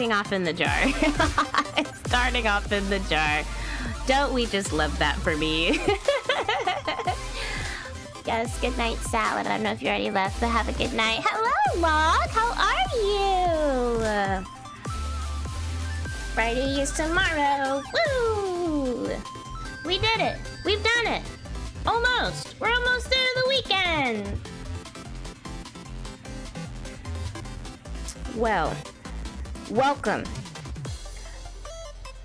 starting off in the jar. It's starting off in the jar. Don't we just love that for me? Yes, good night, Salad. I don't know if you already left, but have a good night. Hello, Log. How are you? Friday is tomorrow. Woo! We did it. We've done it. Almost. We're almost through the weekend. Well, welcome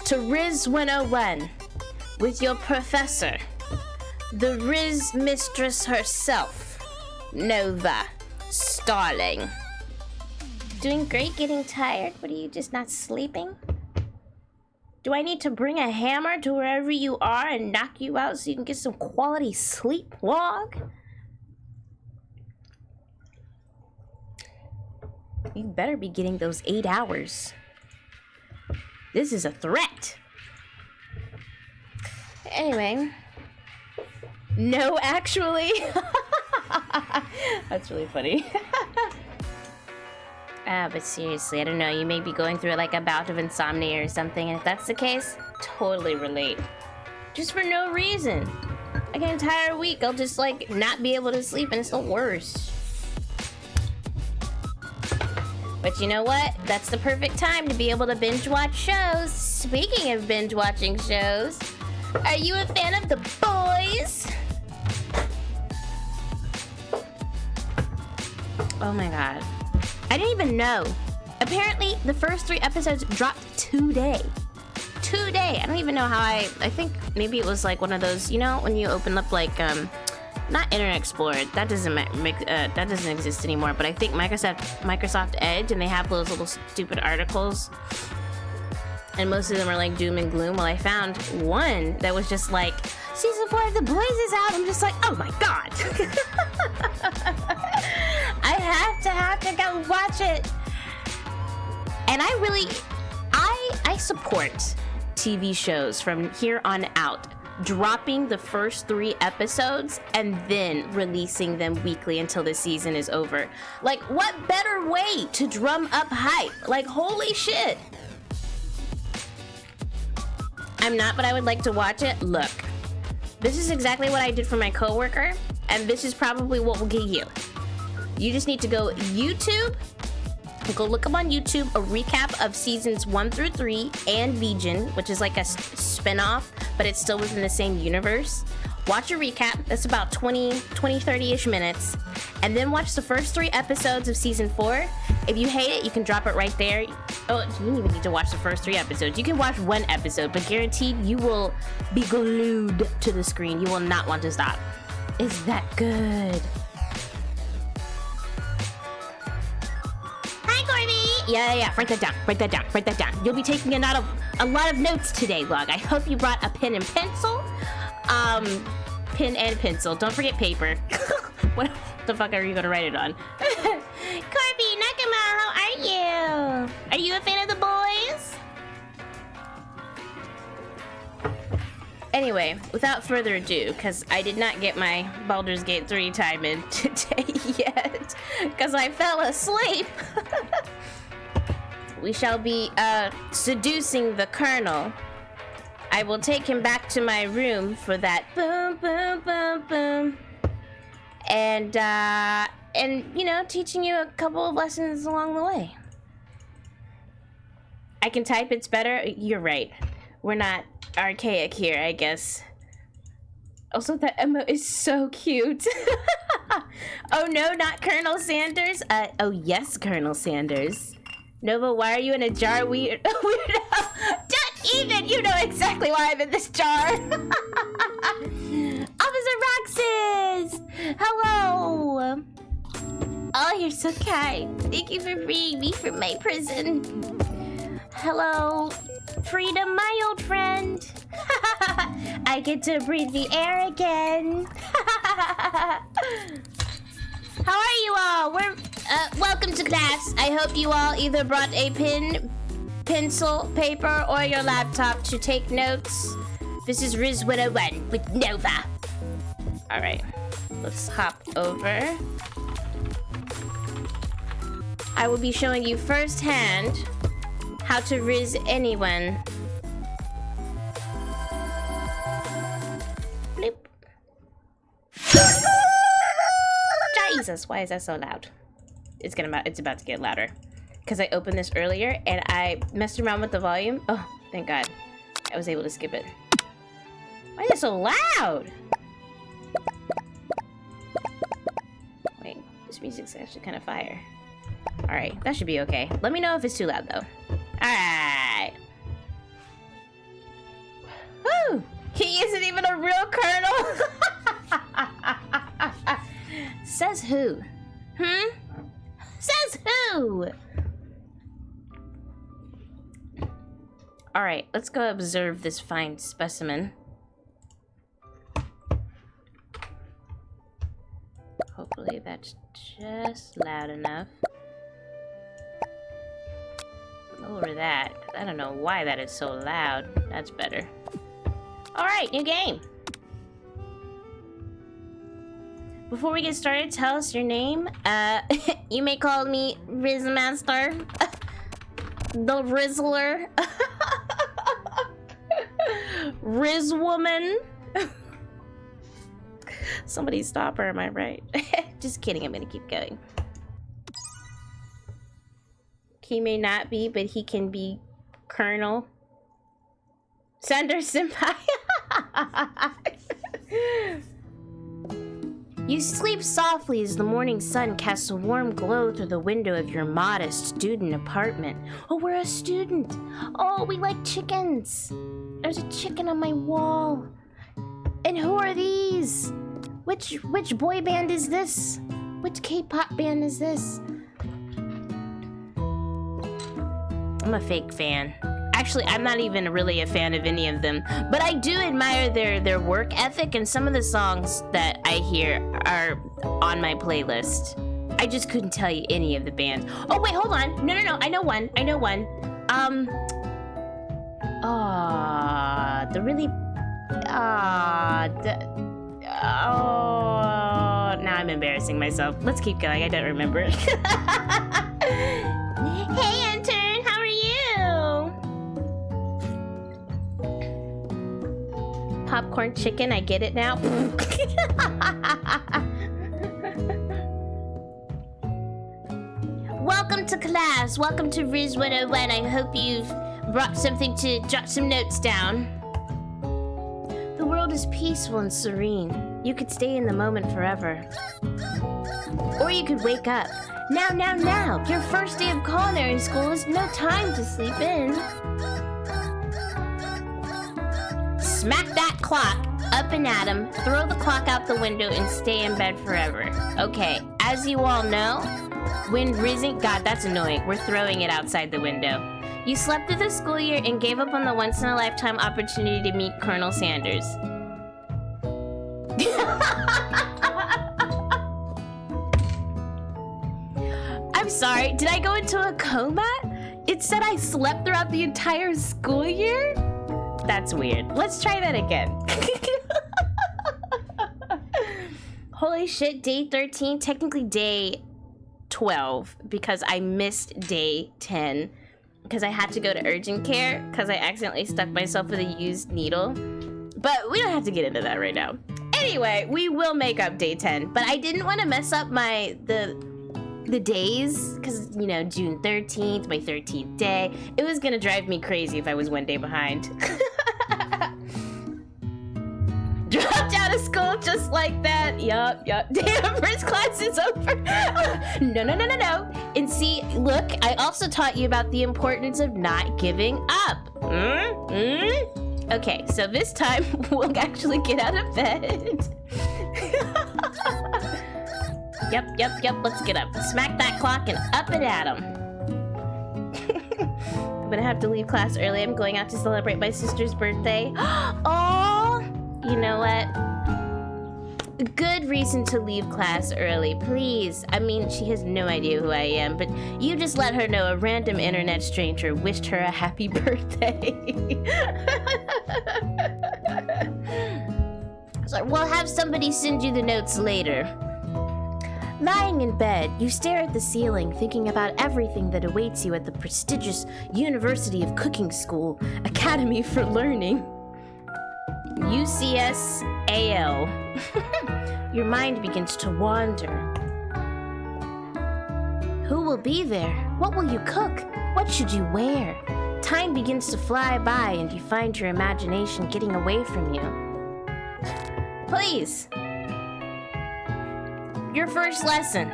to Rizz 101 with your professor, the Rizz mistress herself, Nova Starling. Doing great, getting tired? What are you, just not sleeping? Do I need to bring a hammer to wherever you are and knock you out so you can get some quality sleep, Log? You better be getting those 8 hours. This is a threat. Anyway. No, actually. That's really funny. But seriously, I don't know. You may be going through like a bout of insomnia or something. And if that's the case, totally relate. Just for no reason. Like an entire week, I'll just like not be able to sleep and it's the worst. But you know what? That's the perfect time to be able to binge watch shows. Speaking of binge watching shows, are you a fan of The Boys? Oh my god. I didn't even know. Apparently, the first 3 episodes dropped today. Today. I don't even know how I think maybe it was like one of those, you know, when you open up like, not Internet Explorer. That doesn't that doesn't exist anymore. But I think Microsoft Edge, and they have those little stupid articles. And most of them are like doom and gloom. Well, I found one that was just like, season 4 of The Boys is out. I'm just like, oh my god. I have to go watch it. And I support TV shows from here on out dropping the first 3 episodes and then releasing them weekly until the season is over. Like, what better way to drum up hype? Like, holy shit. I'm not, but I would like to watch it. Look, this is exactly what I did for my coworker, and this is probably what will get you. You just need to go YouTube, go look up on YouTube a recap of seasons 1 through 3 and Legion, which is like a spin-off, but it's still within the same universe. Watch a recap. That's about 30-ish minutes. And then watch the first 3 episodes of season 4. If you hate it, you can drop it right there. Oh, you don't even need to watch the first 3 episodes. You can watch 1 episode, but guaranteed you will be glued to the screen. You will not want to stop. It's that good. Yeah, write that down. You'll be taking a lot of notes today, Log. I hope you brought a pen and pencil. Pen and pencil. Don't forget paper. What the fuck are you gonna write it on? Corby, Nakama, how are you? Are you a fan of The Boys? Anyway, without further ado, because I did not get my Baldur's Gate 3 time in today yet, because I fell asleep. We shall be seducing the Colonel. I will take him back to my room for that boom, boom, boom, boom. And you know, teaching you a couple of lessons along the way. I can type, it's better. You're right. We're not archaic here, I guess. Also, that emote is so cute. Oh no, not Colonel Sanders. Oh yes, Colonel Sanders. Nova, why are you in a jar? Weirdo. Don't even! You know exactly why I'm in this jar. Officer Roxas! Hello! Oh, you're so kind. Thank you for freeing me from my prison. Hello, Freedom, my old friend. I get to breathe the air again. How are you all? Welcome to class. I hope you all either brought a pen, pencil, paper, or your laptop to take notes. This is Rizz 101 with Nova. All right, let's hop over. I will be showing you firsthand how to Rizz anyone. Bloop. Jesus, why is that so loud? It's about to get louder. Because I opened this earlier and I messed around with the volume. Oh, thank God. I was able to skip it. Why is it so loud? Wait, this music's actually kind of fire. Alright, that should be okay. Let me know if it's too loud though. Alright. Woo! He isn't even a real colonel! Says who? Hmm? Says who? Alright, let's go observe this fine specimen. Hopefully that's just loud enough. Lower that. I don't know why that is so loud. That's better. Alright, new game. Before we get started, tell us your name. You may call me Rizzmaster. The Rizzler. Rizz woman. Somebody stop her, am I right? Just kidding, I'm gonna keep going. He may not be, but he can be Colonel. Sunder Senpai. You sleep softly as the morning sun casts a warm glow through the window of your modest student apartment. Oh, we're a student. Oh, we like chickens. There's a chicken on my wall. And who are these? Which boy band is this? Which K-pop band is this? I'm a fake fan. Actually, I'm not even really a fan of any of them, but I do admire their work ethic, and some of the songs that I hear are on my playlist. I just couldn't tell you any of the bands. Oh wait, hold on. No, I know one. Now I'm embarrassing myself. Let's keep going. I don't remember. Hey, intern, how are you? Popcorn chicken, I get it now. Welcome to class. Welcome to Rizz 101. I hope you've brought something to jot some notes down. The world is peaceful and serene. You could stay in the moment forever. Or you could wake up. Now! Your first day of culinary school is no time to sleep in. Smack that clock up and at 'em, throw the clock out the window, and stay in bed forever. Okay, as you all know, when Rizzing... God, that's annoying. We're throwing it outside the window. You slept through the school year and gave up on the once-in-a-lifetime opportunity to meet Colonel Sanders. I'm sorry, did I go into a coma? It said I slept throughout the entire school year? That's weird. Let's try that again. Holy shit, day 13, technically day 12, because I missed day 10 because I had to go to urgent care because I accidentally stuck myself with a used needle. But we don't have to get into that right now. Anyway, we will make up day 10, but I didn't want to mess up the days, because, you know, June 13th, my 13th day. It was gonna drive me crazy if I was one day behind. Dropped out of school just like that. Yup. Damn, first class is over. No. And see, look, I also taught you about the importance of not giving up. Okay, so this time we'll actually get out of bed. Yep, let's get up. Smack that clock and up and at 'em. I'm gonna have to leave class early. I'm going out to celebrate my sister's birthday. Oh, you know what? Good reason to leave class early, please. I mean, she has no idea who I am, but you just let her know a random internet stranger wished her a happy birthday. So we'll have somebody send you the notes later. Lying in bed, you stare at the ceiling, thinking about everything that awaits you at the prestigious University of Cooking School, Academy for Learning. UCSAL. Your mind begins to wander. Who will be there? What will you cook? What should you wear? Time begins to fly by and you find your imagination getting away from you. Please. Your first lesson.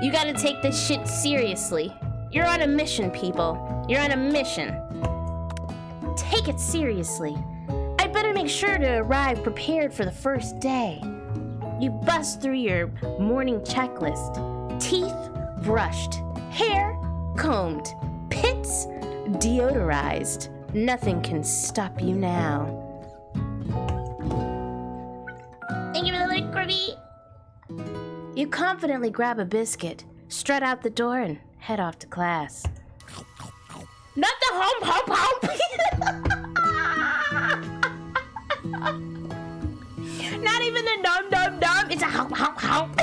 You gotta take this shit seriously. You're on a mission, people. You're on a mission. Take it seriously. I'd better make sure to arrive prepared for the first day. You bust through your morning checklist. Teeth brushed. Hair combed. Pits deodorized. Nothing can stop you now. Thank you for the link, Corby. You confidently grab a biscuit, strut out the door, and head off to class. Not the hump. Not even the nom. It's a hump.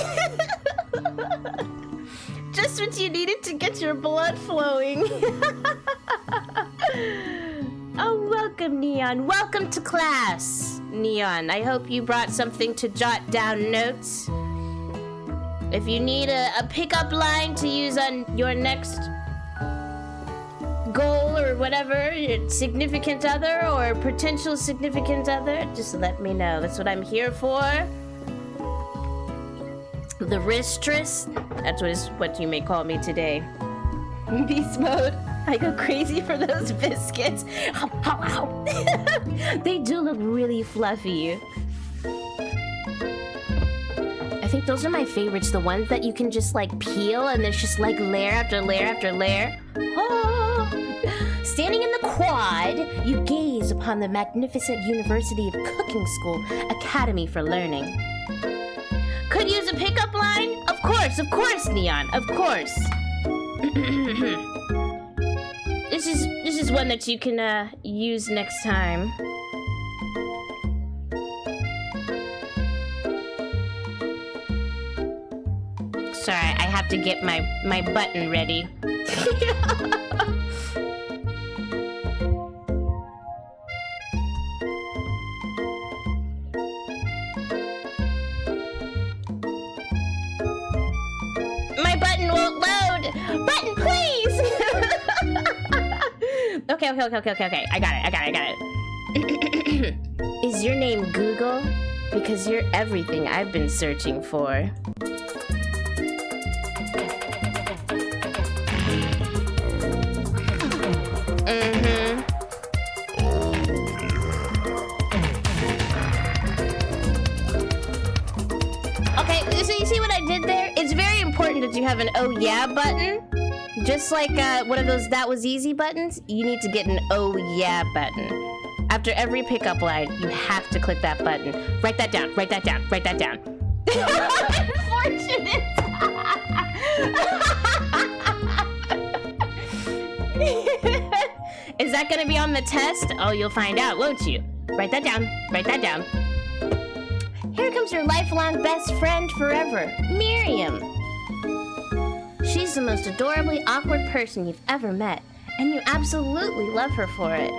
Just what you needed to get your blood flowing. Oh, welcome, Neon. Welcome to class, Neon. I hope you brought something to jot down notes. If you need a pickup line to use on your next goal or whatever, your significant other or potential significant other, just let me know. That's what I'm here for. The Ristress. That's what you may call me today. Beast mode. I go crazy for those biscuits. They do look really fluffy. I think those are my favorites. The ones that you can just like peel and there's just like layer after layer after layer. Oh. Standing in the quad, you gaze upon the magnificent University of Cooking School, Academy for Learning. Could use a pickup line? Of course, Neon, of course. This is one that you can use next time. Sorry, I have to get my button ready. My button won't load. Button, please. Okay. I got it. Is your name Google? Because you're everything I've been searching for. Okay, so you see what I did there? It's very important that you have an oh yeah button. Just like one of those that was easy buttons, you need to get an oh yeah button. After every pickup line, you have to click that button. Write that down. Unfortunate. Is that gonna be on the test? Oh, you'll find out, won't you? Write that down. Here comes your lifelong best friend forever, Miriam. She's the most adorably awkward person you've ever met, and you absolutely love her for it.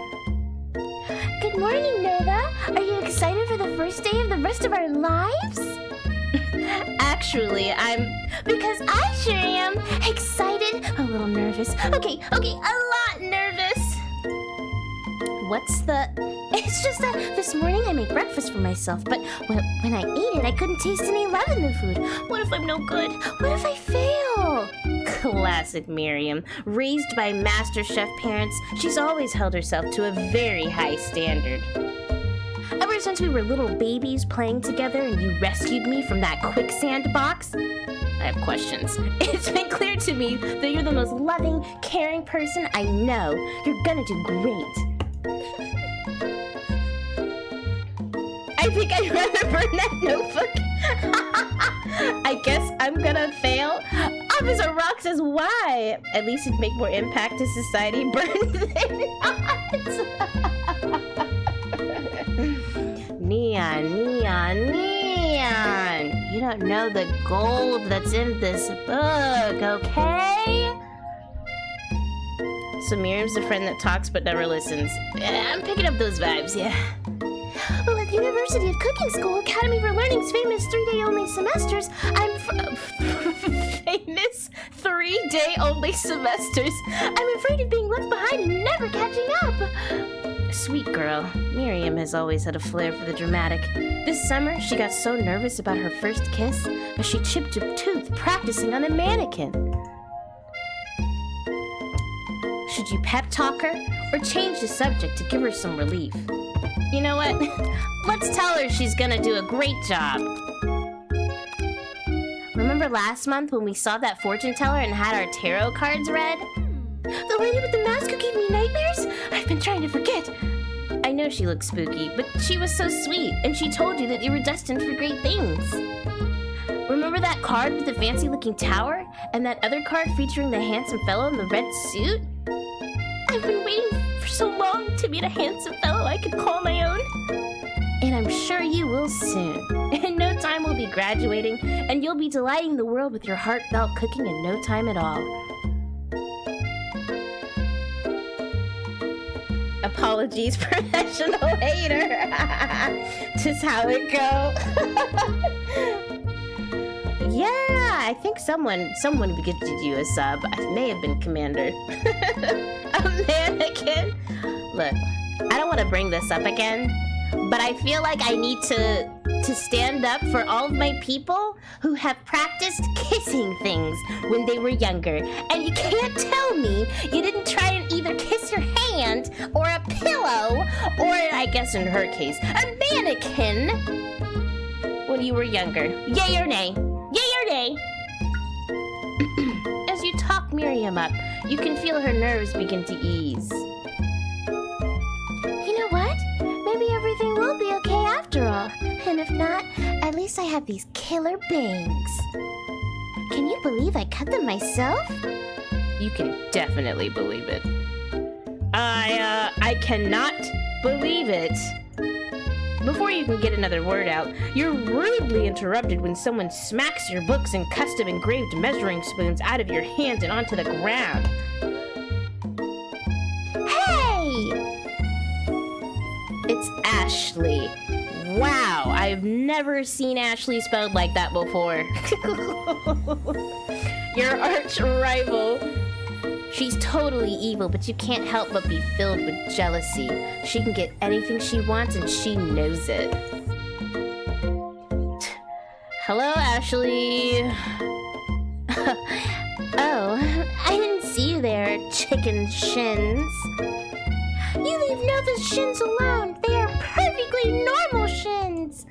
Good morning, Nova. Are you excited for the first day of the rest of our lives? Actually, because I sure am excited, a little nervous. Okay, a lot nervous. It's just that this morning I made breakfast for myself, but when I ate it, I couldn't taste any love in the food. What if I'm no good? What if I fail? Classic Miriam. Raised by master chef parents, she's always held herself to a very high standard. Ever since we were little babies playing together and you rescued me from that quicksand box, I have questions. It's been clear to me that you're the most loving, caring person I know. You're gonna do great. I think I'd rather burn that notebook. I guess I'm gonna fail. Officer Rock says, why? At least it'd make more impact to society. Burn than not. Neon. You don't know the gold that's in this book, okay? So Miriam's the friend that talks but never listens. I'm picking up those vibes, yeah. Well, at University of Cooking School, Academy for Learning's famous 3-day-only semesters, famous 3-day-only semesters. I'm afraid of being left behind and never catching up. Sweet girl. Miriam has always had a flair for the dramatic. This summer, she got so nervous about her first kiss that she chipped a tooth practicing on a mannequin. Should you pep talk her or change the subject to give her some relief? You know what? Let's tell her she's gonna do a great job. Remember last month when we saw that fortune teller and had our tarot cards read? The lady with the mask who gave me nightmares? I've been trying to forget. I know she looks spooky, but she was so sweet, and she told you that you were destined for great things. Remember that card with the fancy-looking tower? And that other card featuring the handsome fellow in the red suit? I've been waiting for so long to meet a handsome fellow I could call my own. And I'm sure you will soon. In no time we'll be graduating, and you'll be delighting the world with your heartfelt cooking in no time at all. Apologies, professional hater. Just how it go. Yeah, I think someone would get to do a sub. It may have been Commander. A mannequin. Look, I don't want to bring this up again, but I feel like I need to stand up for all of my people who have practiced kissing things when they were younger. And you can't tell me you didn't try and either kiss your hand or a pillow or, I guess in her case, a mannequin when you were younger. Yay or nay? Yay or nay? As you talk Miriam up, you can feel her nerves begin to ease. You know what? Maybe everything will be okay after all. And if not, at least I have these killer bangs. Can you believe I cut them myself? You can definitely believe it. I cannot believe it. Before you can get another word out, you're rudely interrupted when someone smacks your books and custom engraved measuring spoons out of your hands and onto the ground. Hey! It's Ashley. Wow, I've never seen Ashley spelled like that before. Your arch rival. She's totally evil, but you can't help but be filled with jealousy. She can get anything she wants, and she knows it. Hello, Ashley. Oh, I didn't see you there, chicken shins. You leave Nova's shins alone. They are perfectly normal shins.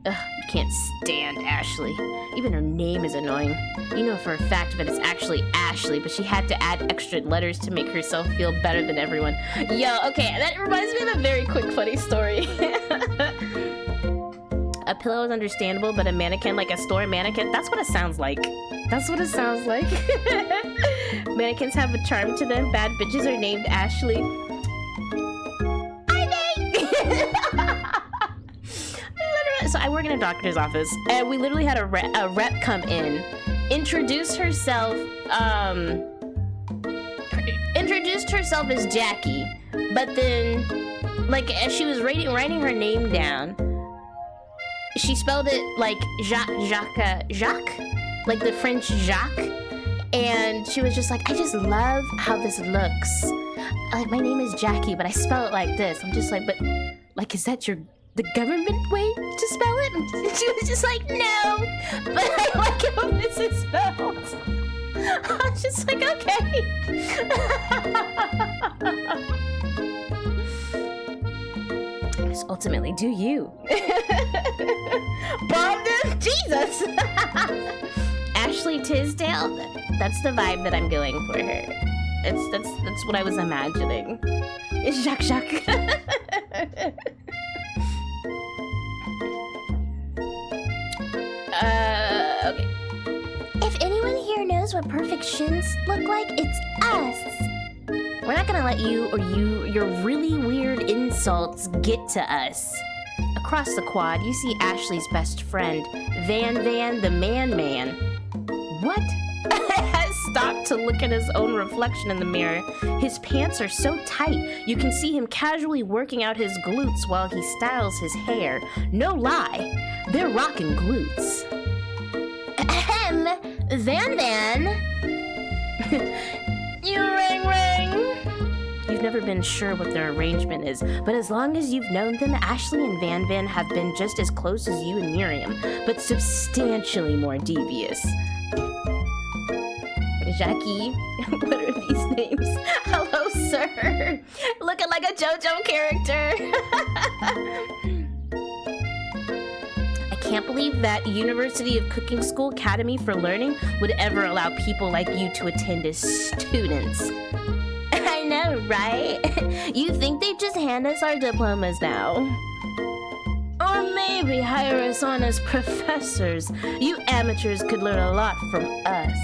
Ugh, you can't stand Ashley. Even her name is annoying. You know for a fact that it's actually Ashley, but she had to add extra letters to make herself feel better than everyone. Yo, okay, that reminds me of a very quick funny story. A pillow is understandable, but a mannequin, like a store mannequin, that's what it sounds like. That's what it sounds like. Mannequins have a charm to them. Bad bitches are named Ashley. So I work in a doctor's office, and we literally had a rep come in, introduced herself as Jackie, but then, like, as she was writing her name down, she spelled it like Jacques, like the French Jacques, and she was just like, I just love how this looks. Like, my name is Jackie, but I spell it like this. I'm just like, but, like, is that the government way to spell it? And she was just like, no, but I like how this is spelled. I was just like, okay. Yes, ultimately, do you. Bond, Jesus. Ashley Tisdale, that's the vibe that I'm going for her. That's what I was imagining. It's Jacques. Okay. If anyone here knows what perfect shins look like, it's us. We're not gonna let you or your really weird insults get to us. Across the quad, you see Ashley's best friend, Van the Man. What? Has stopped to look at his own reflection in the mirror. His pants are so tight, you can see him casually working out his glutes while he styles his hair. No lie, they're rockin' glutes. Ahem, Van. You ring. You've never been sure what their arrangement is, but as long as you've known them, Ashley and Van have been just as close as you and Miriam, but substantially more devious. Jackie, what are these names? Hello, sir. Looking like a JoJo character. I can't believe that University of Cooking School Academy for Learning would ever allow people like you to attend as students. I know, right? You think they just hand us our diplomas now? Or maybe hire us on as professors. You amateurs could learn a lot from us.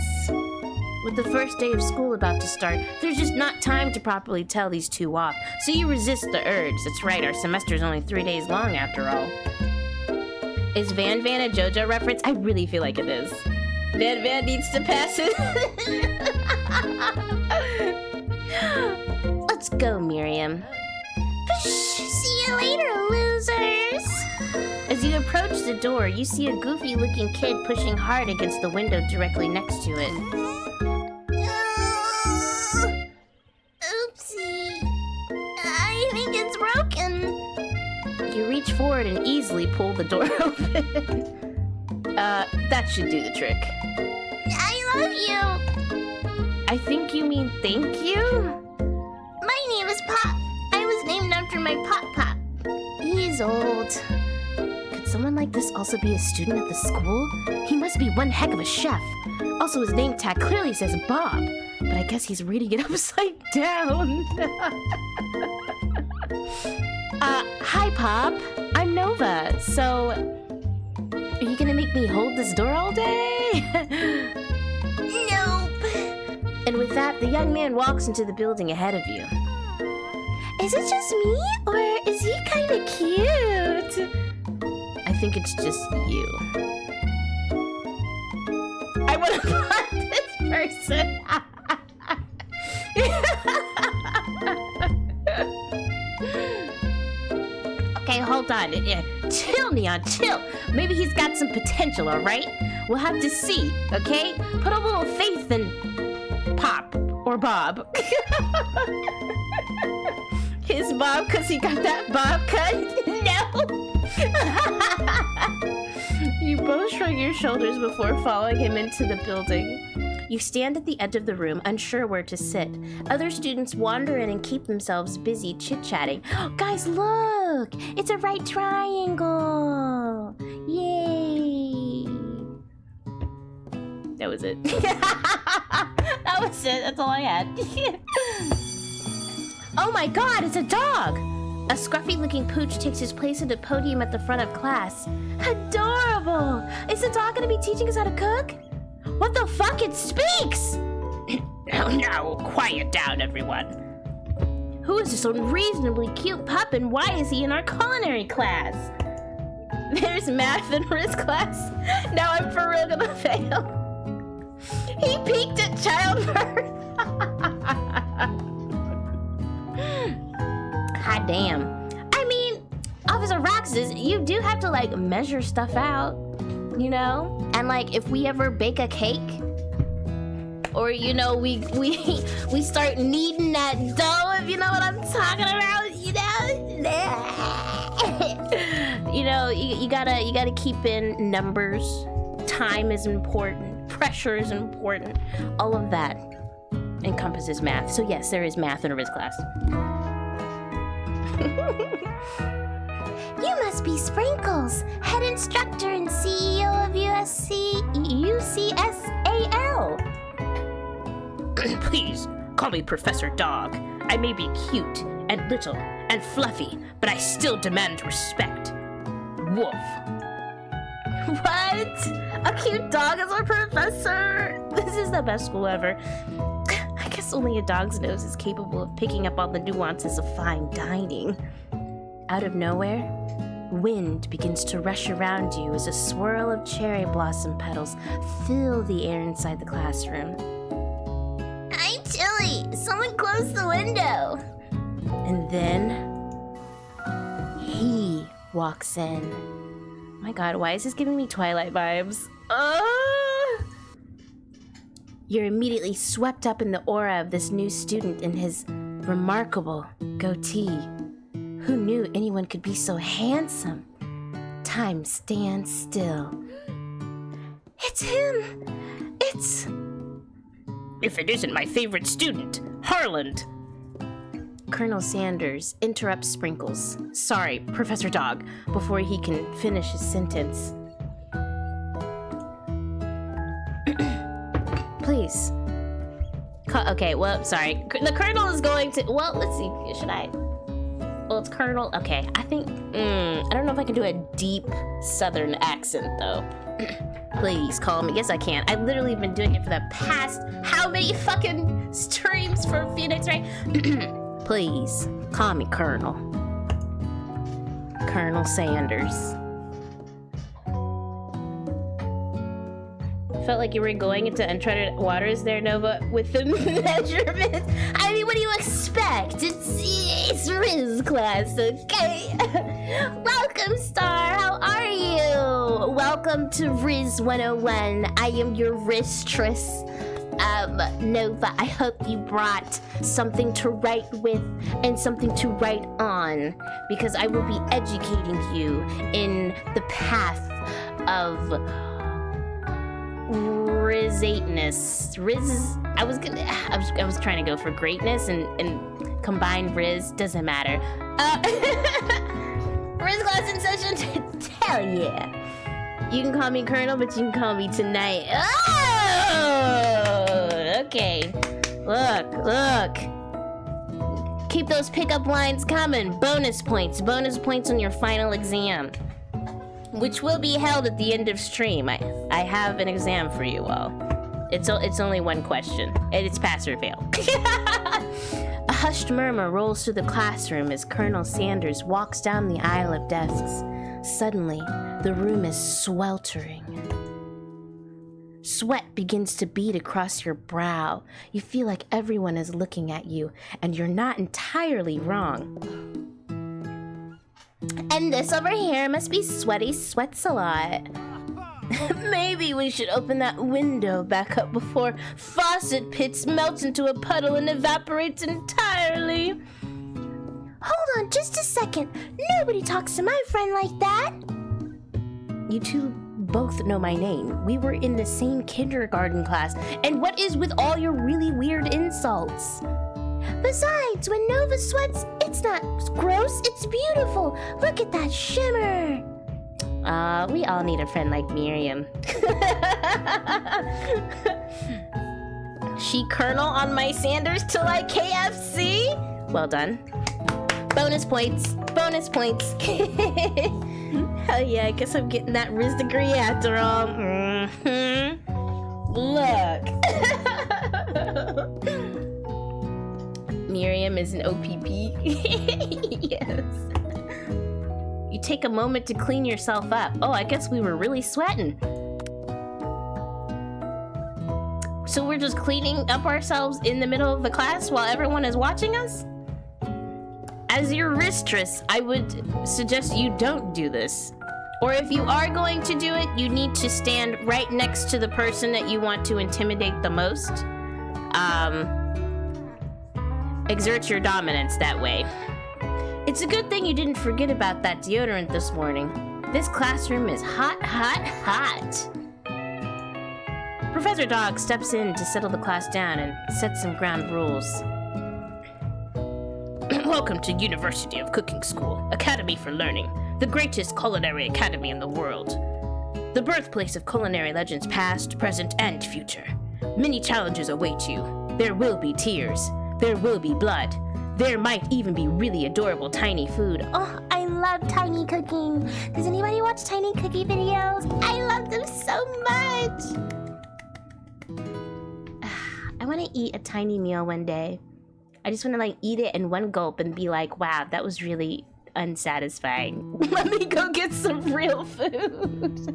With the first day of school about to start, there's just not time to properly tell these two off, so you resist the urge. That's right, our semester's only 3 days long after all. Is Van a JoJo reference? I really feel like it is. Van needs to pass it. Let's go, Miriam. See you later, losers. As you approach the door, you see a goofy-looking kid pushing hard against the window directly next to it. You reach forward and easily pull the door open. That should do the trick. I love you. I think you mean thank you? My name is Pop. I was named after my Pop. He's old. Could someone like this also be a student at the school? He must be one heck of a chef. Also, his name tag clearly says Bob, but I guess he's reading it upside down. Hi, Pop. I'm Nova. So, are you gonna make me hold this door all day? Nope. And with that, the young man walks into the building ahead of you. Is it just me, or is he kind of cute? I think it's just you. I want to plot this person. Okay, hold on. Chill, Neon, chill. Maybe he's got some potential, all right? We'll have to see, okay? Put a little faith in Pop or Bob. His Bob, because he got that Bob cut? No! You both shrug your shoulders before following him into the building. You stand at the edge of the room, unsure where to sit. Other students wander in and keep themselves busy chit-chatting. Guys, look! It's a right triangle! Yay! That was it. That was it. That's all I had. Oh my god, it's a dog! A scruffy-looking pooch takes his place at the podium at the front of class. Adorable! Is the dog gonna be teaching us how to cook? What the fuck? It speaks! Now, quiet down, everyone. Who is this unreasonably cute pup, and why is he in our culinary class? There's math in Rizz class. Now I'm for real gonna fail. He peaked at childbirth. Hot damn. I mean, Officer Roxas, you do have to, like, measure stuff out, you know? And, like, if we ever bake a cake, or, you know, we start kneading that dough, if you know what I'm talking about, you know? You know, you gotta keep in numbers. Time is important. Pressure is important. All of that encompasses math. So yes, there is math in a Rizz class. You must be Sprinkles, head instructor and CEO of UCSAL. Please, call me Professor Dog. I may be cute and little and fluffy, but I still demand respect. Wolf. What? A cute dog is our professor? This is the best school ever. I guess only a dog's nose is capable of picking up all the nuances of fine dining. Out of nowhere, Wind begins to rush around you as a swirl of cherry blossom petals fill the air inside the classroom. I'm chilly! Someone close the window! And then he walks in. My god, why is this giving me Twilight vibes? You're immediately swept up in the aura of this new student in his remarkable goatee. Who knew anyone could be so handsome? Time stands still. It's him! It's... If it isn't my favorite student, Harland! Colonel Sanders interrupts Sprinkles. Sorry, Professor Dog, before he can finish his sentence. Please. Okay, well, sorry. The Colonel is going to... Well, let's see. Should I... Well, it's Colonel. Okay, I think... I don't know if I can do a deep Southern accent, though. Please call me. Yes, I can. I've literally been doing it for the past... How many fucking streams for Phoenix, right? Please, call me Colonel. Colonel Sanders. Felt like you were going into uncharted waters there, Nova, with the measurements. I mean, what do you expect? It's Rizz class, okay? Welcome, Star. How are you? Welcome to Rizz 101. I am your Rizstress. Nova, I hope you brought something to write with and something to write on, because I will be educating you in the path of Rizz-8ness. Rizz, I was trying to go for greatness and combine Rizz, doesn't matter. Rizz class in session, hell yeah. You can call me Colonel, but you can call me tonight. Oh, okay. Look. Keep those pickup lines coming. Bonus points on your final exam, which will be held at the end of stream. I have an exam for you all. It's only one question, and it's pass or fail. A hushed murmur rolls through the classroom as Colonel Sanders walks down the aisle of desks. Suddenly, the room is sweltering. Sweat begins to bead across your brow. You feel like everyone is looking at you, and you're not entirely wrong. And this over here must be Sweaty Sweats a lot. Maybe we should open that window back up before Faucet Pits melts into a puddle and evaporates entirely. Hold on just a second. Nobody talks to my friend like that. You two both know my name. We were in the same kindergarten class. And what is with all your really weird insults? Besides, when Nova sweats, it's not gross, it's beautiful. Look at that shimmer. We all need a friend like Miriam. She Colonel on my Sanders to like KFC? Well done. Bonus points. Hell yeah, I guess I'm getting that Rizz degree after all. Look. Miriam is an OPP. Yes. You take a moment to clean yourself up. Oh, I guess we were really sweating. So we're just cleaning up ourselves in the middle of the class while everyone is watching us? As your Rizstress, I would suggest you don't do this. Or if you are going to do it, you need to stand right next to the person that you want to intimidate the most. Exert your dominance that way. It's a good thing you didn't forget about that deodorant this morning. This classroom is hot, hot, hot. Professor Dog steps in to settle the class down and set some ground rules. Welcome to University of Cooking School, Academy for Learning, the greatest culinary academy in the world. The birthplace of culinary legends past, present, and future. Many challenges await you. There will be tears. There will be blood. There might even be really adorable tiny food. Oh, I love tiny cooking. Does anybody watch tiny cookie videos? I love them so much. I want to eat a tiny meal one day. I just want to like eat it in one gulp and be like, wow, that was really unsatisfying. Let me go get some real food.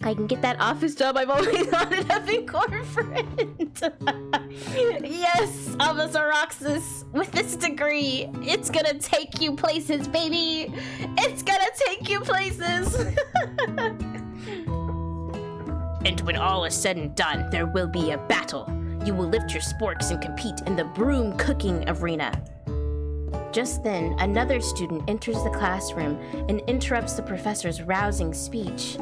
I can get that office job I've always wanted to be corporate. Yes, Amazoraxis, with this degree, it's gonna take you places, baby. It's gonna take you places. And when all is said and done, there will be a battle. You will lift your sporks and compete in the broom cooking arena. Just then, another student enters the classroom and interrupts the professor's rousing speech.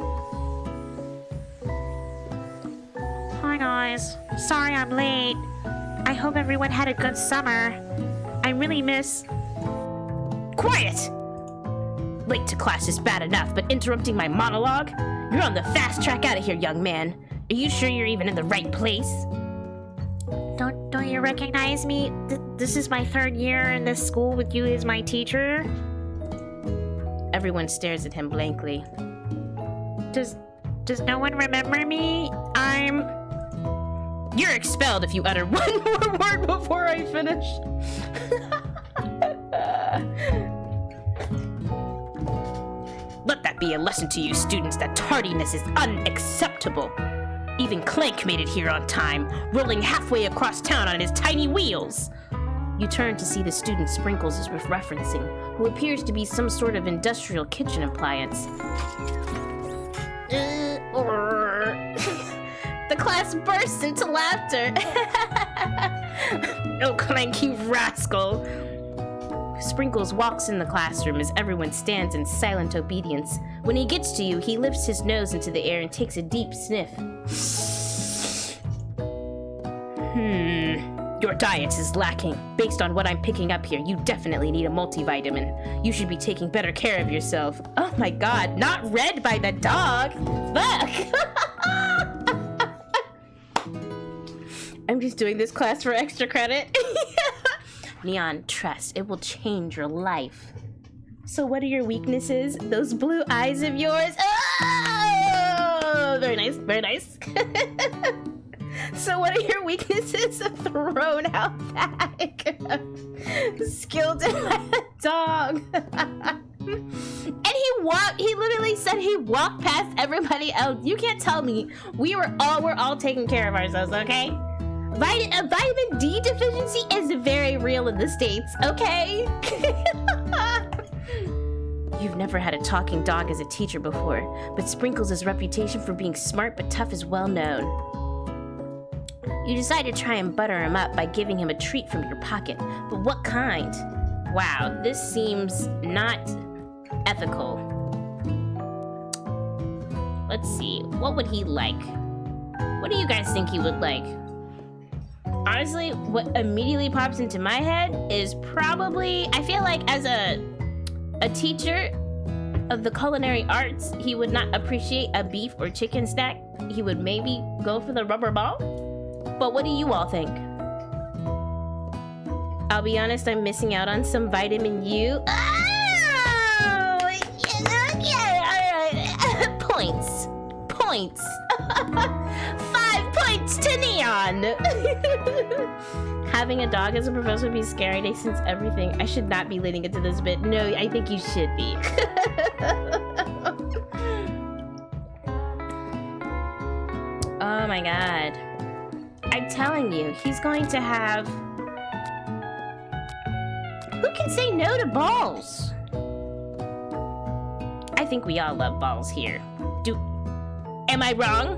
Hi guys, sorry I'm late. I hope everyone had a good summer. I really miss... Quiet! Late to class is bad enough, but interrupting my monologue? You're on the fast track out of here, young man. Are you sure you're even in the right place? Don't you recognize me? This is my 3rd year in this school with you as my teacher. Everyone stares at him blankly. Does no one remember me? You're expelled if you utter one more word before I finish. Let that be a lesson to you students that tardiness is unacceptable. Even Clank made it here on time, rolling halfway across town on his tiny wheels. You turn to see the student Sprinkles is referencing, who appears to be some sort of industrial kitchen appliance. The class bursts into laughter. Oh, Clank, you rascal. Sprinkles walks in the classroom as everyone stands in silent obedience. When he gets to you, he lifts his nose into the air and takes a deep sniff. Your diet is lacking. Based on what I'm picking up here, you definitely need a multivitamin. You should be taking better care of yourself. Oh my god, not read by the dog. Fuck. I'm just doing this class for extra credit. Neon, trust, it will change your life. So what are your weaknesses? Those blue eyes of yours? Oh! Very nice, very nice. So what are your weaknesses? Thrown out back. Skilled in a dog. And he literally said he walked past everybody else. You can't tell me we're all taking care of ourselves, okay? Vitamin D deficiency is very real in the States, okay? You've never had a talking dog as a teacher before, but Sprinkles' reputation for being smart but tough is well known. You decide to try and butter him up by giving him a treat from your pocket, but what kind? Wow, this seems not ethical. Let's see, what would he like? What do you guys think he would like? Honestly, what immediately pops into my head is probably, I feel like as a teacher of the culinary arts, he would not appreciate a beef or chicken snack. He would maybe go for the rubber ball. But what do you all think? I'll be honest, I'm missing out on some vitamin U. Oh! Yeah. Points. 5 points to Neon. Having a dog as a professor would be scary. They sense everything. I should not be leading into this bit. No, I think you should be. Oh my god. I'm telling you, he's going to have... Who can say no to balls? I think we all love balls here. Am I wrong?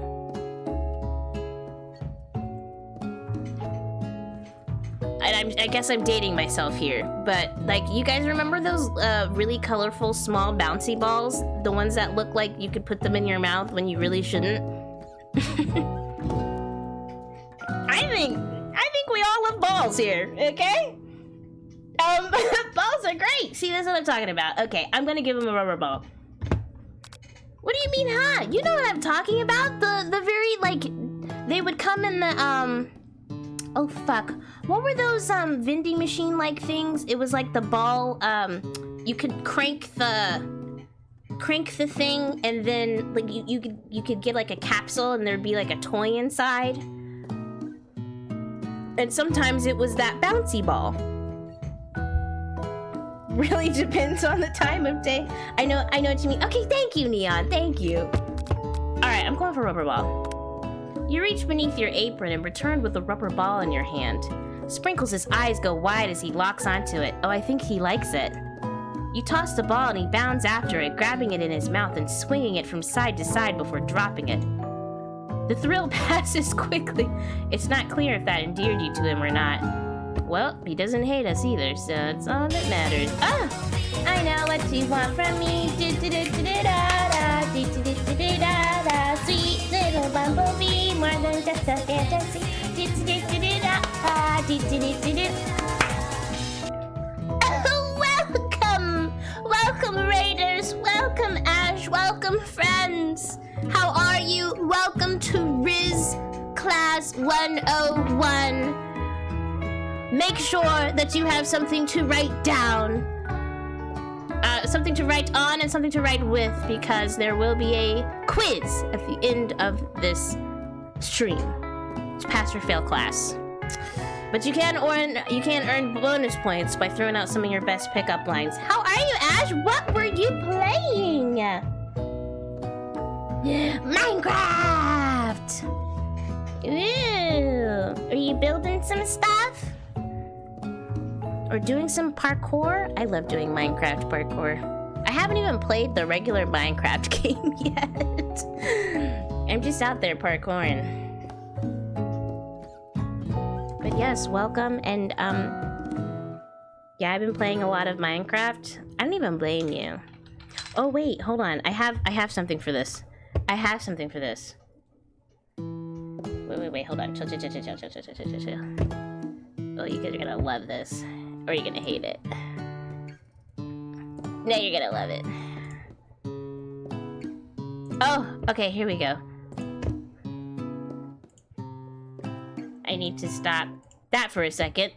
And I guess I'm dating myself here, but like, you guys remember those really colorful small bouncy balls? The ones that look like you could put them in your mouth when you really shouldn't? I think we all love balls here, okay? Balls are great. See, that's what I'm talking about. Okay, I'm gonna give him a rubber ball. What do you mean, huh? You know what I'm talking about? The very, like, they would come in the, oh, fuck. What were those, vending machine-like things? It was like the ball, you could crank the thing, and then, like, you could get, like, a capsule, and there'd be, like, a toy inside. And sometimes it was that bouncy ball. Really depends on the time of day. I know what you mean. Okay, thank you, Neon. Thank you. Alright, I'm going for rubber ball. You reach beneath your apron and return with a rubber ball in your hand. Sprinkles' eyes go wide as he locks onto it. Oh, I think he likes it. You toss the ball and he bounds after it, grabbing it in his mouth and swinging it from side to side before dropping it. The thrill passes quickly. It's not clear if that endeared you to him or not. Well, he doesn't hate us either, so it's all that matters. Ah! I know what you want from me. Sweet little bumblebee, more than just a fantasy. Welcome! Welcome, Raiders! Welcome, Ash! Welcome, friends! How are you? Welcome to Rizz Class 101. Make sure that you have something to write down. Something to write on and something to write with, because there will be a quiz at the end of this stream. It's pass or fail class. But you can earn bonus points by throwing out some of your best pickup lines. How are you, Ash? What were you playing? Minecraft! Ooh. Are you building some stuff? Or doing some parkour? I love doing Minecraft parkour. I haven't even played the regular Minecraft game yet. I'm just out there parkouring. But yes, welcome, and yeah, I've been playing a lot of Minecraft. I don't even blame you. Oh wait, hold on. I have something for this. I have something for this. Wait, hold on. Chill. Oh, you guys are gonna love this. Or you're gonna hate it. No, you're gonna love it. Oh, okay, here we go. I need to stop that for a second.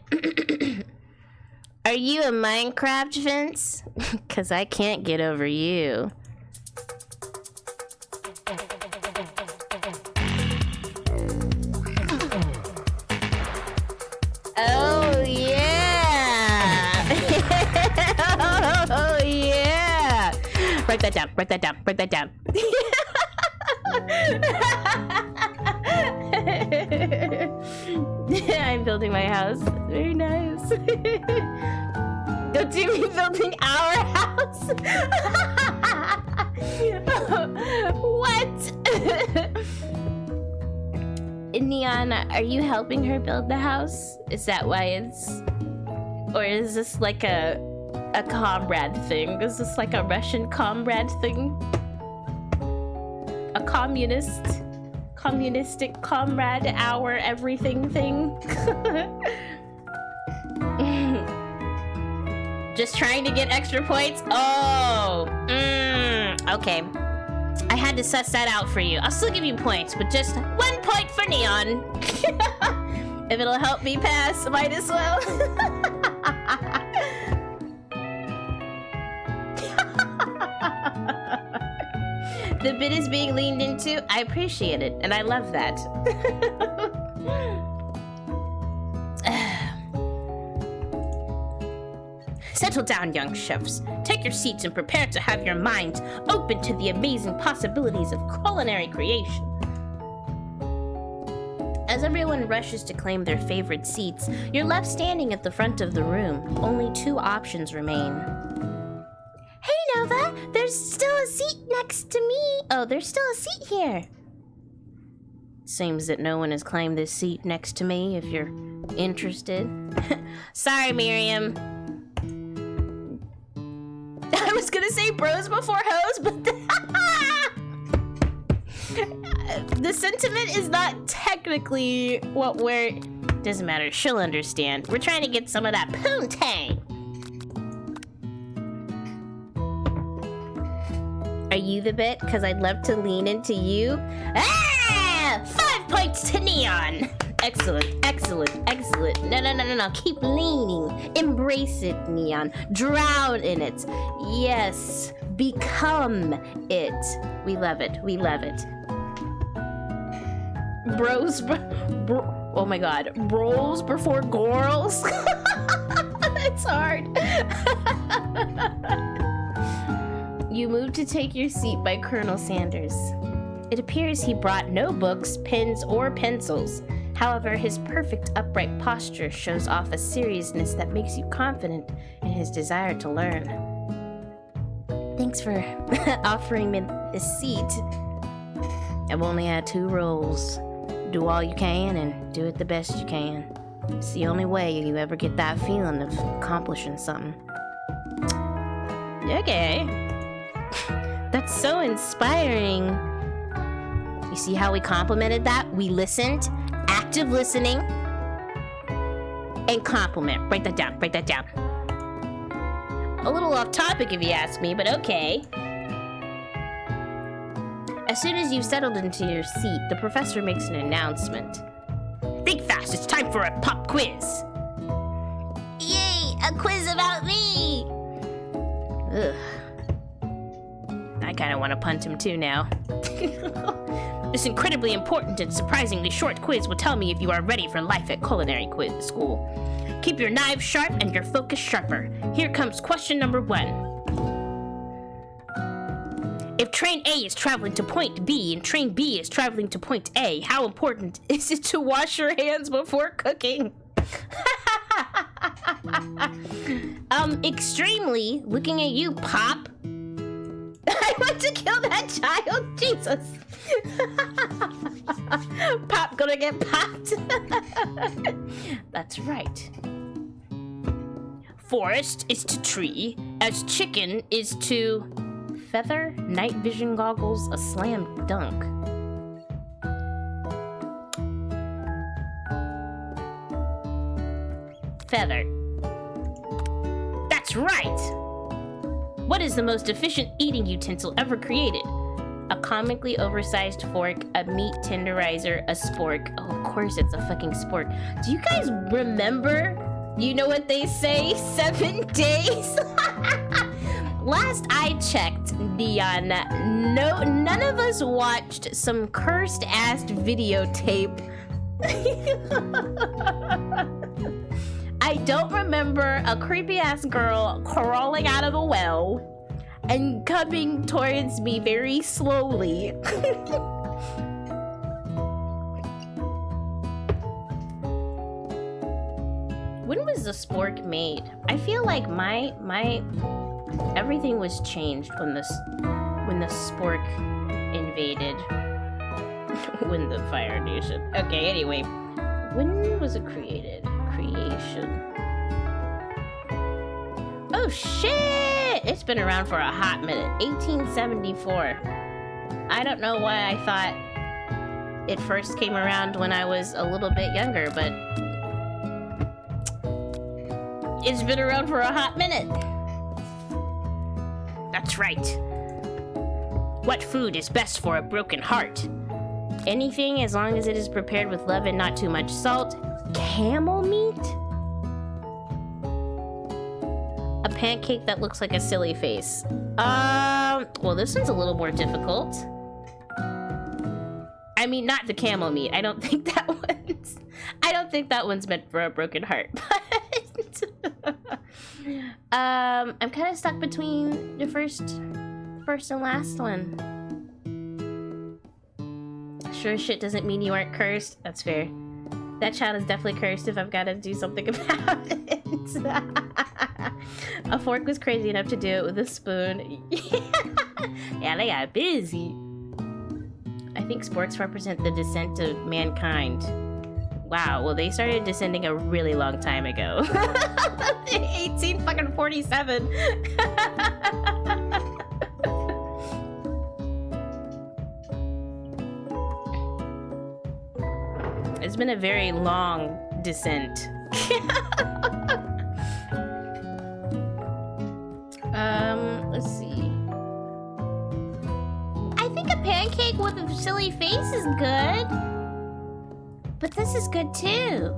Are you a Minecraft, Vince? Cause I can't get over you. Oh yeah! Oh yeah! Write that down. Write that down. Write that down. I'm building my house. Very nice. Don't do me building our house. What? Neon, are you helping her build the house? Is that why it's... Or is this like a comrade thing? Is this like a Russian comrade thing? A communistic comrade hour everything thing? Just trying to get extra points? Oh, okay. I had to suss that out for you. I'll still give you points, but just 1 point for Neon. If it'll help me pass, might as well. The bit is being leaned into. I appreciate it, and I love that. Settle down, young chefs. Take your seats and prepare to have your minds open to the amazing possibilities of culinary creation. As everyone rushes to claim their favorite seats, you're left standing at the front of the room. Only 2 options remain. Hey, Nova! There's still a seat next to me! Oh, there's still a seat here. Seems that no one has claimed this seat next to me, if you're interested. Sorry, Miriam. I was gonna say bros before hoes, but the sentiment is not technically what we're... Doesn't matter, she'll understand. We're trying to get some of that poontang. Are you the bit? Because I'd love to lean into you. Ah! 5 points to Neon. Excellent, excellent, excellent. No. Keep leaning. Embrace it, Neon. Drown in it. Yes. Become it. We love it. We love it. Bros. Oh my god. Bros before girls. It's hard. You move to take your seat by Colonel Sanders. It appears he brought no books, pens, or pencils. However, his perfect upright posture shows off a seriousness that makes you confident in his desire to learn. Thanks for offering me this seat. I've only had 2 rules. Do all you can and do it the best you can. It's the only way you ever get that feeling of accomplishing something. Okay. That's so inspiring. You see how we complimented that? We listened, active listening, and compliment. Write that down, write that down. A little off topic if you ask me, but okay. As soon as you've settled into your seat, the professor makes an announcement. Think fast, it's time for a pop quiz. Yay, a quiz about me! Ugh. I kinda wanna punt him too now. This incredibly important and surprisingly short quiz will tell me if you are ready for life at culinary quiz school. Keep your knives sharp and your focus sharper. Here comes question number 1. If train A is traveling to point B and train B is traveling to point A, how important is it to wash your hands before cooking? Extremely. Looking at you, Pop. I want to kill that child. Jesus. Pop gonna get popped. That's right. Forest is to tree, as chicken is to feather, night vision goggles, a slam dunk. Feather. That's right! What is the most efficient eating utensil ever created? A comically oversized fork, a meat tenderizer, a spork. Oh, of course it's a fucking spork. Do you guys remember? You know what they say? 7 days? Last I checked, Neon, none of us watched some cursed-ass videotape. I don't remember a creepy-ass girl crawling out of a well and coming towards me very slowly. When was the spork made? I feel like my everything was changed when the spork invaded. When the Fire Nation. Okay, anyway. When was it created? Creation. Oh shit! It's been around for a hot minute. 1874. I don't know why I thought it first came around when I was a little bit younger, but it's been around for a hot minute. That's right. What food is best for a broken heart? Anything as long as it is prepared with love and not too much salt. Camel meat? A pancake that looks like a silly face. Well, this one's a little more difficult. I mean, not the camel meat. I don't think that one's meant for a broken heart. But I'm kind of stuck between the first and last one. Sure shit doesn't mean you aren't cursed. That's fair. That child is definitely cursed if I've got to do something about it. A fork was crazy enough to do it with a spoon. Yeah, they got busy. I think sports represent the descent of mankind. Wow, well they started descending a really long time ago. 1847. It's been a very long descent. Let's see. I think a pancake with a silly face is good. But this is good too.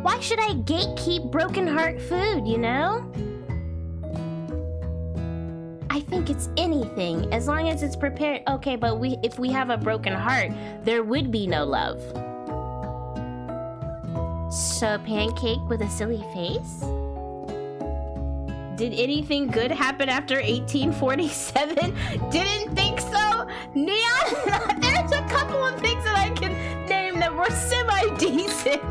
Why should I gatekeep broken heart food, you know? I think it's anything, as long as it's prepared. Okay, but if we have a broken heart, there would be no love. So a pancake with a silly face? Did anything good happen after 1847? Didn't think so. Neon, there's a couple of things that I can name that were semi-decent.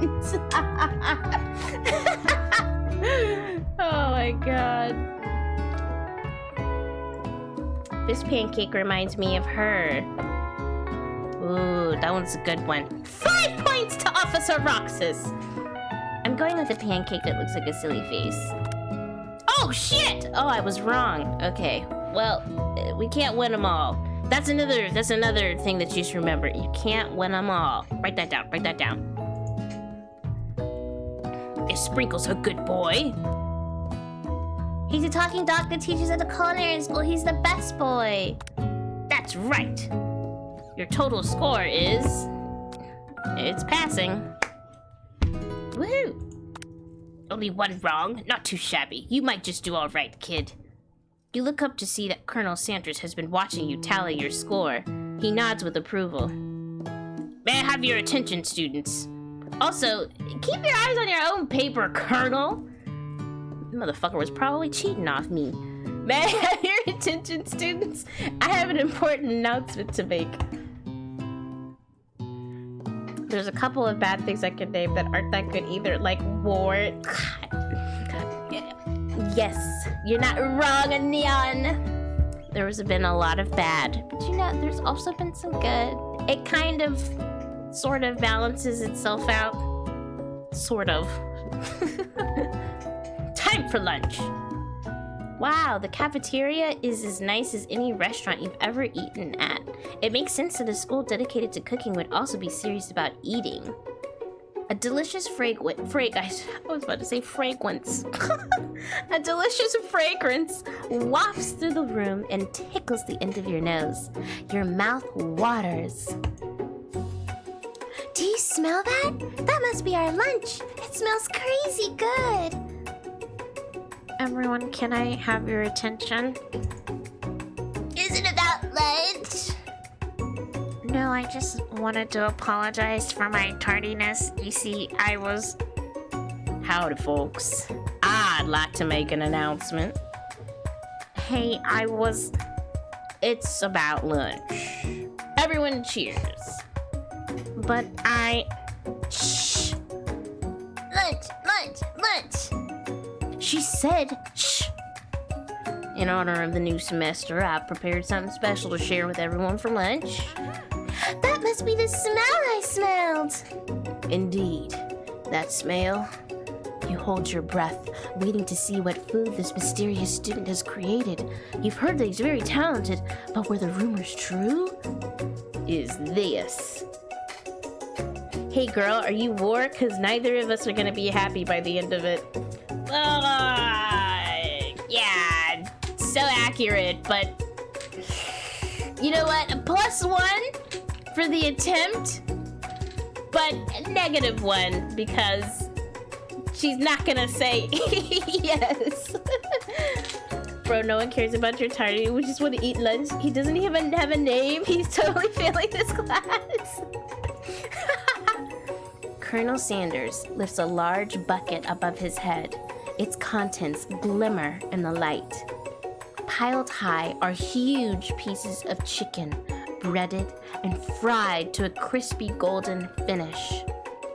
Oh my god. This pancake reminds me of her. Ooh, that one's a good one. 5 points to Officer Roxas. I'm going with a pancake that looks like a silly face. Oh shit! Oh, I was wrong. Okay, well, we can't win them all. That's another thing that you should remember. You can't win them all. Write that down, write that down. Is Sprinkles a good boy? He's a talking dog that teaches at the culinary school. He's the best boy. That's right. Your total score is... It's passing. Woohoo! Only one wrong. Not too shabby. You might just do all right, kid. You look up to see that Colonel Sanders has been watching you tally your score. He nods with approval. May I have your attention, students? Also, keep your eyes on your own paper, Colonel. Motherfucker was probably cheating off me. May I have your attention, students? I have an important announcement to make. There's a couple of bad things I could name that aren't that good either, like war. Yes, you're not wrong, Neon. There's been a lot of bad, but you know, there's also been some good. It kind of, sort of balances itself out. Sort of. Time for lunch. Wow, the cafeteria is as nice as any restaurant you've ever eaten at. It makes sense that a school dedicated to cooking would also be serious about eating. A delicious fragrance. A delicious fragrance wafts through the room and tickles the end of your nose. Your mouth waters. Do you smell that? That must be our lunch. It smells crazy good. Everyone, can I have your attention? Is it about lunch? No, I just wanted to apologize for my tardiness. You see, I was... Howdy, folks. I'd like to make an announcement. Hey, I was... It's about lunch. Everyone cheers. But I... Shh. Lunch, lunch, lunch. She said, shh. In honor of the new semester, I've prepared something special to share with everyone for lunch. That must be the smell I smelled. Indeed. That smell. You hold your breath, waiting to see what food this mysterious student has created. You've heard that he's very talented, but were the rumors true? Is this. Hey girl, are you war? Because neither of us are going to be happy by the end of it. Yeah, so accurate, but you know what? A +1 for the attempt, but a -1 because she's not gonna say yes. Bro, no one cares about your tardy. We just want to eat lunch. He doesn't even have a name. He's totally failing this class. Colonel Sanders lifts a large bucket above his head. Its contents glimmer in the light. Piled high are huge pieces of chicken, breaded and fried to a crispy golden finish.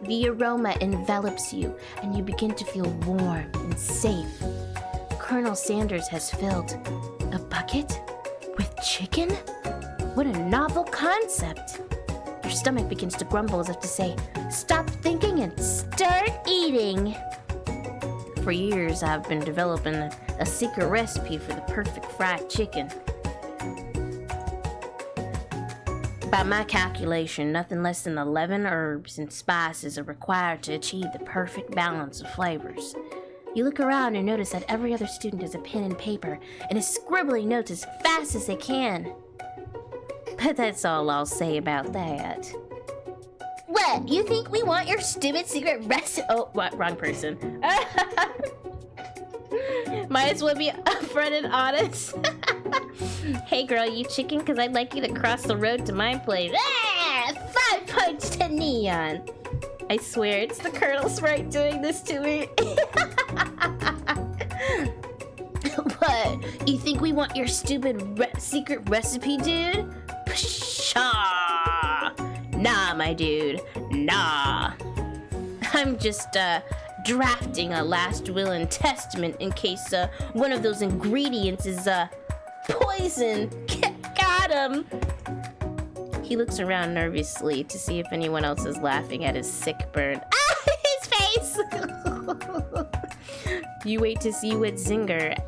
The aroma envelops you, and you begin to feel warm and safe. Colonel Sanders has filled a bucket with chicken? What a novel concept! Your stomach begins to grumble as if to say, stop thinking and start eating. For years, I've been developing a secret recipe for the perfect fried chicken. By my calculation, nothing less than 11 herbs and spices are required to achieve the perfect balance of flavors. You look around and notice that every other student has a pen and paper and is scribbling notes as fast as they can. But that's all I'll say about that. What? You think we want your stupid secret recipe? Oh, what? Wrong person. Might as well be upfront and honest. Hey girl, you chicken? Because I'd like you to cross the road to my place. 5 points to Neon. I swear, it's the Colonel Sprite doing this to me. You think we want your stupid secret recipe, dude? Pshaw! Nah, my dude. Nah. I'm just, drafting a last will and testament in case, one of those ingredients is, poison. Got him! He looks around nervously to see if anyone else is laughing at his sick burn. Ah! His face! You wait to see what zinger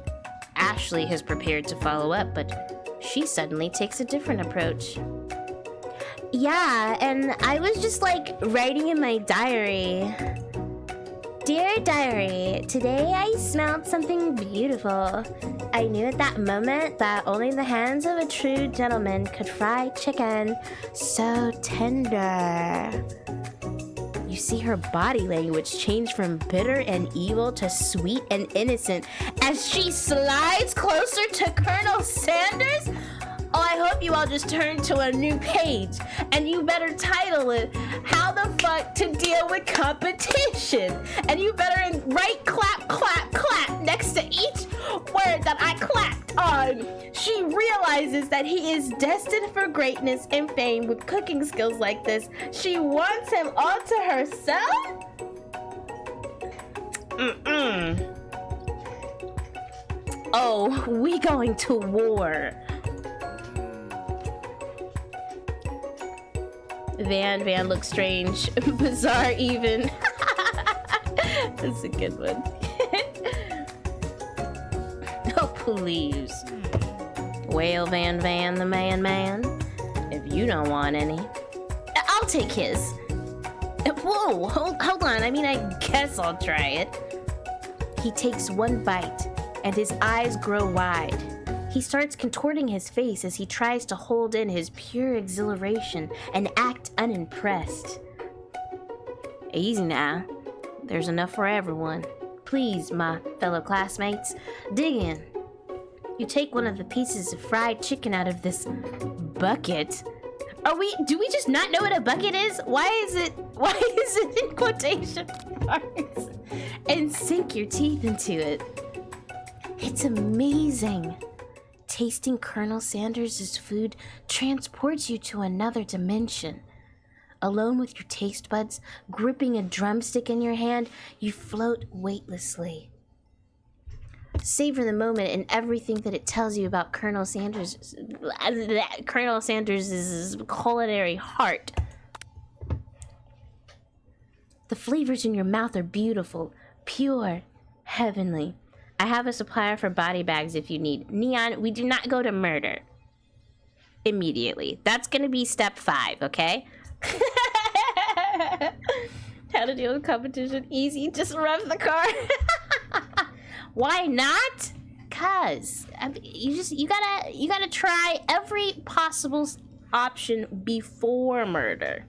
Ashley has prepared to follow up, but she suddenly takes a different approach. Yeah, and I was just like writing in my diary. Dear diary, today I smelled something beautiful. I knew at that moment that only the hands of a true gentleman could fry chicken so tender. You see her body language change from bitter and evil to sweet and innocent as she slides closer to Colonel Sanders. Oh, I hope you all just turned to a new page, and you better title it, How the Fuck to Deal with Competition. And you better write clap, clap, clap next to each word that I clapped on. She realizes that he is destined for greatness and fame with cooking skills like this. She wants him all to herself? Oh, we going to war. Van looks strange, bizarre even. That's a good one. Oh, please. Well, Van, the man. If you don't want any, I'll take his. Whoa, hold on. I mean, I guess I'll try it. He takes one bite, and his eyes grow wide. He starts contorting his face as he tries to hold in his pure exhilaration and act unimpressed. Easy now. There's enough for everyone. Please, my fellow classmates, dig in. You take one of the pieces of fried chicken out of this bucket. Do we just not know what a bucket is? Why is it in quotation marks? And sink your teeth into it. It's amazing. Tasting Colonel Sanders' food transports you to another dimension. Alone with your taste buds, gripping a drumstick in your hand, you float weightlessly. Savor the moment and everything that it tells you about Colonel Sanders' culinary heart. The flavors in your mouth are beautiful, pure, heavenly. I have a supplier for body bags if you need. Neon, we do not go to murder. Immediately. That's gonna be step 5, okay? How to deal with competition? Easy, just rev the car. Why not? Cause you gotta try every possible option before murder.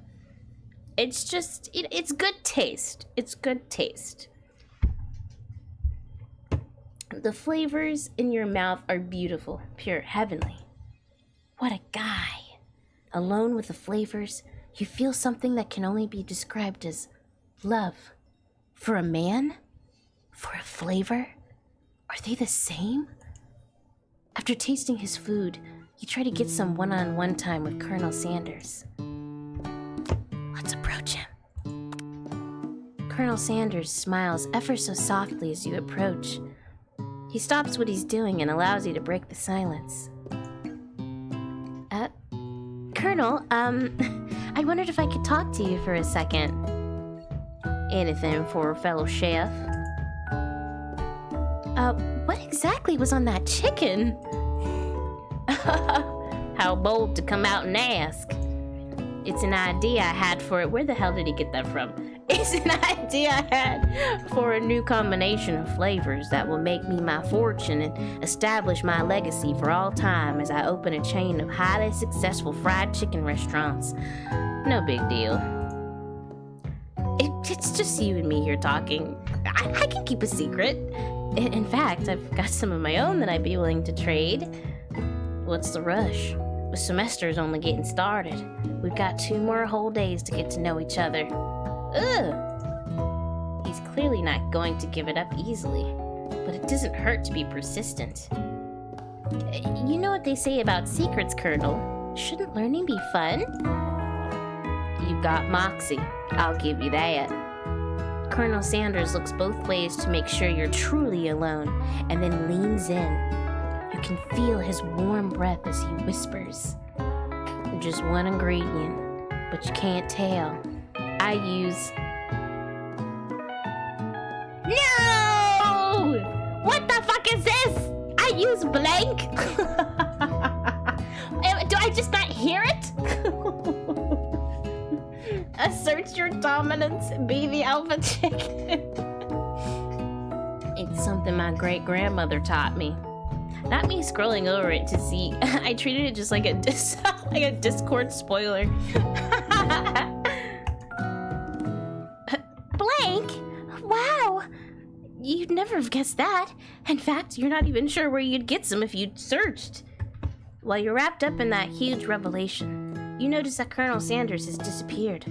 It's just it's good taste. It's good taste. The flavors in your mouth are beautiful, pure, heavenly. What a guy. Alone with the flavors, you feel something that can only be described as love. For a man? For a flavor? Are they the same? After tasting his food, you try to get some one-on-one time with Colonel Sanders. Let's approach him. Colonel Sanders smiles ever so softly as you approach. He stops what he's doing and allows you to break the silence. Colonel, I wondered if I could talk to you for a second. Anything for a fellow chef? What exactly was on that chicken? How bold to come out and ask. It's an idea I had for it. Where the hell did he get that from? It's an idea I had for a new combination of flavors that will make me my fortune and establish my legacy for all time as I open a chain of highly successful fried chicken restaurants. No big deal. It's just you and me here talking. I can keep a secret. In fact, I've got some of my own that I'd be willing to trade. What's the rush? The semester's only getting started. We've got 2 more whole days to get to know each other. Ugh! He's clearly not going to give it up easily, but it doesn't hurt to be persistent. You know what they say about secrets, Colonel. Shouldn't learning be fun? You've got moxie. I'll give you that. Colonel Sanders looks both ways to make sure you're truly alone, and then leans in. You can feel his warm breath as he whispers. Just one ingredient, but you can't tell. I use... No! What the fuck is this? I use blank? Do I just not hear it? Assert your dominance, be the alpha chick. It's something my great-grandmother taught me. Not me scrolling over it to see. I treated it just like a Discord spoiler. Blank? Wow! You'd never have guessed that. In fact, you're not even sure where you'd get some if you'd searched. While you're wrapped up in that huge revelation, you notice that Colonel Sanders has disappeared.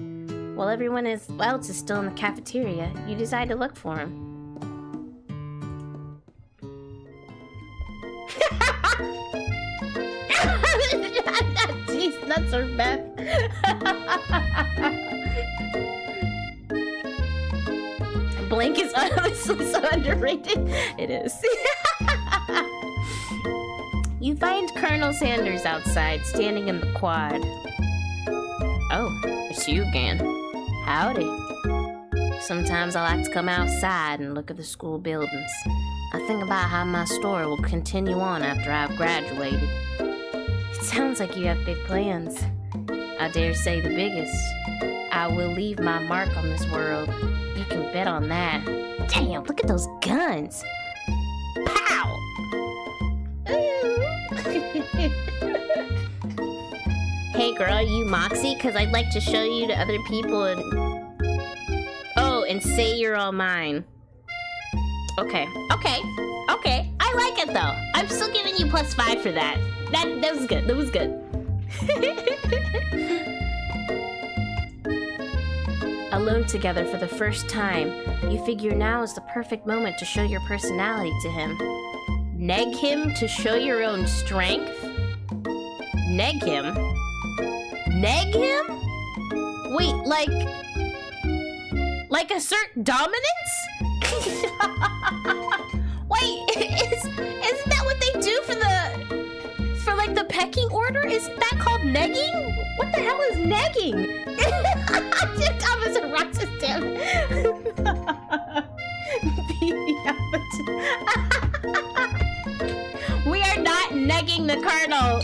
While everyone else is still in the cafeteria, you decide to look for him. Jeez, nuts are Beth. Blank is honestly so underrated. It is. You find Colonel Sanders outside, standing in the quad. Oh, it's you again. Howdy. Sometimes I like to come outside and look at the school buildings. I think about how my story will continue on after I've graduated. It sounds like you have big plans. I dare say the biggest. I will leave my mark on this world. You can bet on that. Damn, look at those guns. Pow! Hey girl, you Moxie? Cause I'd like to show you to other people and... Oh, and say you're all mine. Okay. I like it though. I'm still giving you +5 for that. That was good. That was good. Alone together for the first time, you figure now is the perfect moment to show your personality to him. Neg him to show your own strength? Neg him? Neg him? Wait, like assert dominance? Wait, isn't that what they do for like the pecking order? Isn't that called negging? What the hell is negging? Thomas and Roxas, damn it. We are not negging the Colonel.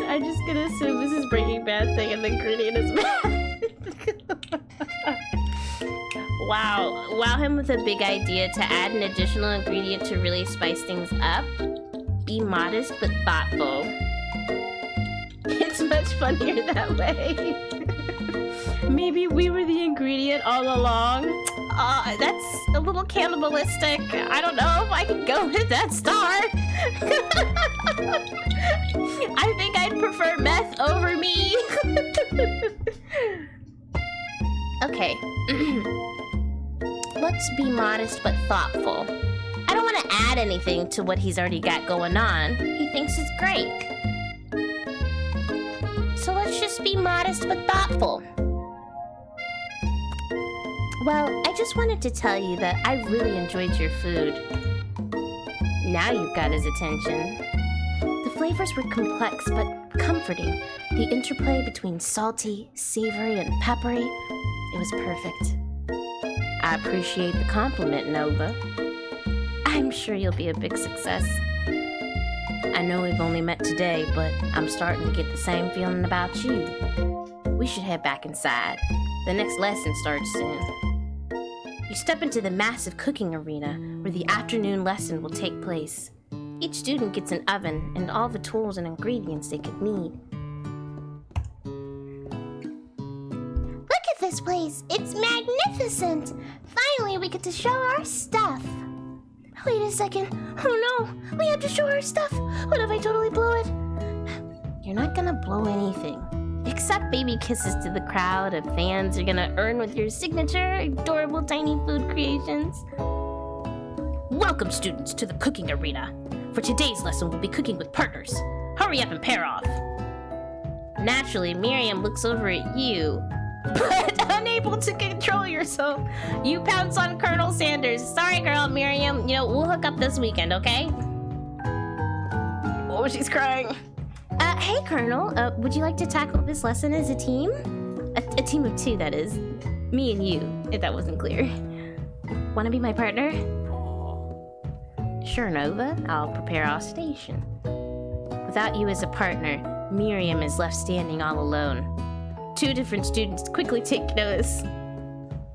I'm just gonna assume this is Breaking Bad thing and the ingredient is bad. Wow him with a big idea to add an additional ingredient to really spice things up. Be modest but thoughtful. It's much funnier that way. Maybe we were the ingredient all along. That's a little cannibalistic. I don't know if I can go with that star. I think I'd prefer meth over me. Okay. Let's be modest but thoughtful. I don't want to add anything to what he's already got going on. He thinks it's great. So let's just be modest but thoughtful. Well, I just wanted to tell you that I really enjoyed your food. Now you've got his attention. The flavors were complex but comforting. The interplay between salty, savory, and peppery, it was perfect. I appreciate the compliment, Nova. I'm sure you'll be a big success. I know we've only met today, but I'm starting to get the same feeling about you. We should head back inside. The next lesson starts soon. You step into the massive cooking arena where the afternoon lesson will take place. Each student gets an oven and all the tools and ingredients they could need. Look at this place! It's magnificent! Finally, we get to show our stuff! Wait a second. Oh no! We have to show our stuff! What if I totally blow it? You're not gonna blow anything. Except baby kisses to the crowd of fans you're gonna earn with your signature adorable tiny food creations. Welcome, students, to the cooking arena. For today's lesson, we'll be cooking with partners. Hurry up and pair off. Naturally, Miriam looks over at you, but unable to control yourself, you pounce on Colonel Sanders. Sorry, girl, Miriam. You know, we'll hook up this weekend, okay? Oh, she's crying. Hey, Colonel. Would you like to tackle this lesson as a team? A team of two, that is. Me and you, if that wasn't clear. Want to be my partner? Sure, Nova. I'll prepare our station. Without you as a partner, Miriam is left standing all alone. Two different students quickly take notice.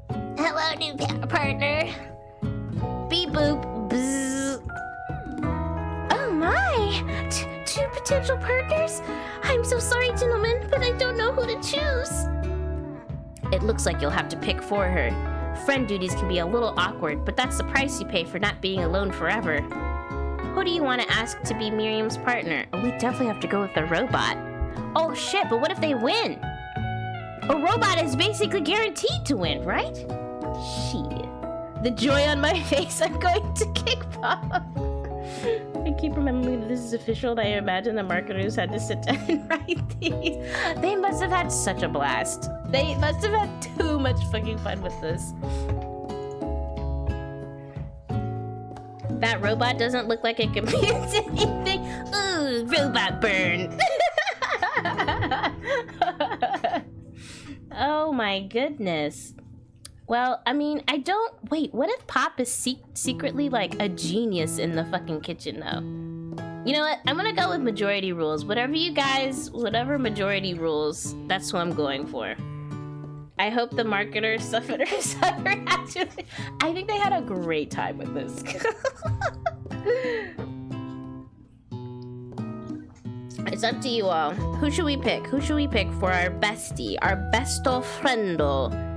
Hello, new partner. Beep boop. Bzz. Oh my! Two potential partners? I'm so sorry, gentlemen, but I don't know who to choose. It looks like you'll have to pick for her. Friend duties can be a little awkward, but that's the price you pay for not being alone forever. Who do you want to ask to be Miriam's partner? Oh, we definitely have to go with the robot. Oh shit, but what if they win? A robot is basically guaranteed to win, right? Shit. The joy on my face, I'm going to kick Pop. I keep remembering that this is official, and I imagine the marketers had to sit down and write these. They must have had such a blast. They must have had too much fucking fun with this. That robot doesn't look like it computes anything. Ooh, robot burn. Oh my goodness. Well, I mean, wait, what if Pop is secretly like a genius in the fucking kitchen though? You know what? I'm gonna go with majority rules. Whatever majority rules, that's who I'm going for. I hope the marketers suffered actually. I think they had a great time with this. It's up to you all. Who should we pick? Who should we pick for our bestie? Our besto friendo?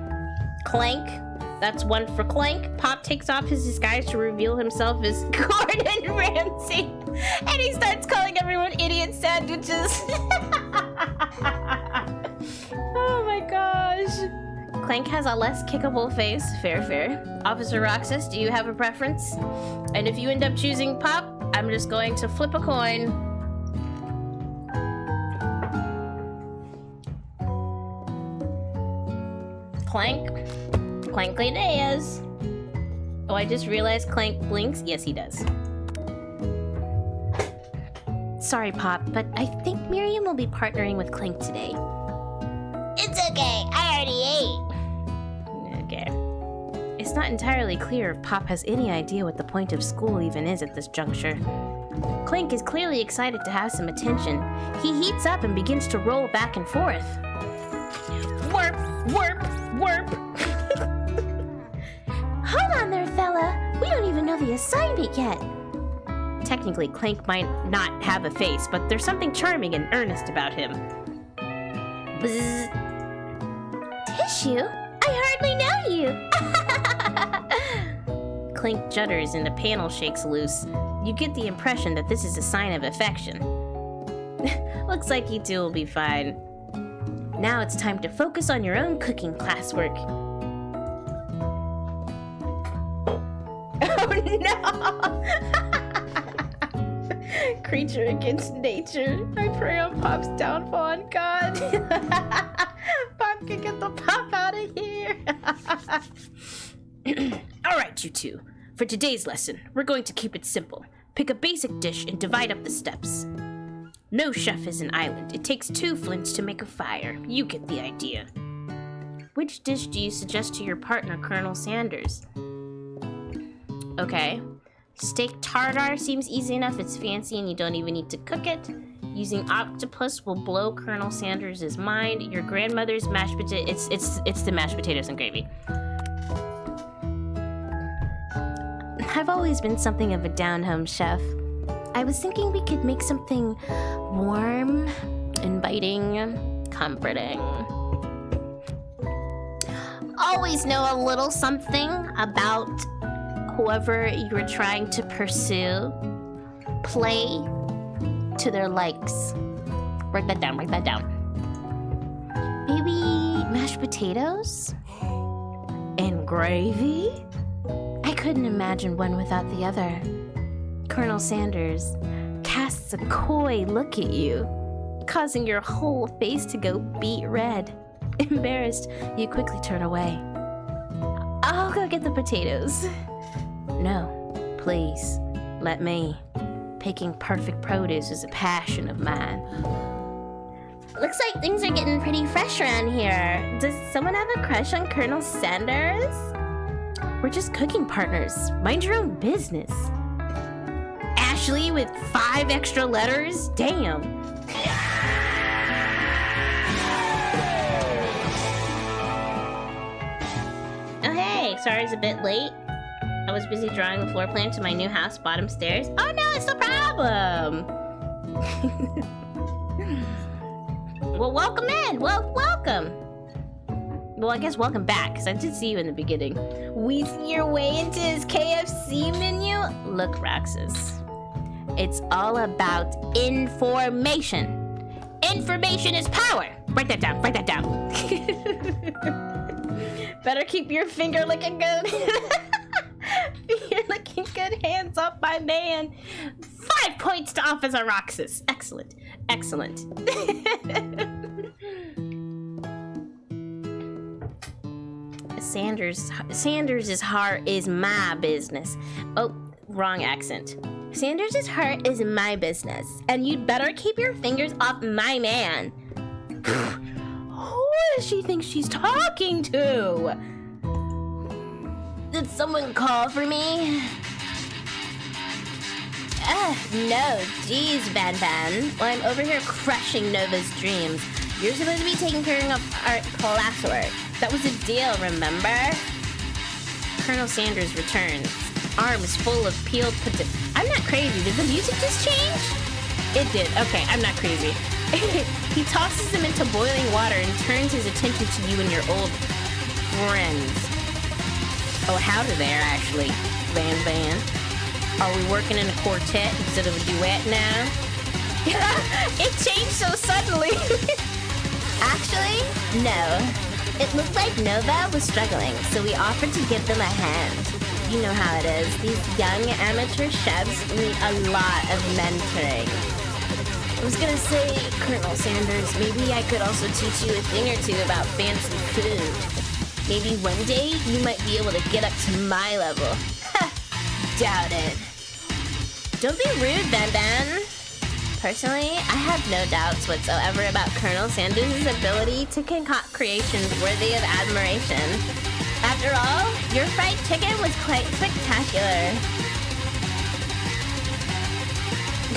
Clank. That's one for Clank. Pop takes off his disguise to reveal himself as Gordon Ramsay. And he starts calling everyone idiot sandwiches. Oh my gosh. Clank has a less kickable face. Fair, fair. Officer Roxas, do you have a preference? And if you end up choosing Pop, I'm just going to flip a coin. Clank. Clankly Diaz. Oh, I just realized Clank blinks. Yes, he does. Sorry, Pop, but I think Miriam will be partnering with Clank today. It's okay. I already ate. Okay. It's not entirely clear if Pop has any idea what the point of school even is at this juncture. Clank is clearly excited to have some attention. He heats up and begins to roll back and forth. Warp, warp, warp. Hold on there, fella. We don't even know the assignment yet. Technically, Clank might not have a face, but there's something charming and earnest about him. Bzz. Tissue? I hardly know you. Clank judders and the panel shakes loose. You get the impression that this is a sign of affection. Looks like you two will be fine. Now it's time to focus on your own cooking classwork. Oh no! Creature against nature. I pray on Pop's downfall on God. Pop can get the Pop out of here. Alright, you two. For today's lesson, we're going to keep it simple. Pick a basic dish and divide up the steps. No chef is an island. It takes 2 flints to make a fire. You get the idea. Which dish do you suggest to your partner, Colonel Sanders? Okay. Steak tartare seems easy enough. It's fancy and you don't even need to cook it. Using octopus will blow Colonel Sanders' mind. Your grandmother's mashed potato. It's the mashed potatoes and gravy. I've always been something of a down-home chef. I was thinking we could make something warm, inviting, comforting. Always know a little something about whoever you're trying to pursue. Play to their likes. Write that down, write that down. Maybe mashed potatoes? And gravy? I couldn't imagine one without the other. Colonel Sanders casts a coy look at you, causing your whole face to go beet red. Embarrassed, you quickly turn away. I'll go get the potatoes. No, please, let me. Picking perfect produce is a passion of mine. Looks like things are getting pretty fresh around here. Does someone have a crush on Colonel Sanders? We're just cooking partners. Mind your own business. Ashley with 5 extra letters? Damn. Oh hey, sorry it's a bit late. I was busy drawing the floor plan to my new house, bottom stairs. Oh no, it's no problem. Well, welcome in. Well, welcome. Well, I guess welcome back, because I did see you in the beginning. Weasing your way into his KFC menu? Look, Roxas. It's all about information. Information is power. Write that down. Write that down. Better keep your finger looking good. You're looking good. Hands up, my man. 5 points to Officer Roxas. Excellent. Excellent. Sanders' heart is my business. Oh, wrong accent. Sanders' heart is my business, and you'd better keep your fingers off my man. Who does she think she's talking to? Did someone call for me? No, geez, Van Van. Well, I'm over here crushing Nova's dreams. You're supposed to be taking care of our classwork. That was a deal, remember? Colonel Sanders returns, arms full of peeled potatoes. I'm not crazy. Did the music just change? It did. Okay, I'm not crazy. He tosses them into boiling water and turns his attention to you and your old friends. Oh, howdy there, Ashley. Van Van. Are we working in a quartet instead of a duet now? It changed so suddenly. Actually, no. It looked like Nova was struggling, so we offered to give them a hand. You know how it is. These young amateur chefs need a lot of mentoring. I was gonna say, Colonel Sanders, maybe I could also teach you a thing or two about fancy food. Maybe one day you might be able to get up to my level. Doubt it. Don't be rude, Van Van. Personally, I have no doubts whatsoever about Colonel Sanders' ability to concoct creations worthy of admiration. After all, your fried chicken was quite spectacular.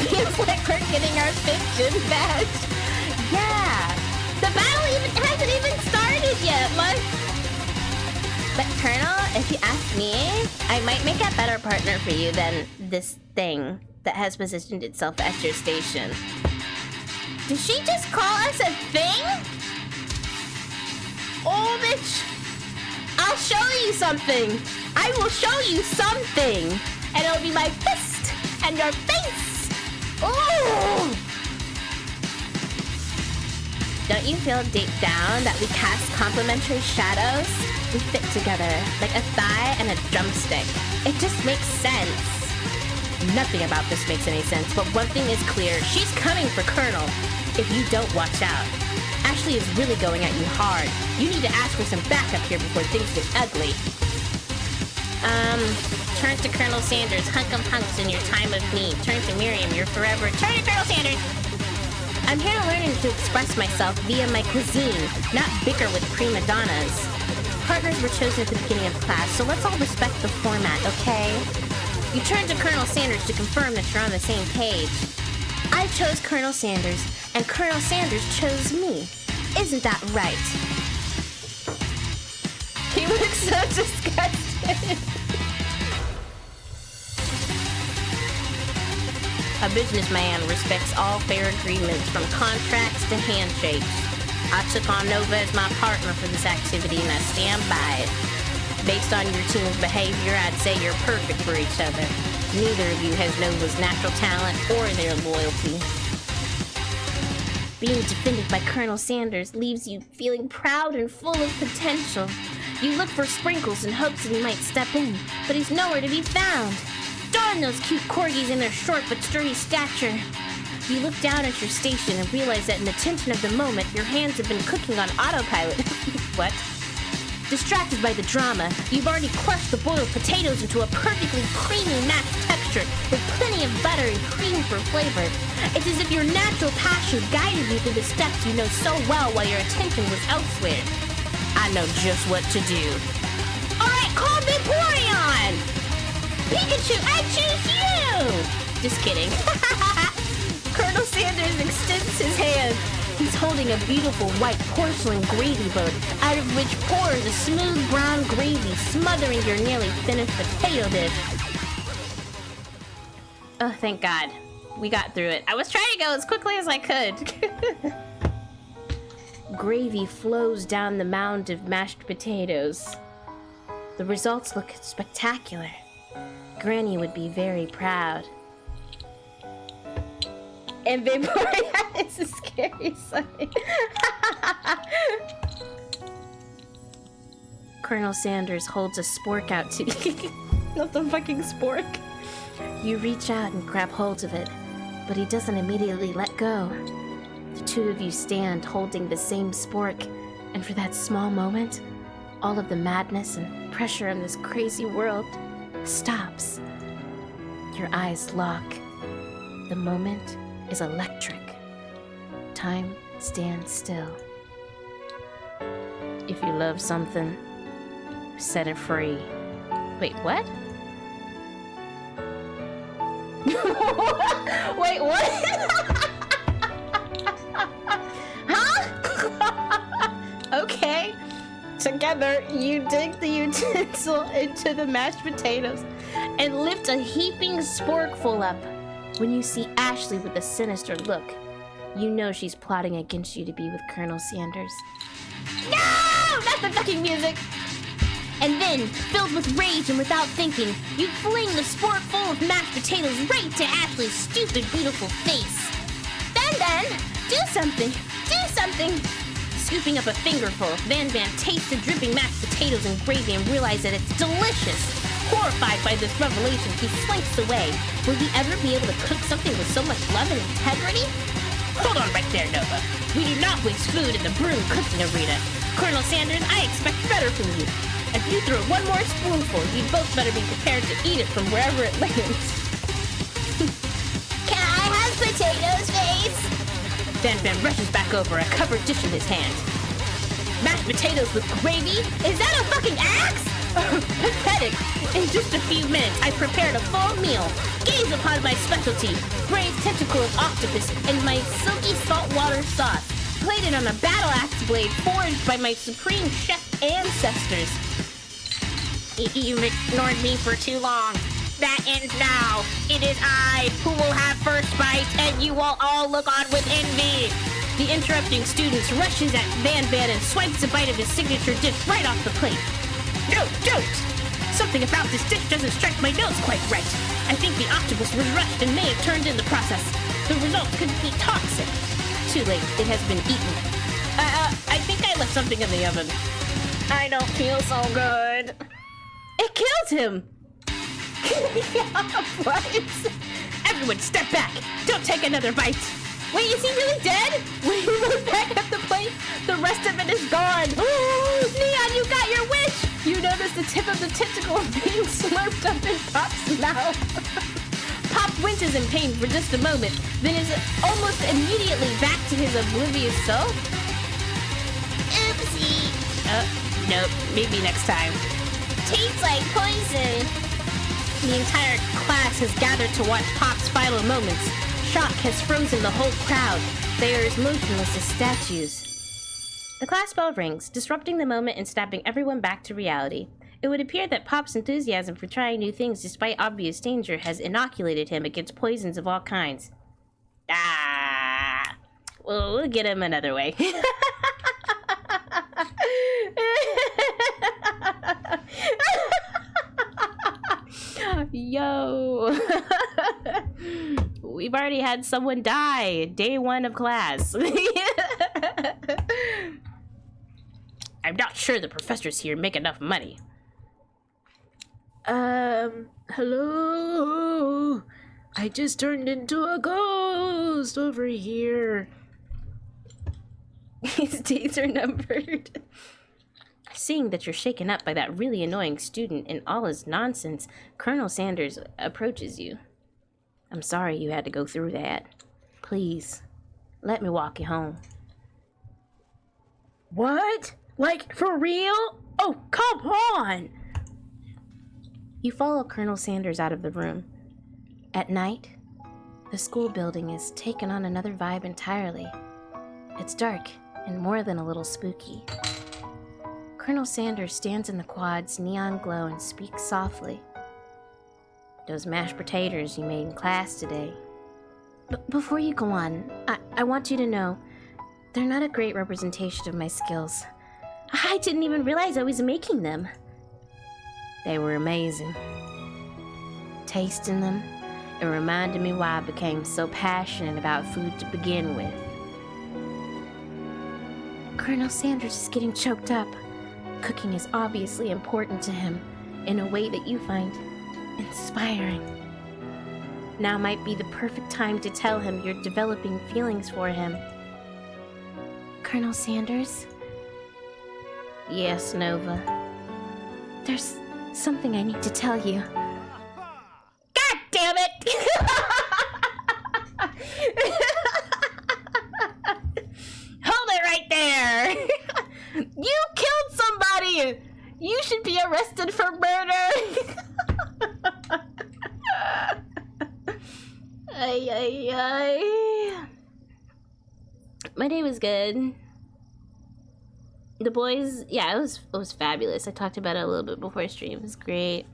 Feels like we're getting our 5th gym badge. Yeah, the battle hasn't even started yet. But Colonel, if you ask me, I might make a better partner for you than this thing that has positioned itself at your station. Did she just call us a thing? Oh, bitch! I'll show you something! I will show you something! And it'll be my fist and your face! Ooh! Don't you feel deep down that we cast complementary shadows? We fit together like a thigh and a drumstick. It just makes sense. Nothing about this makes any sense, but one thing is clear. She's coming for Colonel if you don't watch out. Ashley is really going at you hard. You need to ask for some backup here before things get ugly. Turn to Colonel Sanders. Hunk of hunks in your time of need. Turn to Miriam. You're forever. Turn to Colonel Sanders! I'm here learning to express myself via my cuisine, not bicker with prima donnas. Partners were chosen at the beginning of class, so let's all respect the format, okay? You turn to Colonel Sanders to confirm that you're on the same page. I chose Colonel Sanders, and Colonel Sanders chose me. Isn't that right? He looks so disgusted. A businessman respects all fair agreements, from contracts to handshakes. I took on Nova as my partner for this activity, and I stand by it. Based on your team's behavior, I'd say you're perfect for each other. Neither of you has Nova's natural talent or their loyalty. Being defended by Colonel Sanders leaves you feeling proud and full of potential. You look for Sprinkles in hopes that he might step in, but he's nowhere to be found. Darn those cute corgis in their short but sturdy stature. You look down at your station and realize that in the tension of the moment, your hands have been cooking on autopilot. What? Distracted by the drama, you've already crushed the boiled potatoes into a perfectly creamy mashed texture with plenty of butter and cream for flavor. It's as if your natural passion guided you through the steps you know so well while your attention was elsewhere. I know just what to do. Alright, call Vaporeon! Pikachu, I choose you! Just kidding. Colonel Sanders extends his hand. He's holding a beautiful white porcelain gravy boat, out of which pours a smooth brown gravy smothering your nearly finished potato dish. Oh, thank God. We got through it. I was trying to go as quickly as I could. Gravy flows down the mound of mashed potatoes. The results look spectacular. Granny would be very proud. And Vaporeon is a scary sight. Colonel Sanders holds a spork out to you. Not the fucking spork. You reach out and grab hold of it, but he doesn't immediately let go. The two of you stand holding the same spork, and for that small moment, all of the madness and pressure in this crazy world stops. Your eyes lock. The moment is electric. Time stands still. If you love something, set it free. Wait, what? Wait, what? Huh? Okay. Together, you dig the utensil into the mashed potatoes and lift a heaping sporkful up. When you see Ashley with a sinister look, you know she's plotting against you to be with Colonel Sanders. No! Not the fucking music! And then, filled with rage and without thinking, you fling the spork full of mashed potatoes right to Ashley's stupid, beautiful face. Then, do something! Do something! Scooping up a fingerful, Van tastes the dripping mashed potatoes and gravy and realizes that it's delicious. Horrified by this revelation, he slinks away. Will he ever be able to cook something with so much love and integrity? Hold on right there, Nova. We do not waste food in the broom cooking arena. Colonel Sanders, I expect better from you. If you throw one more spoonful, you both better be prepared to eat it from wherever it lands. Can I have potatoes, Face? Van rushes back over, a covered dish in his hand. Mashed potatoes with gravy? Is that a fucking axe? Pathetic. In just a few minutes, I prepared a full meal. Gaze upon my specialty, braised tentacle of octopus and my silky saltwater sauce, plated on a battle axe blade forged by my supreme chef ancestors. You've ignored me for too long. That ends now. It is I who will have first bite, and you will all look on with envy. The interrupting student rushes at Van and swipes a bite of his signature dish right off the plate. No, don't! Something about this dish doesn't strike my nose quite right. I think the octopus was rushed and may have turned in the process. The result could be toxic. Too late, it has been eaten. I think I left something in the oven. I don't feel so good. It killed him! What? Everyone step back! Don't take another bite! Wait, is he really dead? When you look back at the plate, the rest of it is gone. Oh, Neon, you got your wish! You notice the tip of the tentacle being slurped up in Pop's mouth. Pop winces in pain for just a moment, then is almost immediately back to his oblivious self. Oopsie. Nope, maybe next time. Tastes like poison. The entire class has gathered to watch Pop's final moments. Shock has frozen the whole crowd. They are as motionless as statues. The class bell rings, disrupting the moment and snapping everyone back to reality. It would appear that Pop's enthusiasm for trying new things despite obvious danger has inoculated him against poisons of all kinds. Well, we'll get him another way. Yo. We've already had someone die day one of class. I'm not sure the professors here make enough money. Hello? I just turned into a ghost over here. His days are numbered. Seeing that you're shaken up by that really annoying student and all his nonsense, Colonel Sanders approaches you. I'm sorry you had to go through that. Please, let me walk you home. What? Like, for real? Oh, come on! You follow Colonel Sanders out of the room. At night, the school building is taken on another vibe entirely. It's dark and more than a little spooky. Colonel Sanders stands in the quad's neon glow and speaks softly. Those mashed potatoes you made in class today. Before you go on, I want you to know, they're not a great representation of my skills. I didn't even realize I was making them. They were amazing. Tasting them, it reminded me why I became so passionate about food to begin with. Colonel Sanders is getting choked up. Cooking is obviously important to him in a way that you find inspiring. Now might be the perfect time to tell him you're developing feelings for him. Colonel Sanders? Yes, Nova. There's something I need to tell you. God damn it! Hold it right there! You killed somebody! You should be arrested for murder! Ay, ay, ay. My day was good. The boys, yeah, it was fabulous. I talked about it a little bit before stream. It was great.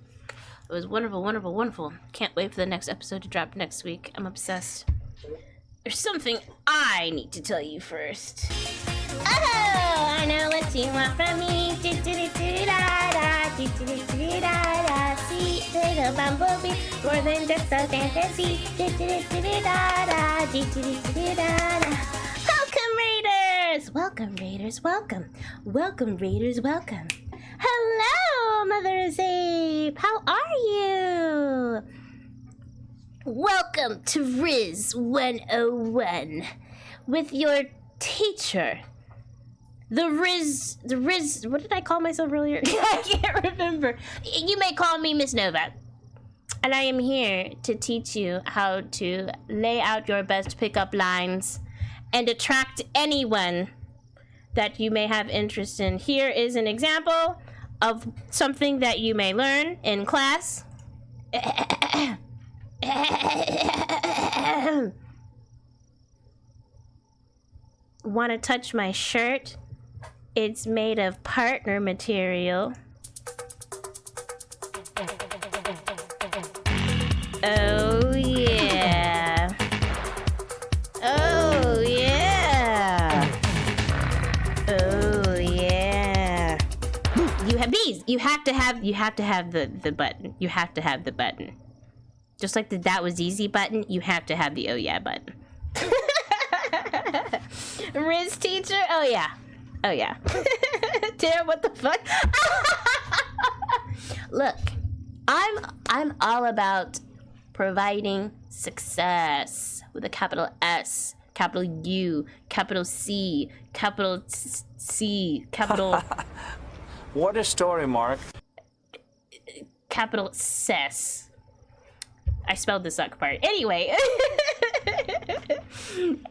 It was wonderful, wonderful, wonderful. Can't wait for the next episode to drop next week. I'm obsessed. There's something I need to tell you first. Oh, I know what you want from me. See, little bumblebee, more than just a fantasy. Welcome, Raiders! Welcome, Raiders, welcome. Welcome, Raiders, welcome. Hello, Mother Azape. How are you? Welcome to Rizz 101 with your teacher. The Rizz, what did I call myself earlier? I can't remember. You may call me Miss Nova. And I am here to teach you how to lay out your best pickup lines and attract anyone that you may have interest in. Here is an example of something that you may learn in class. Want to touch my shirt? It's made of partner material. Oh yeah. Oh yeah. Oh yeah. You have these. You have to have the button. You have to have the button. Just like the that was easy button, you have to have the oh yeah button. Rizz teacher? Oh yeah. Oh yeah. Damn, what the fuck? Look, I'm all about providing success with a capital S, capital U, capital C, capital C, capital What a story, Mark. Capital SES. I spelled the suck part. Anyway.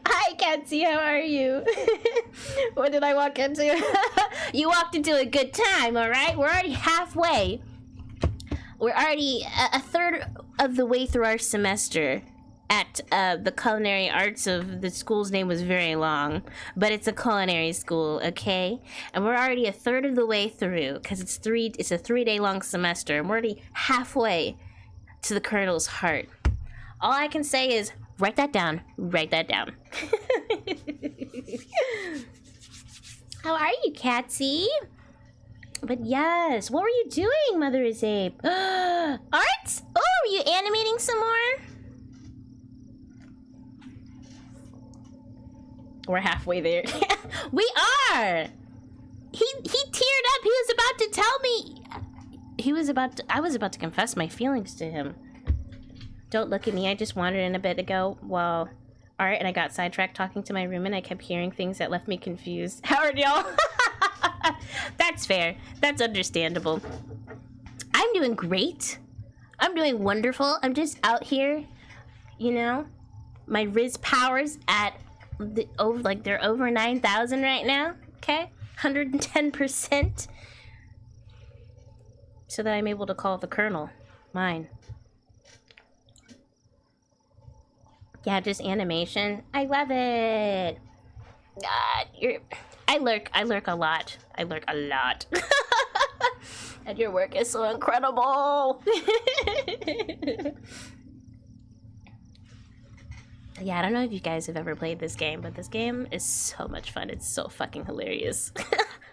Hi, Katsy, how are you? What did I walk into? You walked into a good time, alright? We're already halfway. We're already a third of the way through our semester at the culinary arts of the school's name was very long, but it's a culinary school, okay? And we're already a third of the way through because it's a 3-day long semester, and we're already halfway to the Colonel's heart. All I can say is write that down. Write that down. How are you, Katsy? But yes, what were you doing, Mother Azape? Art? Oh, are you animating some more? We're halfway there. We are. He teared up. He was about to tell me. I was about to confess my feelings to him. Don't look at me. I just wandered in a bit ago. Well, all right, and I got sidetracked talking to my roommate. I kept hearing things that left me confused. How are y'all? That's fair. That's understandable. I'm doing great. I'm doing wonderful. I'm just out here, you know. My Rizz powers at they're over 9,000 right now. Okay, 110%. So that I'm able to call the Colonel mine. Yeah, just animation. I love it. I lurk a lot. I lurk a lot. And your work is so incredible. Yeah, I don't know if you guys have ever played this game, but this game is so much fun. It's so fucking hilarious.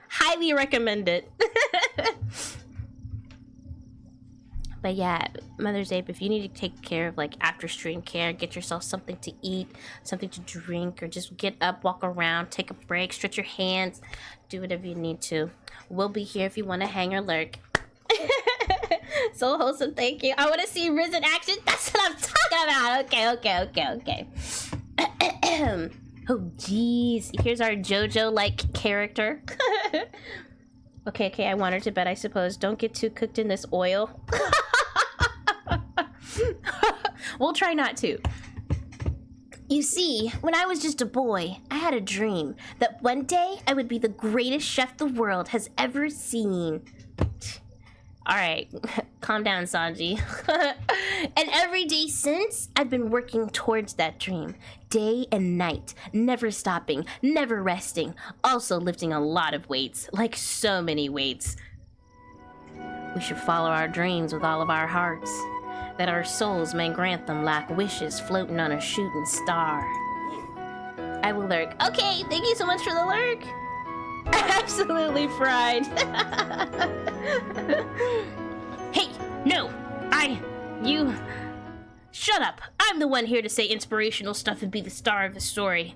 Highly recommend it. But yeah, Mother's Day, if you need to take care of like after stream care, get yourself something to eat, something to drink, or just get up, walk around, take a break, stretch your hands, do whatever you need to. We'll be here if you want to hang or lurk. So wholesome, thank you. I want to see Rizz in action. That's what I'm talking about. Okay. Oh, jeez. Here's our JoJo-like character. Okay, I want her to bed, I suppose. Don't get too cooked in this oil. We'll try not to. You see, when I was just a boy, I had a dream that one day I would be the greatest chef the world has ever seen. Alright, calm down, Sanji. And every day since, I've been working towards that dream. Day and night, never stopping, never resting. Also lifting a lot of weights, like so many weights. We should follow our dreams with all of our hearts, that our souls may grant them like wishes floating on a shooting star. I will lurk. Okay, thank you so much for the lurk. Absolutely fried. Hey, no, you, shut up. I'm the one here to say inspirational stuff and be the star of the story.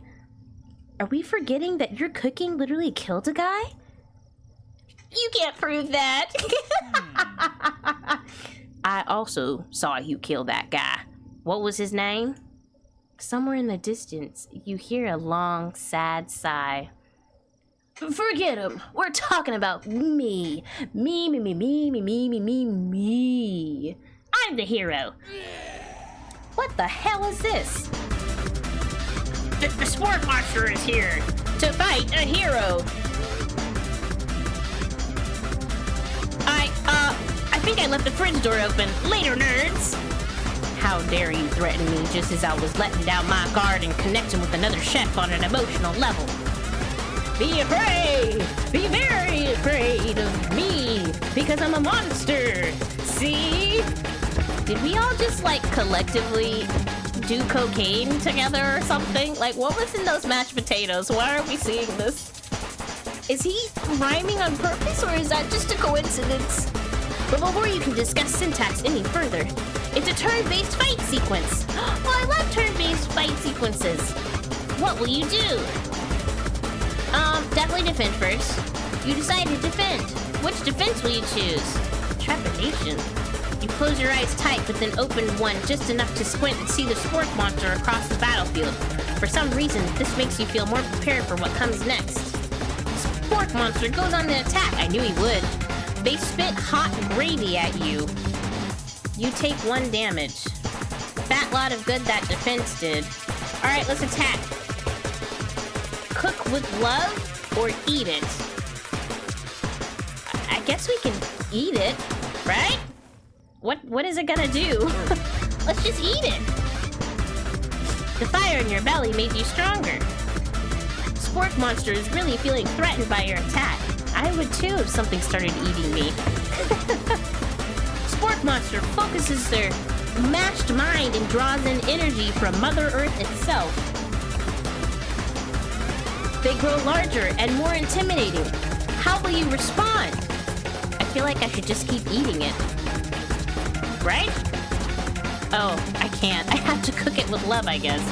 Are we forgetting that your cooking literally killed a guy? You can't prove that. I also saw you kill that guy. What was his name? Somewhere in the distance, you hear a long, sad sigh. Forget him. We're talking about me. Me. I'm the hero. What the hell is this? The sport monster is here to fight a hero. I think I left the fridge door open. Later, nerds. How dare you threaten me just as I was letting down my guard and connecting with another chef on an emotional level. Be afraid! Be very afraid of me! Because I'm a monster! See? Did we all just, like, collectively do cocaine together or something? Like, what was in those mashed potatoes? Why are we seeing this? Is he rhyming on purpose, or is that just a coincidence? But before you can discuss syntax any further, it's a turn-based fight sequence! Oh, I love turn-based fight sequences! What will you do? Definitely defend first. You decide to defend. Which defense will you choose? Trepidation. You close your eyes tight, but then open one just enough to squint and see the sport monster across the battlefield. For some reason, this makes you feel more prepared for what comes next. Sport monster goes on an attack. I knew he would. They spit hot gravy at you. You take 1 damage. Fat lot of good that defense did. Alright, let's attack. Cook with love or eat it? I guess we can eat it, right? What is it gonna do? Let's just eat it. The fire in your belly made you stronger. Sport monster is really feeling threatened by your attack. I would too if something started eating me. Sport monster focuses their mashed mind and draws in energy from Mother Earth itself. They grow larger and more intimidating. How will you respond? I feel like I should just keep eating it. Right? Oh, I can't. I have to cook it with love, I guess.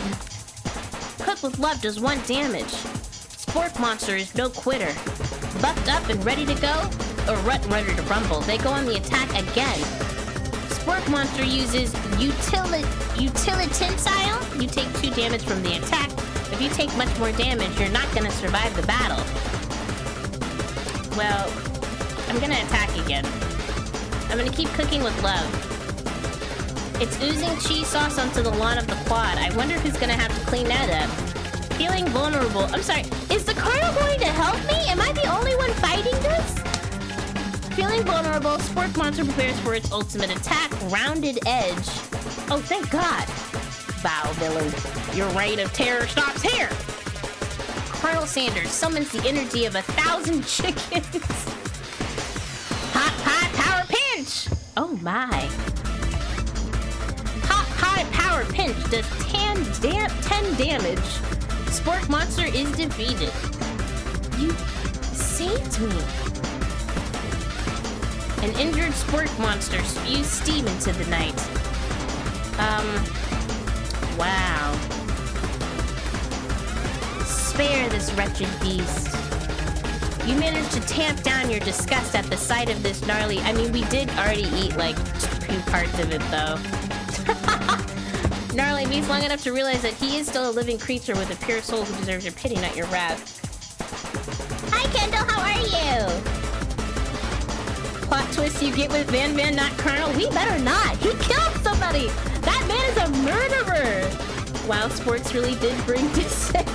Cook with love does 1 damage. Sport monster is no quitter. buffed up and ready to go, or ready to rumble, they go on the attack again. Spork Monster uses Utilitensile. You take 2 damage from the attack. If you take much more damage, you're not gonna survive the battle. Well, I'm gonna attack again. I'm gonna keep cooking with love. It's oozing cheese sauce onto the lawn of the quad. I wonder who's gonna have to clean that up. Feeling vulnerable. I'm sorry, is the Colonel going to help me? Am I the only one fighting this? Feeling vulnerable, Spork Monster prepares for its ultimate attack, Rounded Edge. Oh, thank God. Bow, villain. Your reign of terror stops here. Colonel Sanders summons the energy of 1,000 chickens. Hot Pie Power Pinch! Oh my. Hot Pie Power Pinch does 10 damage. Spork Monster is defeated. You saved me. An injured Spork Monster spews steam into the night. Wow. Spare this wretched beast. You managed to tamp down your disgust at the sight of this gnarly... I mean, we did already eat, like, 2 parts of it, though. Gnarly means long enough to realize that he is still a living creature with a pure soul who deserves your pity, not your wrath. Hi, Kendall, how are you? Plot twist you get with Van Van, not Colonel? We better not! He killed somebody! That man is a murderer! Wow, sports really did bring dissent.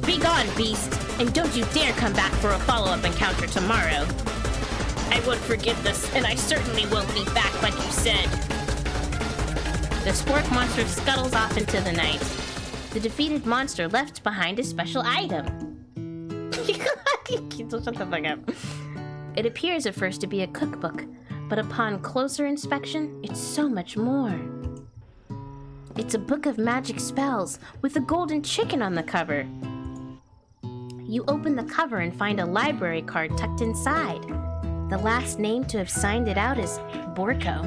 Be gone, beast! And don't you dare come back for a follow-up encounter tomorrow. I won't forget this, and I certainly won't be back like you said. The Spork Monster scuttles off into the night. The defeated monster left behind a special item. Shut the fuck up. It appears at first to be a cookbook, but upon closer inspection, it's so much more. It's a book of magic spells with a golden chicken on the cover. You open the cover and find a library card tucked inside. The last name to have signed it out is Borko.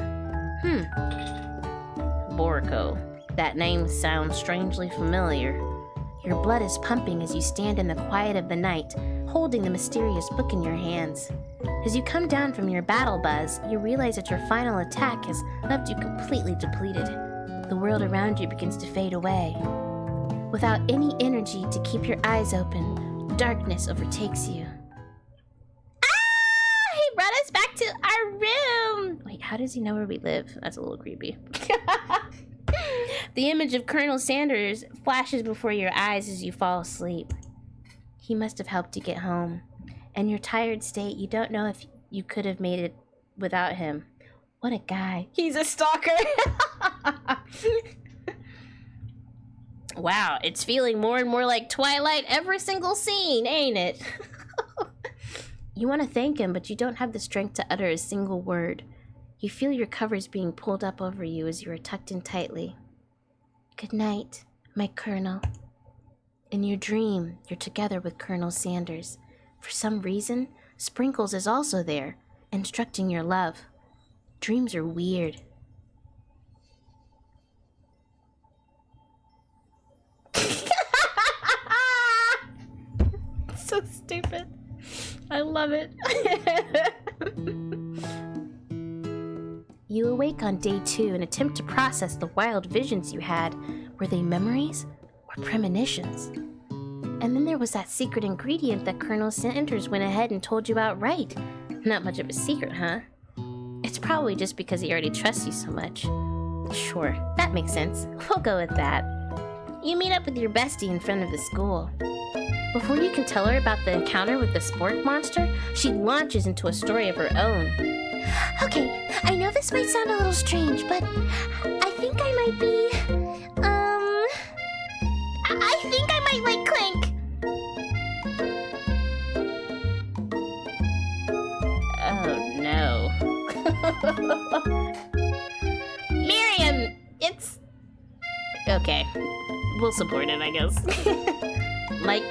Borko. That name sounds strangely familiar. Your blood is pumping as you stand in the quiet of the night, holding the mysterious book in your hands. As you come down from your battle buzz, you realize that your final attack has left you completely depleted. The world around you begins to fade away. Without any energy to keep your eyes open, darkness overtakes you. Ah! He brought us back to our room! Wait, how does he know where we live? That's a little creepy. The image of Colonel Sanders flashes before your eyes as you fall asleep. He must have helped you get home. In your tired state, you don't know if you could have made it without him. What a guy. He's a stalker. Wow, it's feeling more and more like Twilight every single scene, ain't it? You want to thank him, but you don't have the strength to utter a single word. You feel your covers being pulled up over you as you are tucked in tightly. Good night, my Colonel. In your dream, you're together with Colonel Sanders. For some reason, Sprinkles is also there, instructing your love. Dreams are weird. So stupid. I love it. You awake on day 2 and attempt to process the wild visions you had. Were they memories or premonitions? And then there was that secret ingredient that Colonel Sanders went ahead and told you outright. Not much of a secret, huh? It's probably just because he already trusts you so much. Sure, that makes sense. We'll go with that. You meet up with your bestie in front of the school. Before you can tell her about the encounter with the Spork Monster, she launches into a story of her own. Okay, I know this might sound a little strange, but I think I might be, I think I might like Clank. Oh no. Miriam, it's... Okay, we'll support it, I guess. Like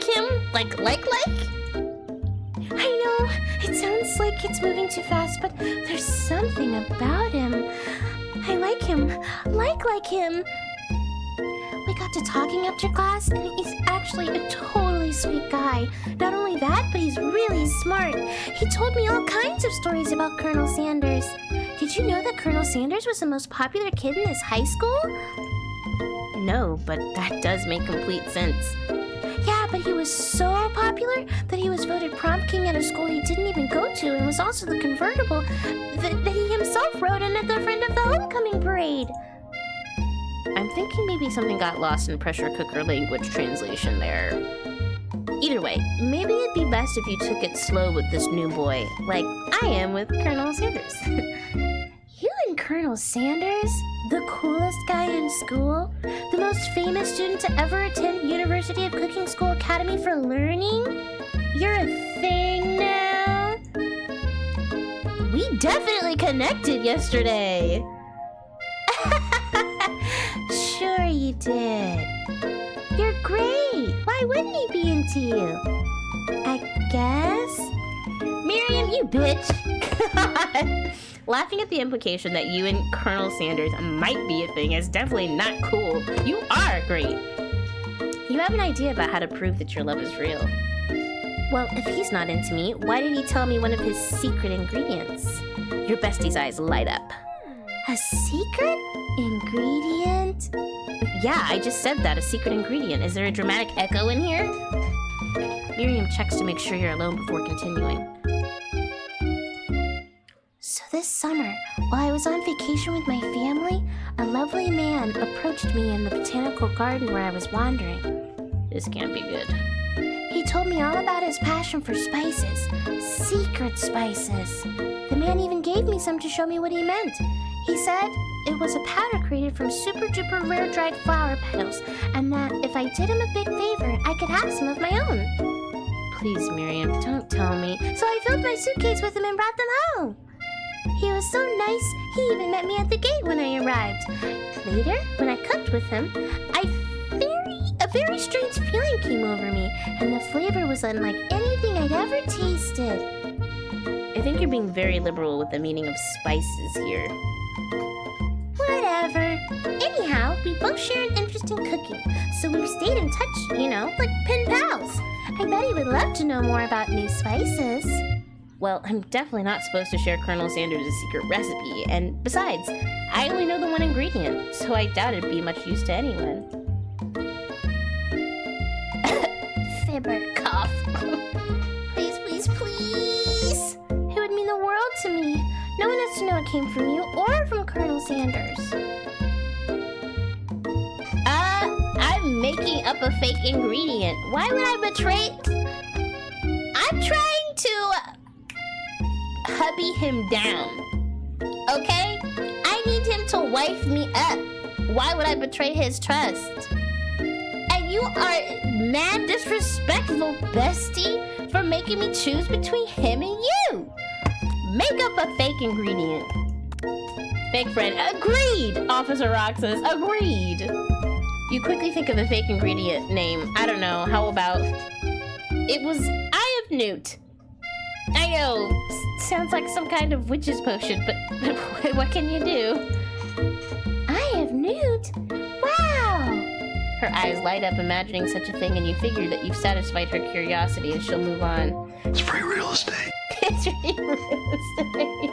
him? Like? I know, it sounds like it's moving too fast, but there's something about him. I like him. Like him. We got to talking after class, and he's actually a totally sweet guy. Not only that, but he's really smart. He told me all kinds of stories about Colonel Sanders. Did you know that Colonel Sanders was the most popular kid in his high school? No, but that does make complete sense. Yeah, but he was so popular that he was voted prom king at a school he didn't even go to, and was also the convertible that he himself rode in at the friend of the homecoming parade. I'm thinking maybe something got lost in pressure cooker language translation there. Either way, maybe it'd be best if you took it slow with this new boy, like I am with Colonel Sanders. You and Colonel Sanders? The coolest guy in school? The most famous student to ever attend University of Cooking School Academy for Learning? You're a thing now? We definitely connected yesterday. Sure you did. You're great. Why wouldn't he be into you? I guess? Miriam, you bitch. Laughing at the implication that you and Colonel Sanders might be a thing is definitely not cool. You are great. You have an idea about how to prove that your love is real. Well, if he's not into me, why did he tell me one of his secret ingredients? Your bestie's eyes light up. A secret ingredient? Yeah, I just said that, a secret ingredient. Is there a dramatic echo in here? Miriam checks to make sure you're alone before continuing. So this summer, while I was on vacation with my family, a lovely man approached me in the botanical garden where I was wandering. This can't be good. He told me all about his passion for spices, secret spices. The man even gave me some to show me what he meant. He said it was a powder created from super duper rare dried flower petals, and that if I did him a big favor, I could have some of my own. Please, Miriam, don't tell me. So I filled my suitcase with them and brought them home. He was so nice, he even met me at the gate when I arrived. Later, when I cooked with him, a very strange feeling came over me, and the flavor was unlike anything I'd ever tasted. I think you're being very liberal with the meaning of spices here. Whatever. Anyhow, we both share an interest in cooking, so we've stayed in touch, like pen pals. I bet he would love to know more about new spices. Well, I'm definitely not supposed to share Colonel Sanders' secret recipe, and besides, I only know the one ingredient, so I doubt it'd be much use to anyone. Fibber cough. Please, please, please. It would mean the world to me. No one has to know it came from you or from Colonel Sanders. I'm making up a fake ingredient. Why would I betray? I'm trying to hubby him down. Okay? I need him to wife me up. Why would I betray his trust? And you are mad disrespectful, bestie, for making me choose between him and you. Make up a fake ingredient. Fake friend. Agreed, Officer Rock says. Agreed. You quickly think of a fake ingredient name. I don't know. How about... It was Eye of Newt. I know. Sounds like some kind of witch's potion, but what can you do? Eye of Newt? Wow! Her eyes light up imagining such a thing, and you figure that you've satisfied her curiosity and she'll move on. It's free real estate. It's free real estate.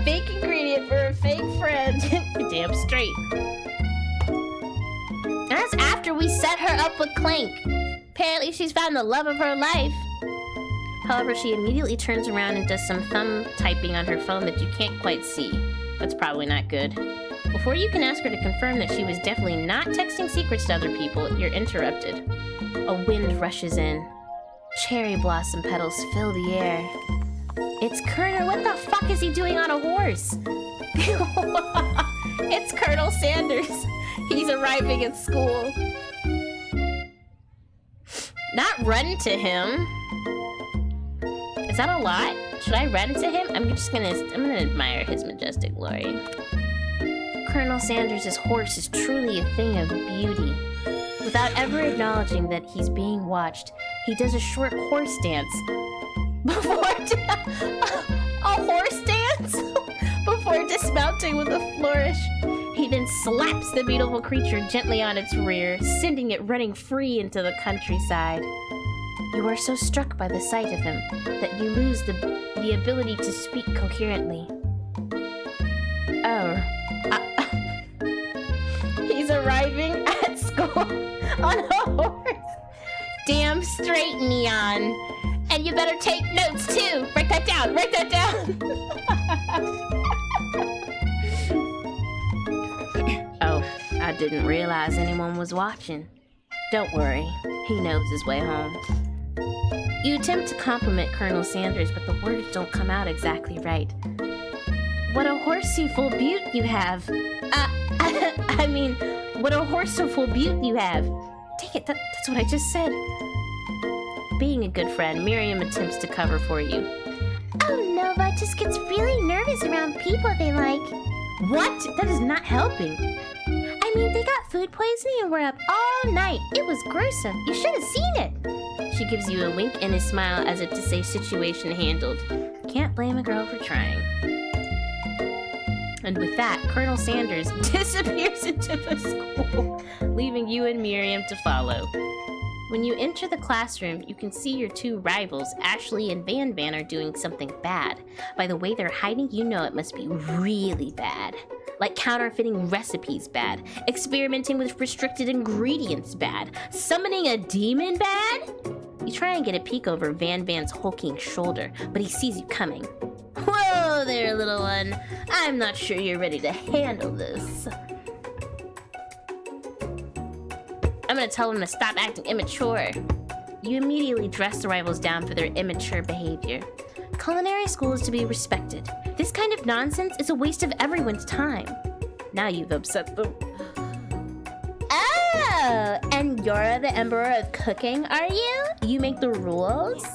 Fake ingredient for a fake friend. Damn straight. That's after we set her up with Clank. Apparently she's found the love of her life. However, she immediately turns around and does some thumb typing on her phone that you can't quite see. That's probably not good. Before you can ask her to confirm that she was definitely not texting secrets to other people, you're interrupted. A wind rushes in. Cherry blossom petals fill the air. It's Colonel. What the fuck is he doing on a horse? It's Colonel Sanders. He's arriving at school. Not run to him. Is that a lot? Should I run to him? I'm gonna admire his majestic glory. Colonel Sanders' horse is truly a thing of beauty. Without ever acknowledging that he's being watched, he does a short horse dance. A horse dance? Before dismounting with a flourish. He He then slaps the beautiful creature gently on its rear, sending it running free into the countryside. You are so struck by the sight of him that you lose the ability to speak coherently. Oh. He's arriving at school on a horse. Damn straight, Neon. And you better take notes too. Write that down. Write that down. Oh, I didn't realize anyone was watching. Don't worry. He knows his way home. You attempt to compliment Colonel Sanders, but the words don't come out exactly right. What a horseyful beaut you have. I mean, what a horseyful beaut you have. Dang it, that's what I just said. Being a good friend, Miriam attempts to cover for you. Oh, Nova just gets really nervous around people they like. What? That is not helping. I mean, they got food poisoning and were up all night. It was gruesome. You should have seen it. She gives you a wink and a smile as if to say situation handled. Can't blame a girl for trying. And with that, Colonel Sanders disappears into the school, leaving you and Miriam to follow. When you enter the classroom, you can see your two rivals, Ashley and Van Van, are doing something bad. By the way they're hiding, you know it must be really bad. Like counterfeiting recipes bad, experimenting with restricted ingredients bad, summoning a demon bad? You try and get a peek over Van Van's hulking shoulder, but he sees you coming. Whoa there, little one. I'm not sure you're ready to handle this. I'm gonna tell him to stop acting immature. You immediately dress the rivals down for their immature behavior. Culinary school is to be respected. This kind of nonsense is a waste of everyone's time. Now you've upset them. Oh, and you're the Emperor of Cooking, are you? You make the rules?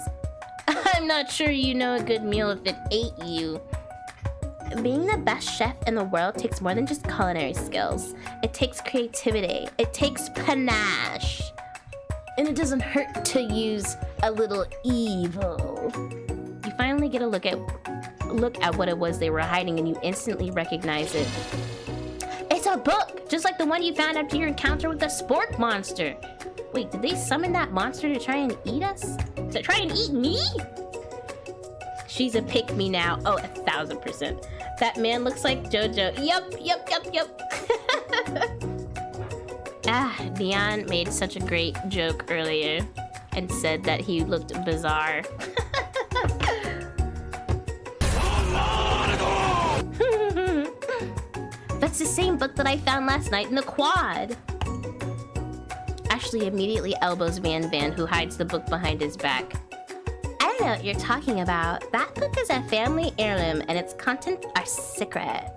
I'm not sure you know a good meal if it ate you. Being the best chef in the world takes more than just culinary skills. It takes creativity. It takes panache. And it doesn't hurt to use a little evil. You finally get a look at what it was they were hiding, and you instantly recognize it. It's a book, just like the one you found after your encounter with the spork monster. Wait, did they summon that monster to try and eat us? To try and eat me? She's a pick-me now. Oh, 1000%. That man looks like JoJo. Yup. Neon made such a great joke earlier and said that he looked bizarre. That's the same book that I found last night in the quad. Ashley immediately elbows Van Van, who hides the book behind his back. I know what you're talking about. That book is a family heirloom, and its contents are secret.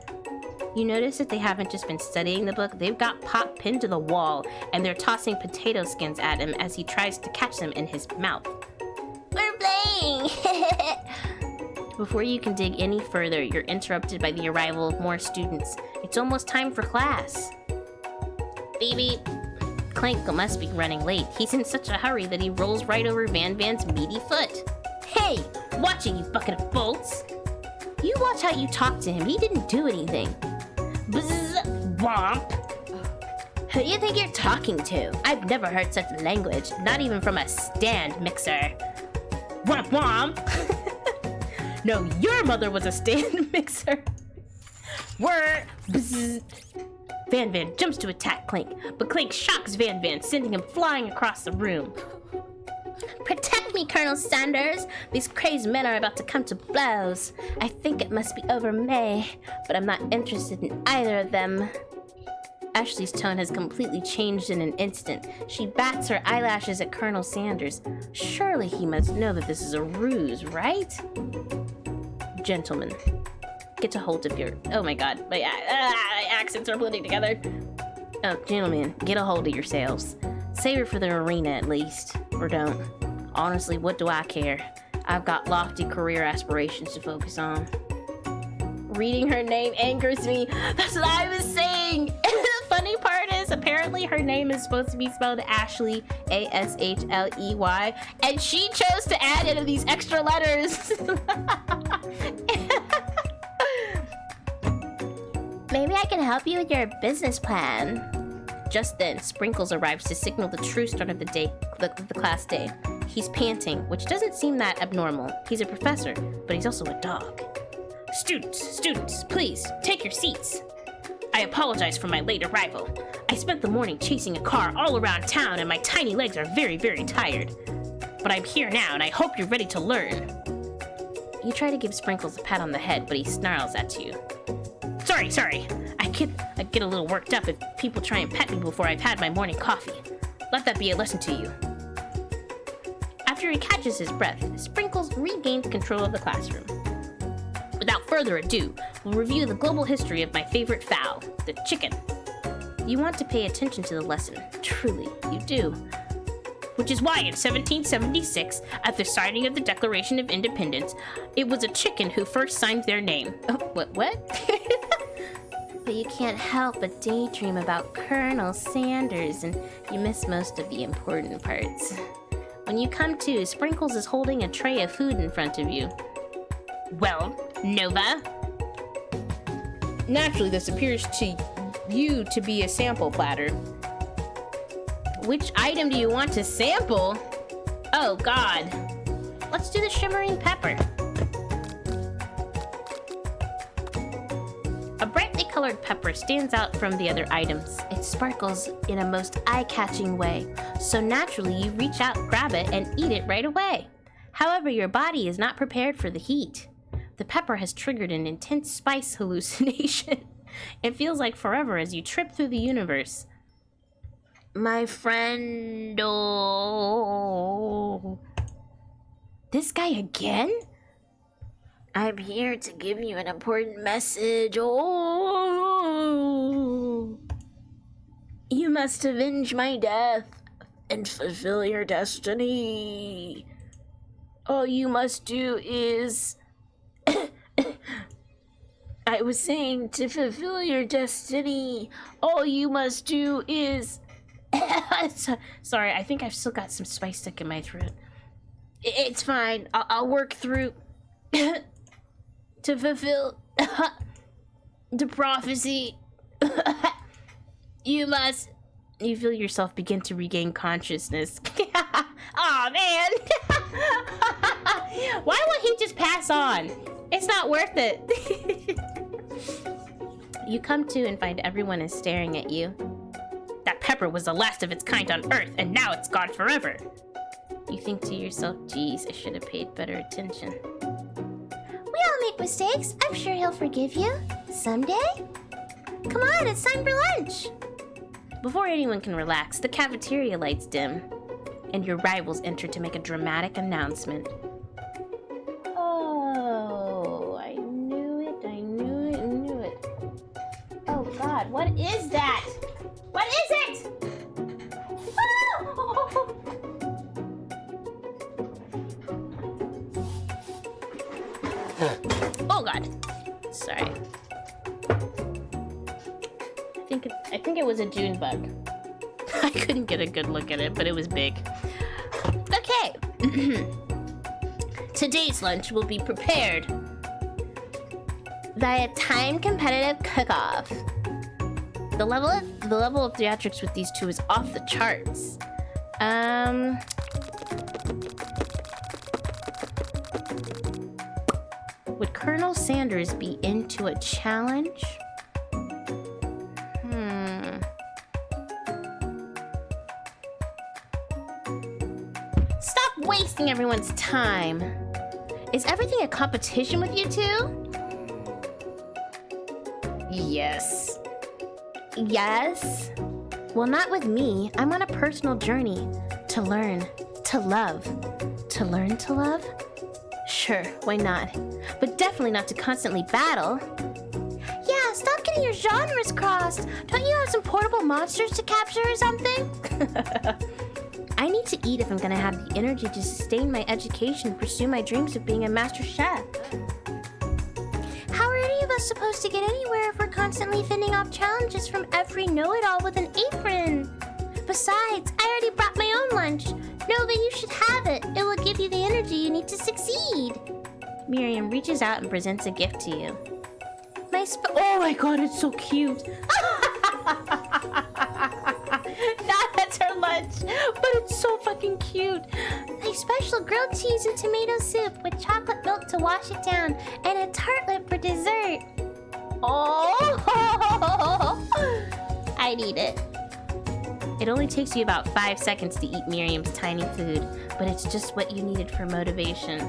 You notice that they haven't just been studying the book, they've got Pop pinned to the wall, and they're tossing potato skins at him as he tries to catch them in his mouth. We're playing! Before you can dig any further, you're interrupted by the arrival of more students. It's almost time for class. Beep beep. Clank must be running late. He's in such a hurry that he rolls right over Van Van's meaty foot. Hey, watch it, you bucket of bolts. You watch how you talk to him. He didn't do anything. Bzz, womp. Who do you think you're talking to? I've never heard such language, not even from a stand mixer. Womp womp. No, your mother was a stand mixer. Whir, bzz. Van Van jumps to attack Clank, but Clank shocks Van Van, sending him flying across the room. Protect me, Colonel Sanders! These crazed men are about to come to blows. I think it must be over May, but I'm not interested in either of them. Ashley's tone has completely changed in an instant. She bats her eyelashes at Colonel Sanders. Surely he must know that this is a ruse, right? Gentlemen, get a hold of your... Oh my god, my accents are blending together. Oh, gentlemen, get a hold of yourselves. Save her for the arena at least. Or don't. Honestly, what do I care? I've got lofty career aspirations to focus on. Reading her name angers me. That's what I was saying! The funny part is, apparently her name is supposed to be spelled Ashley, A-S-H-L-E-Y, and she chose to add in these extra letters. Maybe I can help you with your business plan. Just then, Sprinkles arrives to signal the true start of the class day. He's panting, which doesn't seem that abnormal. He's a professor, but he's also a dog. Students, please, take your seats. I apologize for my late arrival. I spent the morning chasing a car all around town and my tiny legs are very, very tired. But I'm here now and I hope you're ready to learn. You try to give Sprinkles a pat on the head, but he snarls at you. Sorry. I get a little worked up if people try and pet me before I've had my morning coffee. Let that be a lesson to you. After he catches his breath, Sprinkles regains control of the classroom. Without further ado, we'll review the global history of my favorite fowl, the chicken. You want to pay attention to the lesson. Truly, you do. Which is why in 1776, at the signing of the Declaration of Independence, it was a chicken who first signed their name. Oh, what? But you can't help but daydream about Colonel Sanders, and you miss most of the important parts. When you come to, Sprinkles is holding a tray of food in front of you. Well, Nova? Naturally, this appears to you to be a sample platter. Which item do you want to sample? Oh, God. Let's do the shimmering pepper. A brightly colored pepper stands out from the other items. It sparkles in a most eye-catching way, so naturally you reach out, grab it, and eat it right away. However, your body is not prepared for the heat. The pepper has triggered an intense spice hallucination. It feels like forever as you trip through the universe. My friend, oh. This guy again? I'm here to give you an important message. Oh. You must avenge my death and fulfill your destiny. All you must do is... I was saying to fulfill your destiny, all you must do is... Sorry, I think I've still got some spice stuck in my throat. It's fine. I'll work through to fulfill the prophecy. You feel yourself begin to regain consciousness. Aw, man. Why won't he just pass on? It's not worth it. You come to and find everyone is staring at you. That pepper was the last of its kind on Earth, and now it's gone forever. You think to yourself, geez, I should have paid better attention. We all make mistakes. I'm sure he'll forgive you. Someday. Come on, it's time for lunch. Before anyone can relax, the cafeteria lights dim, and your rivals enter to make a dramatic announcement. Oh, I knew it. Oh God, what is that? What is it? Oh God. Sorry. I think it was a June bug. I couldn't get a good look at it, but it was big. Okay. Today's lunch will be prepared by a time competitive cook-off. The level of theatrics with these two is off the charts. Would Colonel Sanders be into a challenge? Stop wasting everyone's time. Is everything a competition with you two? Yes. Yes? Well, not with me. I'm on a personal journey to learn, to love. To learn to love? Sure, why not? But definitely not to constantly battle. Yeah, stop getting your genres crossed. Don't you have some portable monsters to capture or something? I need to eat if I'm gonna have the energy to sustain my education and pursue my dreams of being a master chef. How are any of us supposed to get anywhere if we're constantly fending off challenges from every know-it-all with an apron? Besides, I already brought my own lunch. Nova, you should have it. It will give you the energy you need to succeed. Miriam reaches out and presents a gift to you. Oh my god, it's so cute. That's her lunch, but it's so fucking cute. My special grilled cheese and tomato soup with chocolate milk to wash it down, and a tartlet for dessert. Oh, I need it. it only takes you about 5 seconds to eat Miriam's tiny food, but it's just what you needed for motivation.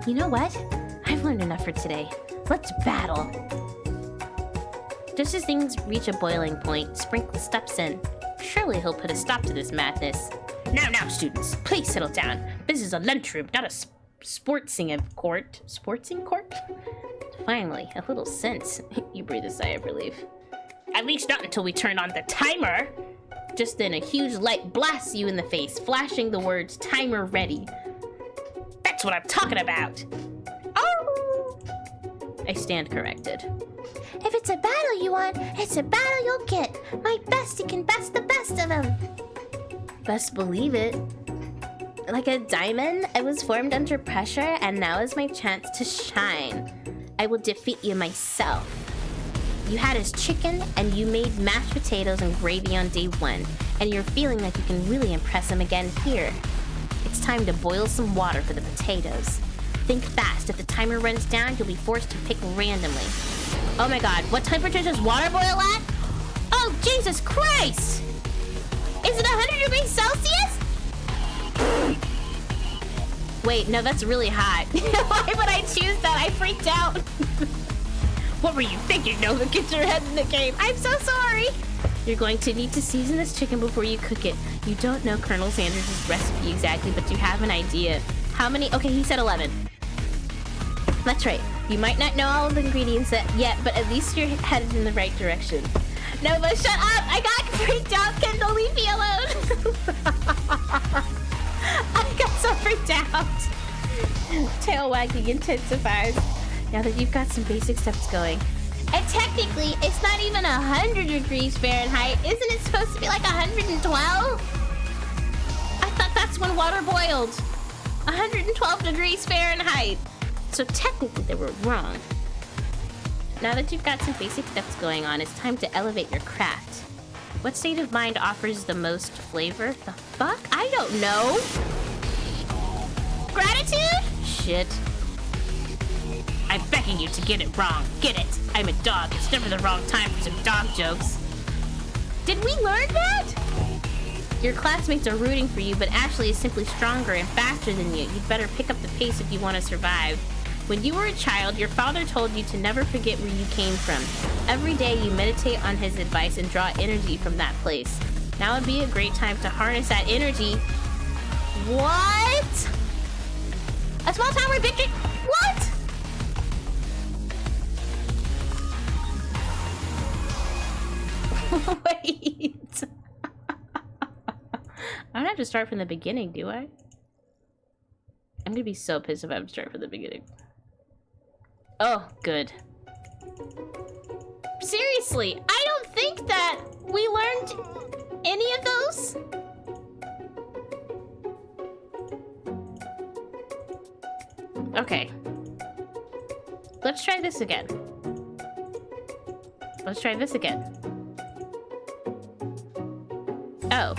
You know what? I've learned enough for today. Let's battle. Just as things reach a boiling point, Sprinkle steps in. Surely he'll put a stop to this madness. Now, students, please settle down. This is a lunchroom, not a sportsing court. Sportsing court? Finally, a little sense. You breathe a sigh of relief. At least not until we turn on the timer. Just then, a huge light blasts you in the face, flashing the words "timer ready." That's what I'm talking about. Oh! I stand corrected. If it's a battle you want, it's a battle you'll get. My bestie can best the best of them. Best believe it. Like a diamond, I was formed under pressure, and now is my chance to shine. I will defeat you myself. You had his chicken, and you made mashed potatoes and gravy on day 1, and you're feeling like you can really impress him again here. It's time to boil some water for the potatoes. Think fast. If the timer runs down, you'll be forced to pick randomly. Oh my god, what temperature does water boil at? Oh, Jesus Christ! Is it 100 degrees Celsius? Wait, no, that's really hot. Why would I choose that? I freaked out. What were you thinking, Nova? Get your head in the game. I'm so sorry. You're going to need to season this chicken before you cook it. You don't know Colonel Sanders' recipe exactly, but you have an idea. How many? Okay, he said 11. That's right. You might not know all of the ingredients yet, but at least you're headed in the right direction. Nova, shut up! I got freaked out! Kendall, leave me alone! I got so freaked out! Tail wagging intensifies. Now that you've got some basic steps going. And technically, it's not even 100 degrees Fahrenheit. Isn't it supposed to be like 112? I thought that's when water boiled. 112 degrees Fahrenheit. So technically they were wrong. Now that you've got some basic steps going on, it's time to elevate your craft. What state of mind offers the most flavor? The fuck? I don't know. Gratitude? Shit. I'm begging you to get it wrong. Get it? I'm a dog. It's never the wrong time for some dog jokes. Did we learn that? Your classmates are rooting for you, but Ashley is simply stronger and faster than you. You'd better pick up the pace if you want to survive. When you were a child, your father told you to never forget where you came from. Every day you meditate on his advice and draw energy from that place. Now would be a great time to harness that energy. What? A small town where victory... What? Wait. I don't have to start from the beginning, do I? I'm gonna be so pissed if I have to start from the beginning. Oh, good. Seriously, I don't think that we learned any of those. Okay. Let's try this again. Let's try this again. Oh.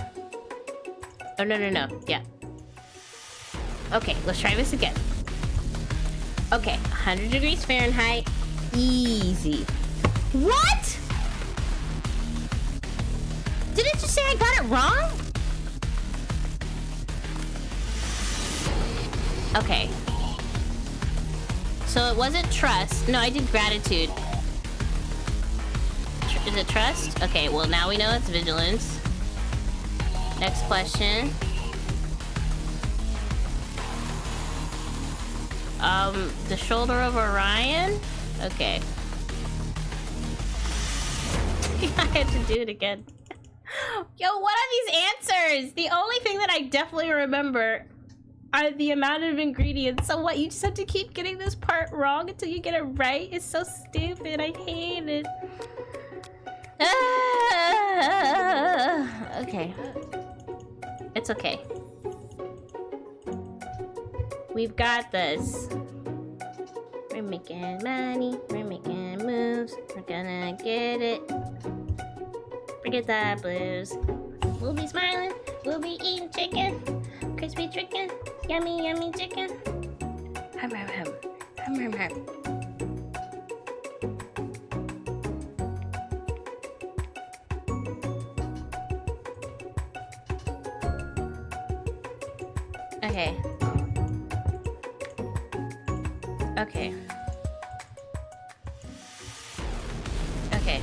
Oh, no. Yeah. Okay, let's try this again. Okay, 100 degrees Fahrenheit. Easy. What? Did it just say I got it wrong? Okay. So it wasn't trust. No, I did gratitude. Is it trust? Okay, well now we know it's vigilance. Next question. The shoulder of Orion? Okay. I had to do it again. Yo, what are these answers? The only thing that I definitely remember are the amount of ingredients. So what, you just have to keep getting this part wrong until you get it right? It's so stupid. I hate it. Okay. It's okay. We've got this. I'm making money, we're making moves, we're gonna get it. Forget the blues. We'll be smiling, we'll be eating chicken, crispy chicken, yummy, yummy chicken. Hum, hum, hum. Hum, hum, hum. Okay. Okay. Okay.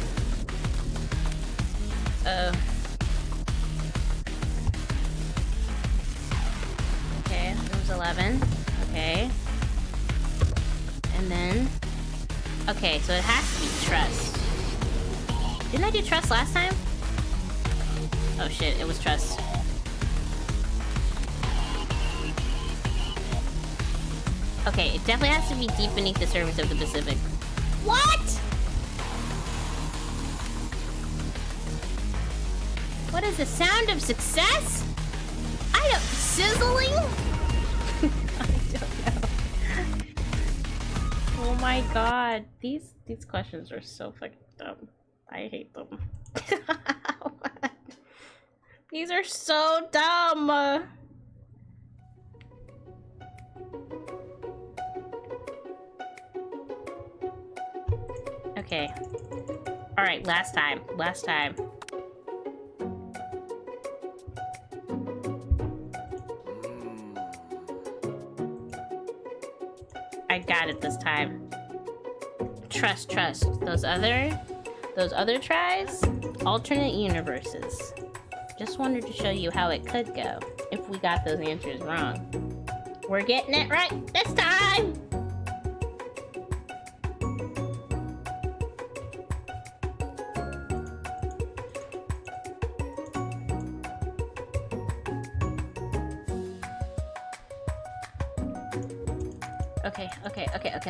Okay, it was 11. Okay. And then... Okay, so it has to be trust. Didn't I do trust last time? Oh shit, it was trust. Okay, it definitely has to be deep beneath the surface of the Pacific. What? What is the sound of success? I don't... Sizzling? I don't know. Oh my god. These questions are so fucking dumb. I hate them. These are so dumb. Okay. Alright, last time. Last time. I got it this time. Trust, trust. Those other tries? Alternate universes. Just wanted to show you how it could go if we got those answers wrong. We're getting it right this time!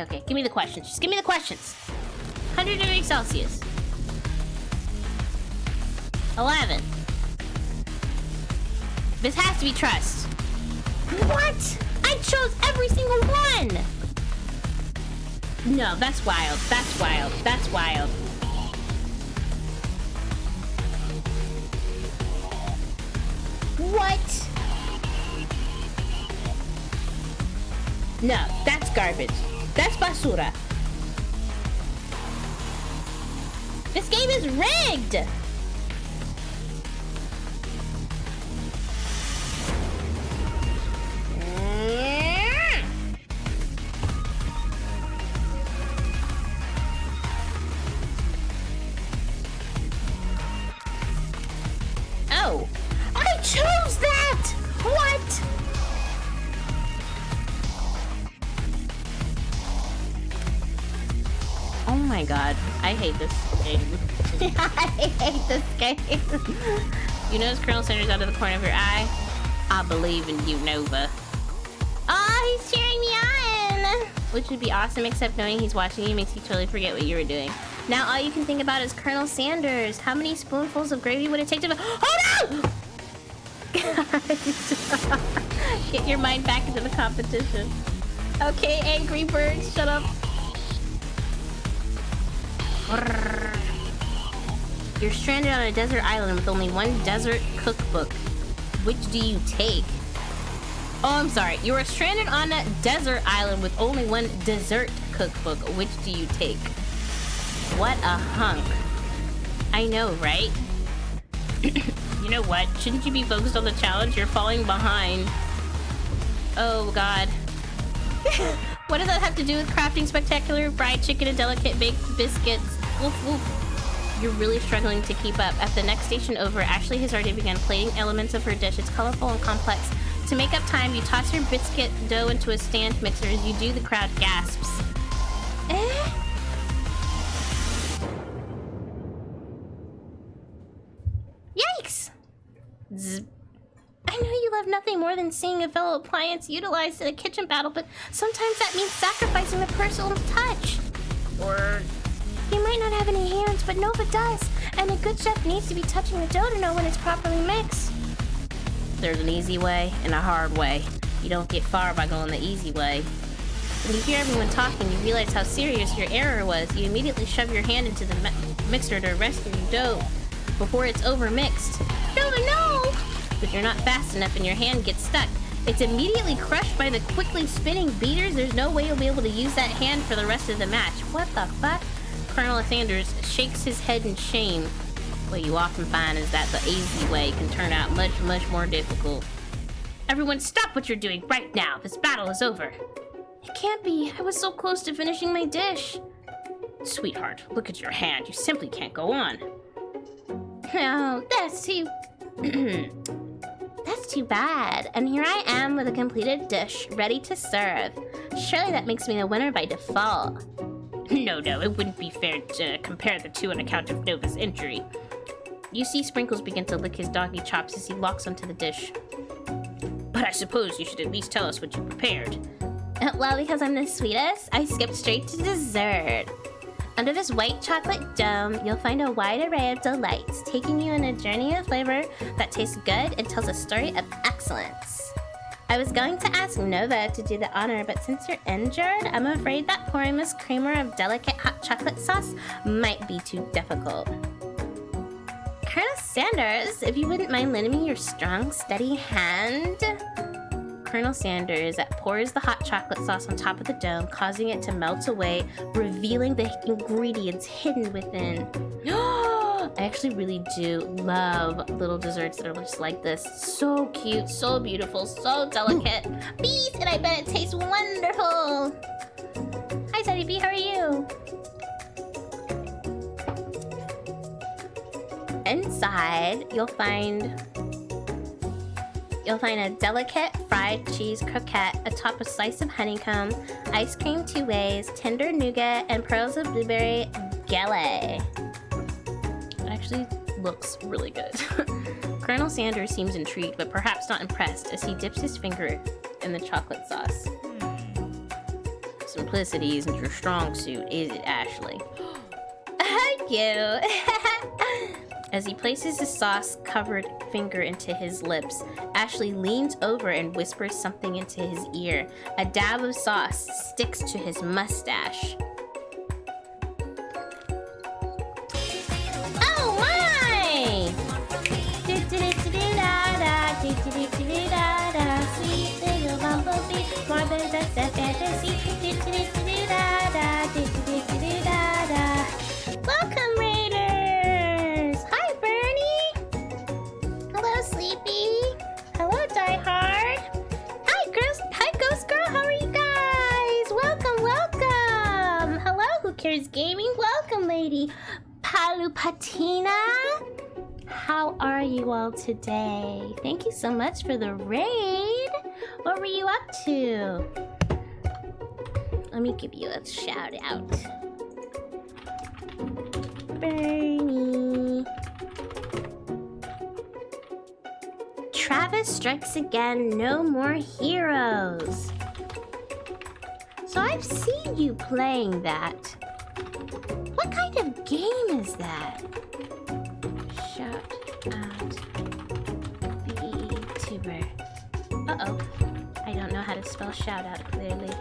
Okay. Give me the questions. Just give me the questions. 100 degrees Celsius. 11. This has to be trust. What? I chose every single one! No, that's wild. That's wild. That's wild. What? No, that's garbage. That's basura. This game is rigged! Oh, I chose that! What? Oh my god, I hate this game. I hate this game. You notice Colonel Sanders out of the corner of your eye? I believe in you, Nova. Oh, he's cheering me on! Which would be awesome, except knowing he's watching you makes you totally forget what you were doing. Now all you can think about is Colonel Sanders. How many spoonfuls of gravy would it take to... Oh no! Get your mind back into the competition. Okay, Angry Bird, shut up. You're stranded on a desert island with only one desert cookbook. Which do you take? Oh, I'm sorry. You are stranded on a desert island with only one dessert cookbook. Which do you take? What a hunk. I know, right? You know what? Shouldn't you be focused on the challenge? You're falling behind. Oh, God. What does that have to do with crafting spectacular fried chicken and delicate baked biscuits? Woof, woof. You're really struggling to keep up. At the next station over, Ashley has already begun plating elements of her dish. It's colorful and complex. To make up time, you toss your biscuit dough into a stand mixer. As you do, the crowd gasps. Yikes! Zzz. I know you love nothing more than seeing a fellow appliance utilized in a kitchen battle, but sometimes that means sacrificing the personal touch. Or... You might not have any hands, but Nova does, and a good chef needs to be touching the dough to know when it's properly mixed. There's an easy way and a hard way. You don't get far by going the easy way. When you hear everyone talking, you realize how serious your error was. You immediately shove your hand into the mixer to rescue your dough before it's overmixed. No! But you're not fast enough and your hand gets stuck. It's immediately crushed by the quickly spinning beaters. There's no way you'll be able to use that hand for the rest of the match. What the fuck? Colonel Sanders shakes his head in shame. What you often find is that the easy way can turn out much, much more difficult. Everyone stop what you're doing right now. This battle is over. It can't be. I was so close to finishing my dish. Sweetheart, look at your hand. You simply can't go on. Oh, that's too... That's too bad. And here I am with a completed dish, ready to serve. Surely that makes me the winner by default. No, it wouldn't be fair to compare the two on account of Nova's injury. You see Sprinkles begin to lick his doggy chops as he locks onto the dish. But I suppose you should at least tell us what you prepared. Well, because I'm the sweetest, I skipped straight to dessert. Under this white chocolate dome, you'll find a wide array of delights, taking you on a journey of flavor that tastes good and tells a story of excellence. I was going to ask Nova to do the honor, but since you're injured, I'm afraid that pouring this creamer of delicate hot chocolate sauce might be too difficult. Colonel Sanders, if you wouldn't mind lending me your strong, steady hand. Colonel Sanders pours the hot chocolate sauce on top of the dome, causing it to melt away, revealing the ingredients hidden within. I actually really do love little desserts that are just like this. So cute, so beautiful, so delicate. Bees, and I bet it tastes wonderful. Hi, Teddy B, how are you? Inside, you'll find a delicate fried cheese croquette atop a slice of honeycomb, ice cream 2 ways, tender nougat, and pearls of blueberry gele. It actually looks really good. Colonel Sanders seems intrigued, but perhaps not impressed, as he dips his finger in the chocolate sauce. Simplicity isn't your strong suit, is it, Ashley? Thank you! As he places his sauce-covered finger into his lips, Ashley leans over and whispers something into his ear. A dab of sauce sticks to his mustache. Oh my! Sweet little bumblebee, more than just a fantasy. Welcome, Raiders! Hi, Bernie! Hello, Sleepy! Hello, Die Hard! Hi, girls! Hi, Ghost Girl! How are you guys? Welcome! Hello, Who Cares Gaming? Welcome, Lady Palupatina! How are you all today? Thank you so much for the raid! What were you up to? Let me give you a shout out. Bernie. Travis strikes again, no more heroes. So I've seen you playing that. What kind of game is that? Shout out PNGtuber. Uh-oh. I don't know how to spell shout out clearly.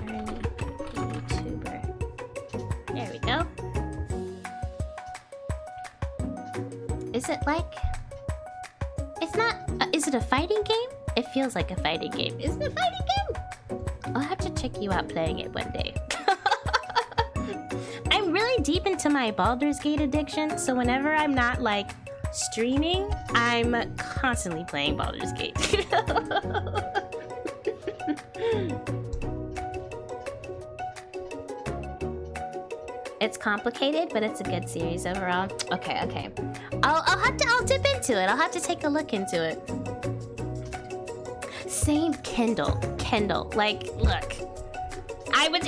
PNGtuber. There we go. Is it like... It's not... is it a fighting game? It feels like a fighting game. Is it a fighting game? I'll have to check you out playing it one day. I'm really deep into my Baldur's Gate addiction, so whenever I'm not, like, streaming, I'm constantly playing Baldur's Gate. It's complicated, but it's a good series overall. Okay. I'll dip into it. I'll have to take a look into it. Same Kindle. Like, look. I would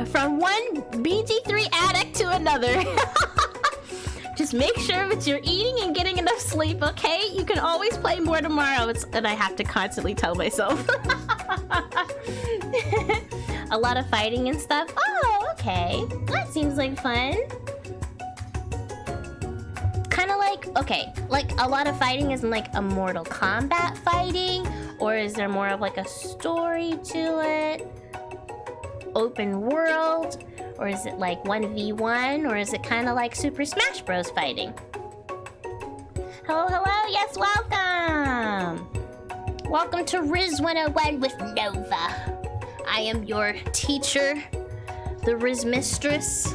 from one BG3 addict to another. Just make sure that you're eating and getting enough sleep, okay? You can always play more tomorrow. And I have to constantly tell myself. A lot of fighting and stuff. Oh, okay. That seems like fun. Kind of like, okay, like a lot of fighting isn't like a Mortal Kombat fighting Or is there more of like a story to it? Open world? Or is it like 1v1? Or is it kind of like Super Smash Bros. Fighting? Hello, hello, yes, welcome! Welcome to Rizz 101 with Nova. I am your teacher, the Rizz Mistress.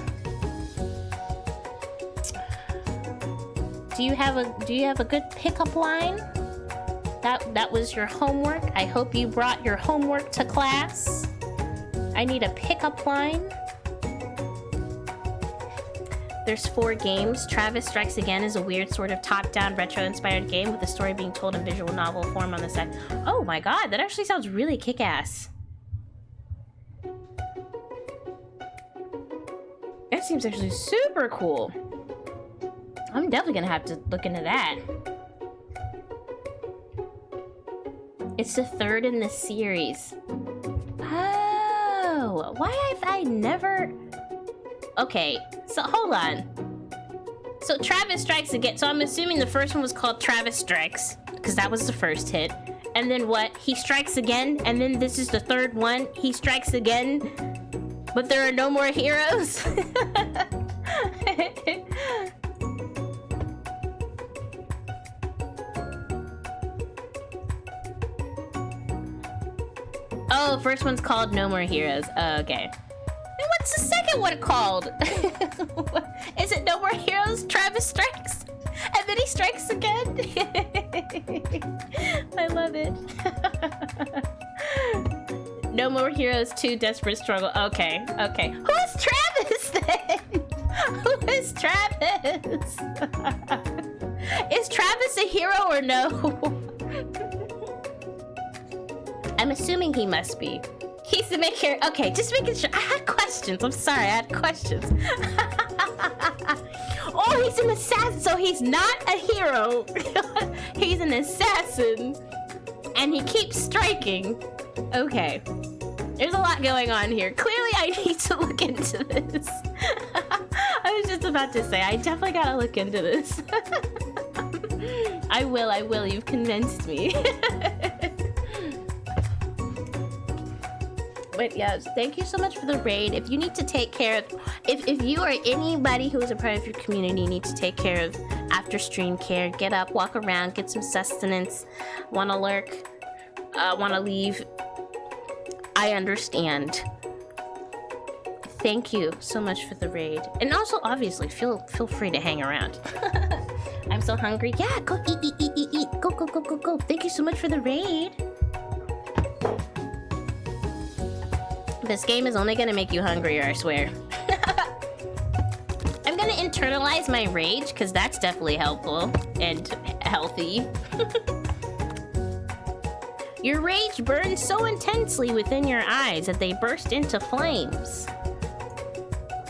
Do you have a good pickup line? That was your homework. I hope you brought your homework to class. I need a pickup line. There's 4 games. Travis Strikes Again is a weird sort of top-down retro-inspired game with the story being told in visual novel form on the side. Oh my god, that actually sounds really kick-ass. That seems actually super cool. I'm definitely gonna have to look into that. It's the 3rd in the series. Oh, why have I never... Okay, so hold on. So Travis Strikes Again. So I'm assuming the first one was called Travis Strikes, because that was the first hit. And then what? He strikes again, and then this is the 3rd one. He strikes again, but there are no more heroes. Oh, first one's called No More Heroes. Oh, okay. And what's the second one called? Is it No More Heroes? Travis Strikes? And then he strikes again? I love it. No More Heroes 2 Desperate Struggle. Okay, okay. Who is Travis then? Who is Travis? Is Travis a hero or no? I'm assuming he must be. He's the main character. Okay, just making sure. I had questions. I'm sorry, I had questions. Oh, he's an assassin. So he's not a hero. He's an assassin. And he keeps striking. Okay. There's a lot going on here. Clearly, I need to look into this. I was just about to say, I definitely gotta look into this. I will. You've convinced me. But yes, thank you so much for the raid. If you need to take care of, if you or anybody who is a part of your community need to take care of after stream care, get up, walk around, get some sustenance, want to lurk, want to leave, I understand. Thank you so much for the raid. And also, obviously, feel free to hang around. I'm so hungry. Yeah, go eat. Go. Thank you so much for the raid. This game is only gonna make you hungrier, I swear. I'm gonna internalize my rage, because that's definitely helpful and healthy. Your rage burns so intensely within your eyes that they burst into flames.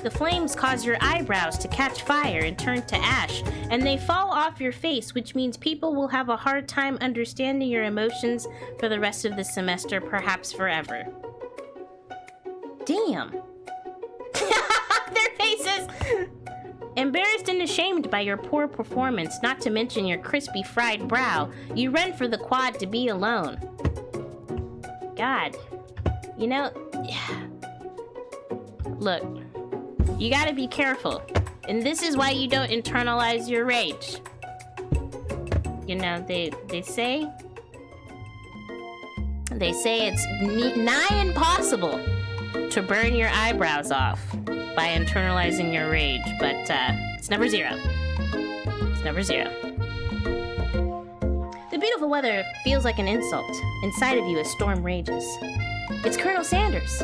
The flames cause your eyebrows to catch fire and turn to ash, and they fall off your face, which means people will have a hard time understanding your emotions for the rest of the semester, perhaps forever. Damn. Their faces! Embarrassed and ashamed by your poor performance, not to mention your crispy fried brow, you run for the quad to be alone. God. You know... Look. You gotta be careful. And this is why you don't internalize your rage. You know, they say... They say it's nigh impossible to burn your eyebrows off by internalizing your rage, but it's never zero. It's never zero. The beautiful weather feels like an insult. Inside of you, a storm rages. It's Colonel Sanders.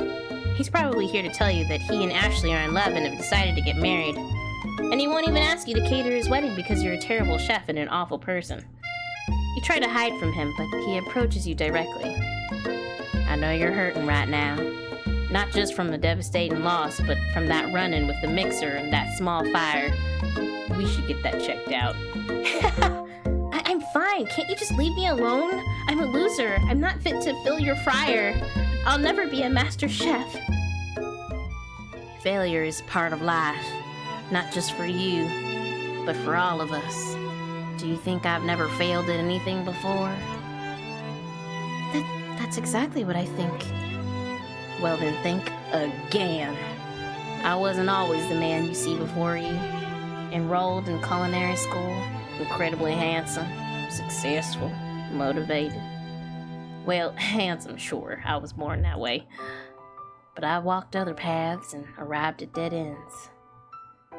He's probably here to tell you that he and Ashley are in love and have decided to get married. And he won't even ask you to cater his wedding because you're a terrible chef and an awful person. You try to hide from him, but he approaches you directly. I know you're hurting right now. Not just from the devastating loss, but from that run-in with the mixer and that small fire. We should get that checked out. I'm fine. Can't you just leave me alone? I'm a loser. I'm not fit to fill your fryer. I'll never be a master chef. Failure is part of life. Not just for you, but for all of us. Do you think I've never failed at anything before? That's exactly what I think. Well then think again. I wasn't always the man you see before you. Enrolled in culinary school, incredibly handsome, successful, motivated. Well, handsome, sure, I was born that way. But I walked other paths and arrived at dead ends.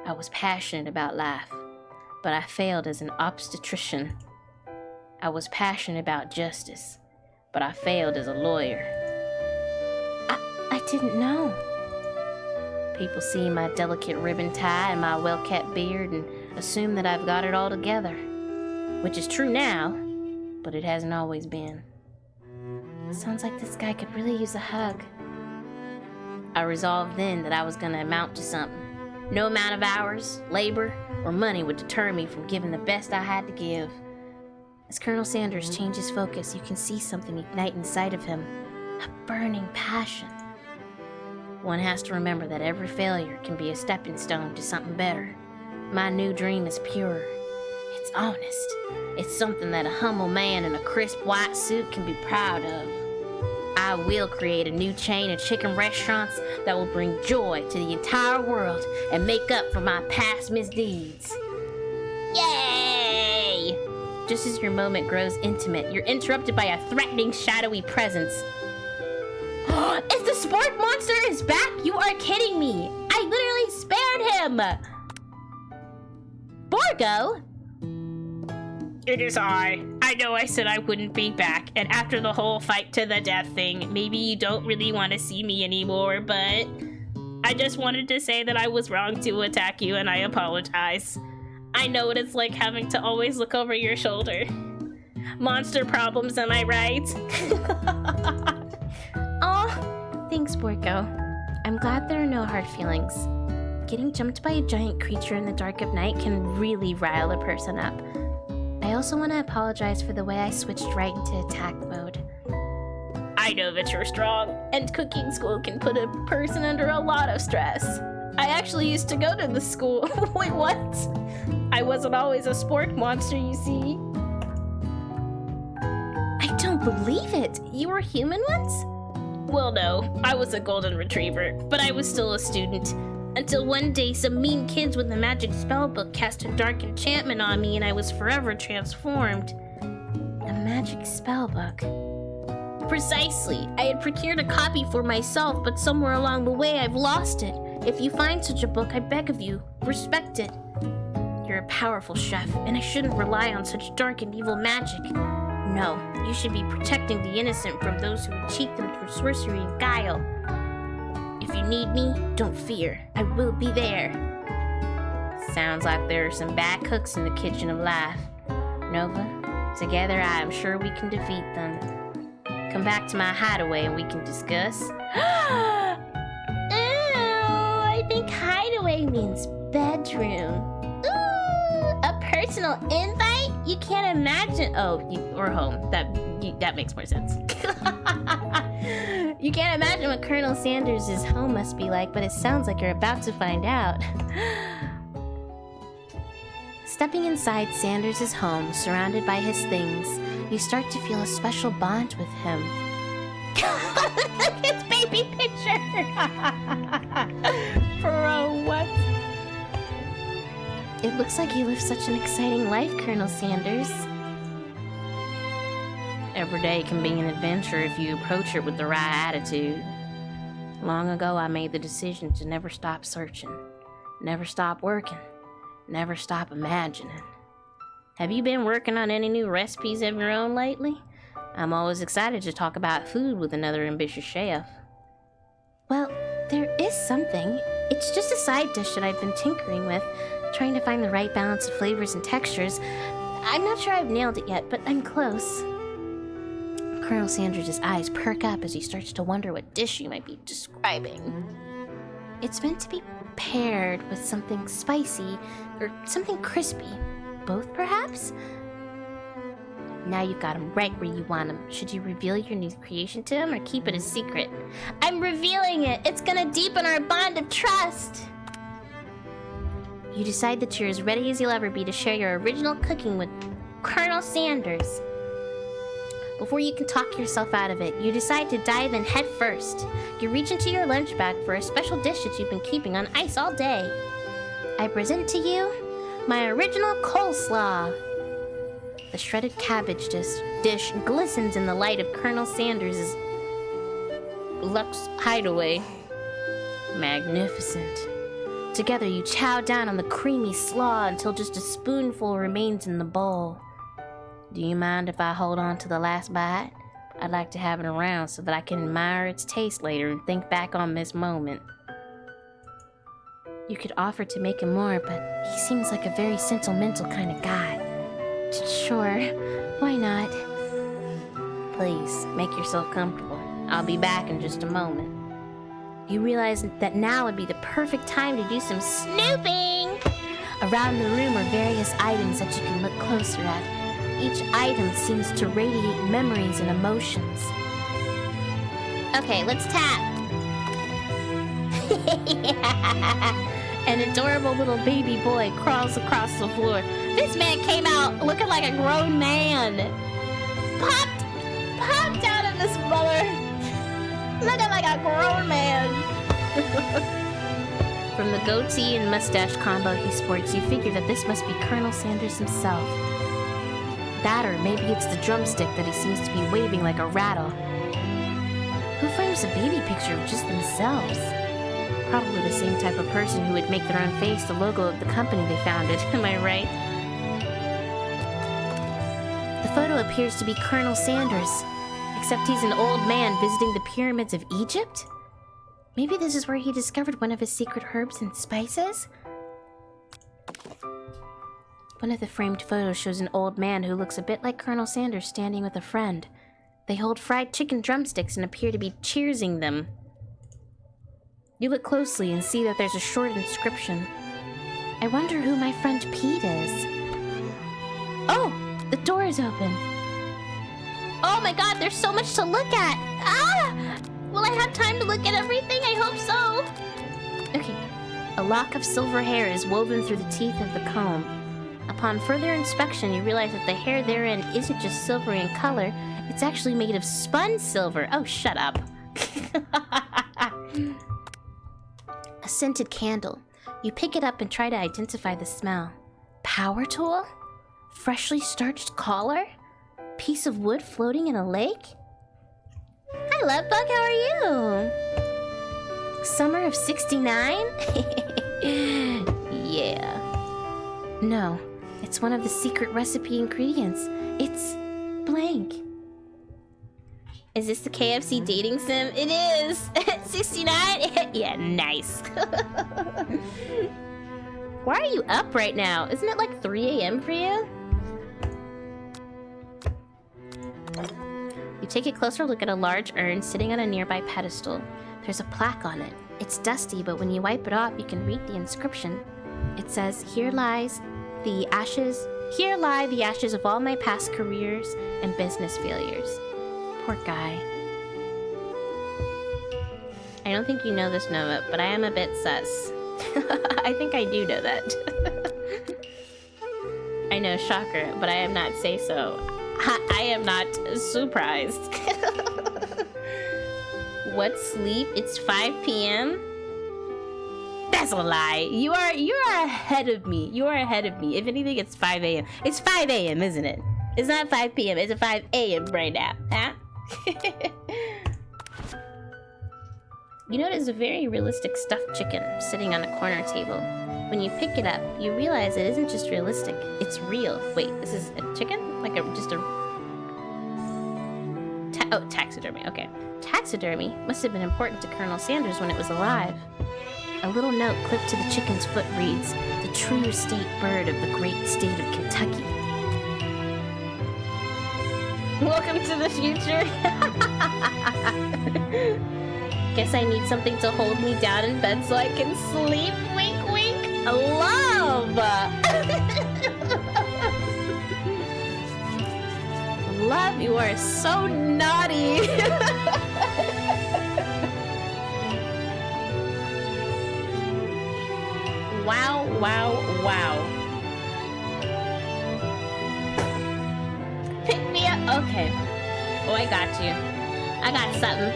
I was passionate about life, but I failed as an obstetrician. I was passionate about justice, but I failed as a lawyer. I didn't know. People see my delicate ribbon tie and my well-kept beard and assume that I've got it all together. Which is true now, but it hasn't always been. Sounds like this guy could really use a hug. I resolved then that I was gonna amount to something. No amount of hours, labor, or money would deter me from giving the best I had to give. As Colonel Sanders changes focus, you can see something ignite inside of him. A burning passion. One has to remember that every failure can be a stepping stone to something better. My new dream is pure. It's honest. It's something that a humble man in a crisp white suit can be proud of. I will create a new chain of chicken restaurants that will bring joy to the entire world and make up for my past misdeeds. Yay! Just as your moment grows intimate, you're interrupted by a threatening, shadowy presence. If the sport monster is back, you are kidding me! I literally spared him! Borgo? It is I. I know I said I wouldn't be back, and after the whole fight to the death thing, maybe you don't really want to see me anymore, but I just wanted to say that I was wrong to attack you, and I apologize. I know what it's like having to always look over your shoulder. Monster problems, am I right? Aw, thanks, Borgo. I'm glad there are no hard feelings. Getting jumped by a giant creature in the dark of night can really rile a person up. I also want to apologize for the way I switched right into attack mode. I know that you're strong, and cooking school can put a person under a lot of stress. I actually used to go to the school. Wait, what? I wasn't always a sport monster, you see. I don't believe it! You were human once? Well, no, I was a golden retriever, but I was still a student. Until one day, some mean kids with a magic spellbook cast a dark enchantment on me and I was forever transformed. A magic spellbook? Precisely. I had procured a copy for myself, but somewhere along the way I've lost it. If you find such a book, I beg of you, respect it. You're a powerful chef, and I shouldn't rely on such dark and evil magic. No, you should be protecting the innocent from those who would cheat them through sorcery and guile. If you need me, don't fear. I will be there. Sounds like there are some bad cooks in the kitchen of life. Nova, together I am sure we can defeat them. Come back to my hideaway and we can discuss. Ew, I think hideaway means bedroom. Ooh, a personal invite? You can't imagine. Oh, or home. That makes more sense. You can't imagine what Colonel Sanders' home must be like, but it sounds like you're about to find out. Stepping inside Sanders' home, surrounded by his things, you start to feel a special bond with him. Look at his baby picture! Bro, what? It looks like you live such an exciting life, Colonel Sanders. Every day can be an adventure if you approach it with the right attitude. Long ago, I made the decision to never stop searching, never stop working, never stop imagining. Have you been working on any new recipes of your own lately? I'm always excited to talk about food with another ambitious chef. Well, there is something. It's just a side dish that I've been tinkering with, trying to find the right balance of flavors and textures. I'm not sure I've nailed it yet, but I'm close. Colonel Sanders' eyes perk up as he starts to wonder what dish you might be describing. It's meant to be paired with something spicy or something crispy. Both, perhaps? Now you've got him right where you want him. Should you reveal your new creation to him or keep it a secret? I'm revealing it! It's gonna deepen our bond of trust! You decide that you're as ready as you'll ever be to share your original cooking with Colonel Sanders. Before you can talk yourself out of it, you decide to dive in head first. You reach into your lunch bag for a special dish that you've been keeping on ice all day. I present to you my original coleslaw. The shredded cabbage dish glistens in the light of Colonel Sanders' Lux hideaway. Magnificent. Together you chow down on the creamy slaw until just a spoonful remains in the bowl. Do you mind if I hold on to the last bite? I'd like to have it around so that I can admire its taste later and think back on this moment. You could offer to make him more, but he seems like a very sentimental kind of guy. Sure, why not? Please, make yourself comfortable. I'll be back in just a moment. You realize that now would be the perfect time to do some snooping! Around the room are various items that you can look closer at. Each item seems to radiate memories and emotions. Okay, let's tap. An adorable little baby boy crawls across the floor. This man came out looking like a grown man. Popped out of this mother. Looking like a grown man. From the goatee and mustache combo he sports, you figure that this must be Colonel Sanders himself. That, or maybe it's the drumstick that he seems to be waving like a rattle. Who frames a baby picture of just themselves? Probably the same type of person who would make their own face the logo of the company they founded, am I right? The photo appears to be Colonel Sanders, except he's an old man visiting the pyramids of Egypt? Maybe this is where he discovered one of his secret herbs and spices? One of the framed photos shows an old man who looks a bit like Colonel Sanders standing with a friend. They hold fried chicken drumsticks and appear to be cheersing them. You look closely and see that there's a short inscription. I wonder who my friend Pete is. Oh, the door is open. Oh my god, there's so much to look at! Ah! Will I have time to look at everything? I hope so! Okay. A lock of silver hair is woven through the teeth of the comb. Upon further inspection, you realize that the hair therein isn't just silvery in color, it's actually made of spun silver. Oh, shut up. A scented candle. You pick it up and try to identify the smell. Power tool? Freshly starched collar? Piece of wood floating in a lake? Hi, Lovebug, how are you? Summer of '69? Yeah. No, it's one of the secret recipe ingredients. It's blank. Is this the KFC dating sim? It is! 69? Yeah, nice. Why are you up right now? Isn't it like 3 a.m. for you? You take a closer look at a large urn sitting on a nearby pedestal. There's a plaque on it. It's dusty, but when you wipe it off, you can read the inscription. It says, Here lie the ashes of all my past careers and business failures. Poor guy. I don't think you know this, Nova, but I am a bit sus. I think I do know that. I know, shocker, but I am not say so. I am not surprised. What sleep? It's 5 p.m.? That's a lie. You are ahead of me. You are ahead of me. If anything, it's 5 a.m. It's 5 a.m., isn't it? It's not 5 p.m. It's 5 a.m. right now. Huh? You notice a very realistic stuffed chicken sitting on a corner table. When you pick it up, you realize it isn't just realistic, it's real. Wait, this is a chicken? Like taxidermy, okay. Taxidermy must have been important to Colonel Sanders when it was alive. A little note clipped to the chicken's foot reads, "The true state bird of the great state of Kentucky." Welcome to the future. Guess I need something to hold me down in bed so I can sleep. Wink, wink. Love! Love, you are so naughty. Wow, wow, wow. Pick me up. Okay. Oh, I got you. I got something.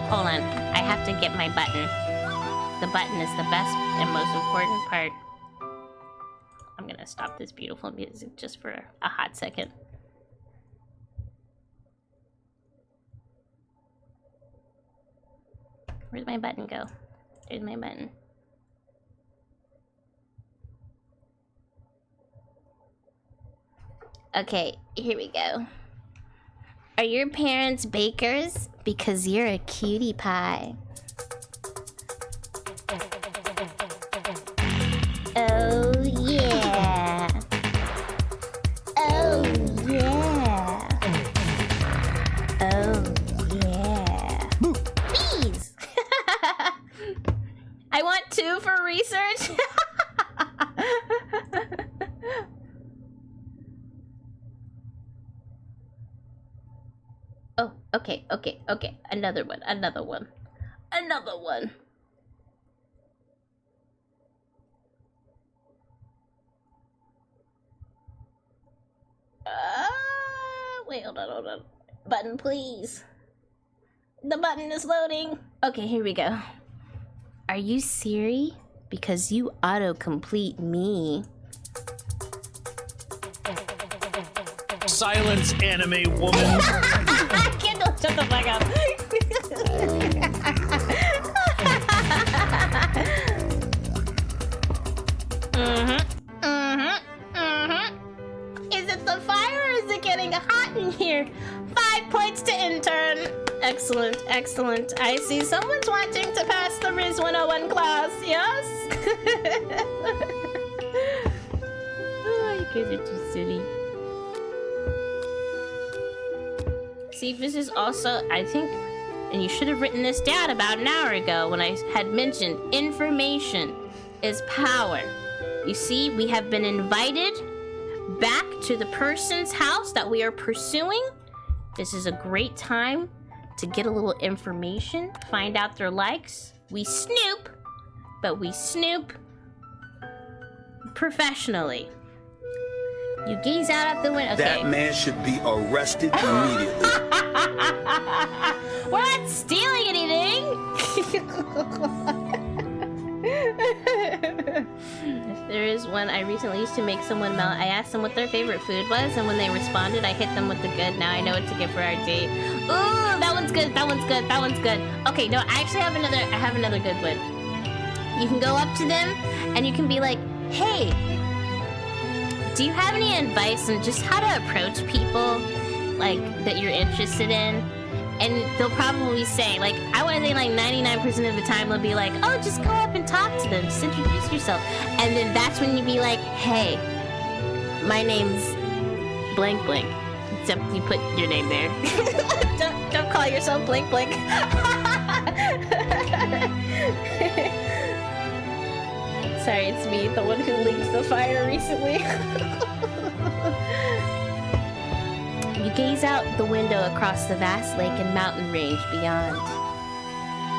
Hold on. I have to get my button. The button is the best and most important part. I'm gonna stop this beautiful music just for a hot second. Where'd my button go? There's my button. Okay, here we go. Are your parents bakers? Because you're a cutie pie. Oh yeah. Oh yeah. Oh yeah. Bees! I want 2 for research. Oh, okay. Another one. Wait, hold on. Button, please. The button is loading. Okay, here we go. Are you Siri? Because you autocomplete me. Silence, anime woman. Kindle, shut the fuck up. Is it the fire or is it getting hot in here? 5 points to intern. Excellent. I see someone's wanting to pass the Rizz 101 class, yes? Oh, you guys are too silly. See, this is also, I think, and you should have written this down about an hour ago when I had mentioned information is power. You see, we have been invited back to the person's house that we are pursuing. This is a great time to get a little information, find out their likes. We snoop, but we snoop professionally. You gaze out at the window. Okay. That man should be arrested immediately. We're not stealing anything. There is one I recently used to make someone melt. I asked them what their favorite food was, and when they responded, I hit them with the good. Now I know what to get for our date. Ooh, that one's good. Okay, no, I actually have another good one. You can go up to them, and you can be like, hey, do you have any advice on just how to approach people, like, that you're interested in? And they'll probably say, like, I want to say like 99% of the time they'll be like, oh, just go up and talk to them, just introduce yourself. And then that's when you be like, hey, my name's blank blank. Except you put your name there. don't call yourself blank blank. Sorry, it's me, the one who linked the fire recently. You gaze out the window across the vast lake and mountain range beyond.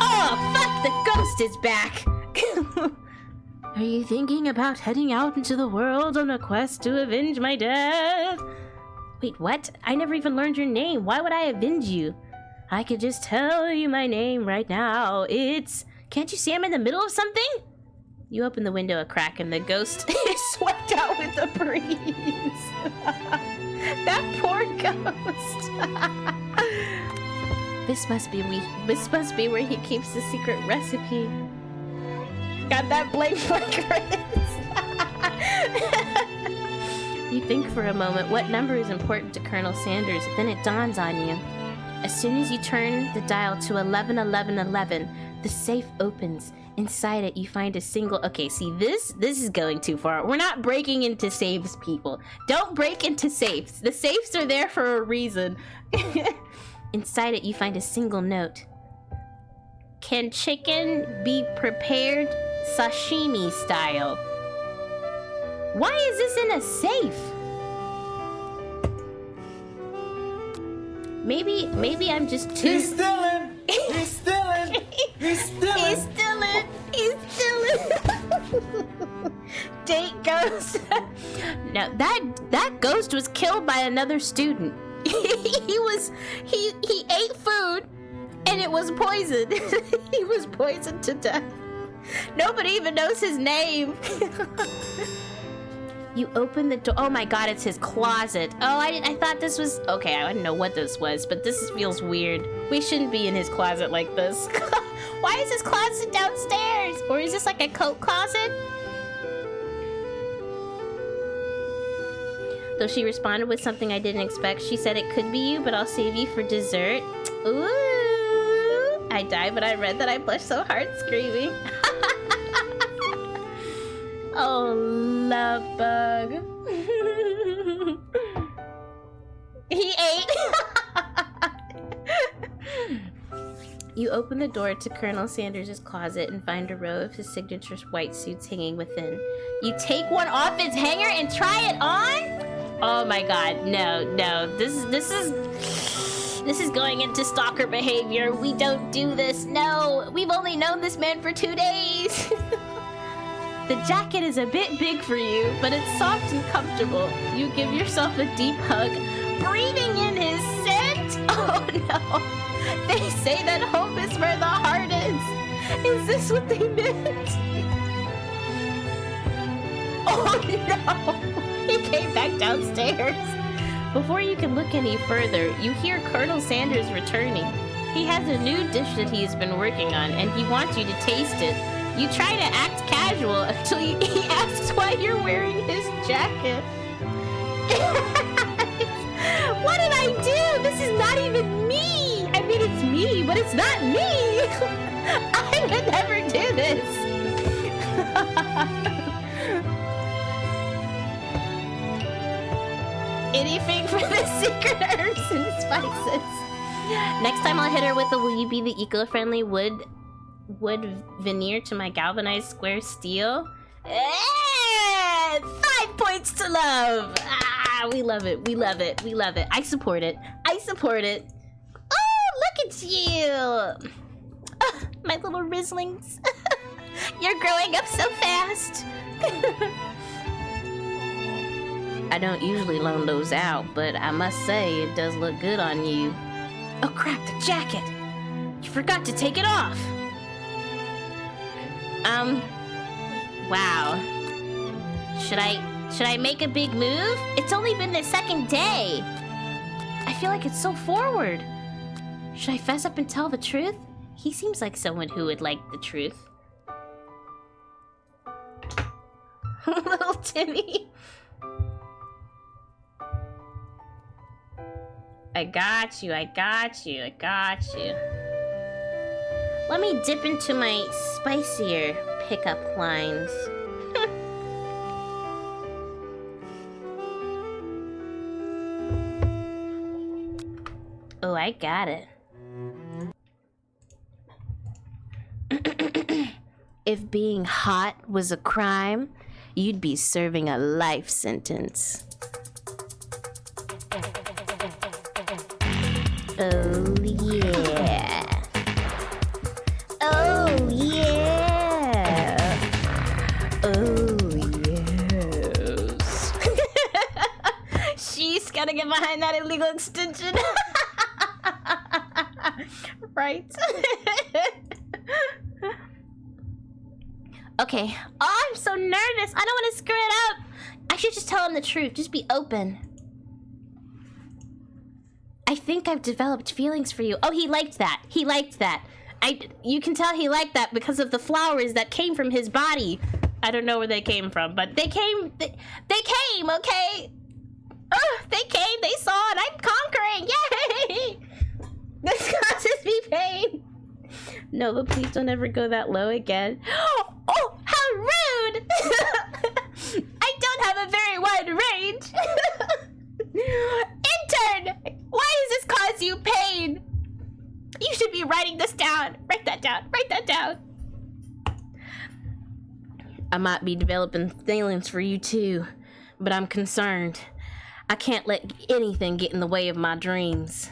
Oh, fuck! The ghost is back! Are you thinking about heading out into the world on a quest to avenge my death? Wait, what? I never even learned your name. Why would I avenge you? I could just tell you my name right now. It's... Can't you see I'm in the middle of something? You open the window a crack and the ghost is swept out with the breeze. That poor ghost. This must be where he keeps the secret recipe. Got that blank Rizz. You think for a moment what number is important to Colonel Sanders, then it dawns on you. As soon as you turn the dial to 111111, the safe opens. Inside it, you find a single... Okay, see, this is going too far. We're not breaking into safes, people. Don't break into safes. The safes are there for a reason. Inside it, you find a single note. Can chicken be prepared sashimi style? Why is this in a safe? Maybe I'm just too... He's stealing! He's stealing! He's stealing! He's stealing! ghost. No, that ghost was killed by another student. he ate food and it was poisoned. He was poisoned to death. Nobody even knows his name. You open the door. Oh my god, it's his closet. Oh, I thought this was... Okay, I didn't know what this was, but this feels weird. We shouldn't be in his closet like this. Why is his closet downstairs? Or is this like a coat closet? Though she responded with something I didn't expect. She said it could be you, but I'll save you for dessert. Ooh. I died, but I read that I blushed so hard screaming. Oh, love bug. He ate. You open the door to Colonel Sanders' closet and find a row of his signature white suits hanging within. You take one off its hanger and try it on? Oh my god, no. This is going into stalker behavior. We don't do this. No, we've only known this man for 2 days. The jacket is a bit big for you, but it's soft and comfortable. You give yourself a deep hug, breathing in his scent. Oh no. They say that home is where the heart is. Is this what they meant? Oh no. He came back downstairs. Before you can look any further, you hear Colonel Sanders returning. He has a new dish that he's been working on, and he wants you to taste it. You try to act casual until he asks why you're wearing his jacket. What did I do? This is not even me. I mean, it's me, but it's not me. I would never do this. Anything for the secret herbs and spices. Next time I'll hit her with a will you be the eco-friendly wood veneer to my galvanized square steel. 5 points to love. We love it. I support it. Oh, look at you. My little Rizzlings. You're growing up so fast. I don't usually loan those out, but I must say it does look good on you. Oh crap, the jacket. You forgot to take it off. Wow. Should I make a big move? It's only been the 2nd day. I feel like it's so forward. Should I fess up and tell the truth? He seems like someone who would like the truth. Little Timmy. I got you. Let me dip into my spicier pickup lines. Oh, I got it. If being hot was a crime, you'd be serving a life sentence. Oh yeah. Oh yeah. Oh yes. She's gotta get behind that illegal extension. Right. Okay. Oh, I'm so nervous. I don't want to screw it up. I should just tell him the truth. Just be open. I think I've developed feelings for you. Oh, he liked that. You can tell he liked that because of the flowers that came from his body. I don't know where they came from, but they came, okay? Oh, they came, they saw it, I'm conquering, yay! This causes me pain. No, but please don't ever go that low again. Oh, how rude! I don't have a very wide range. Intern, why does this cause you pain? You should be writing this down. Write that down. I might be developing feelings for you too, but I'm concerned. I can't let anything get in the way of my dreams.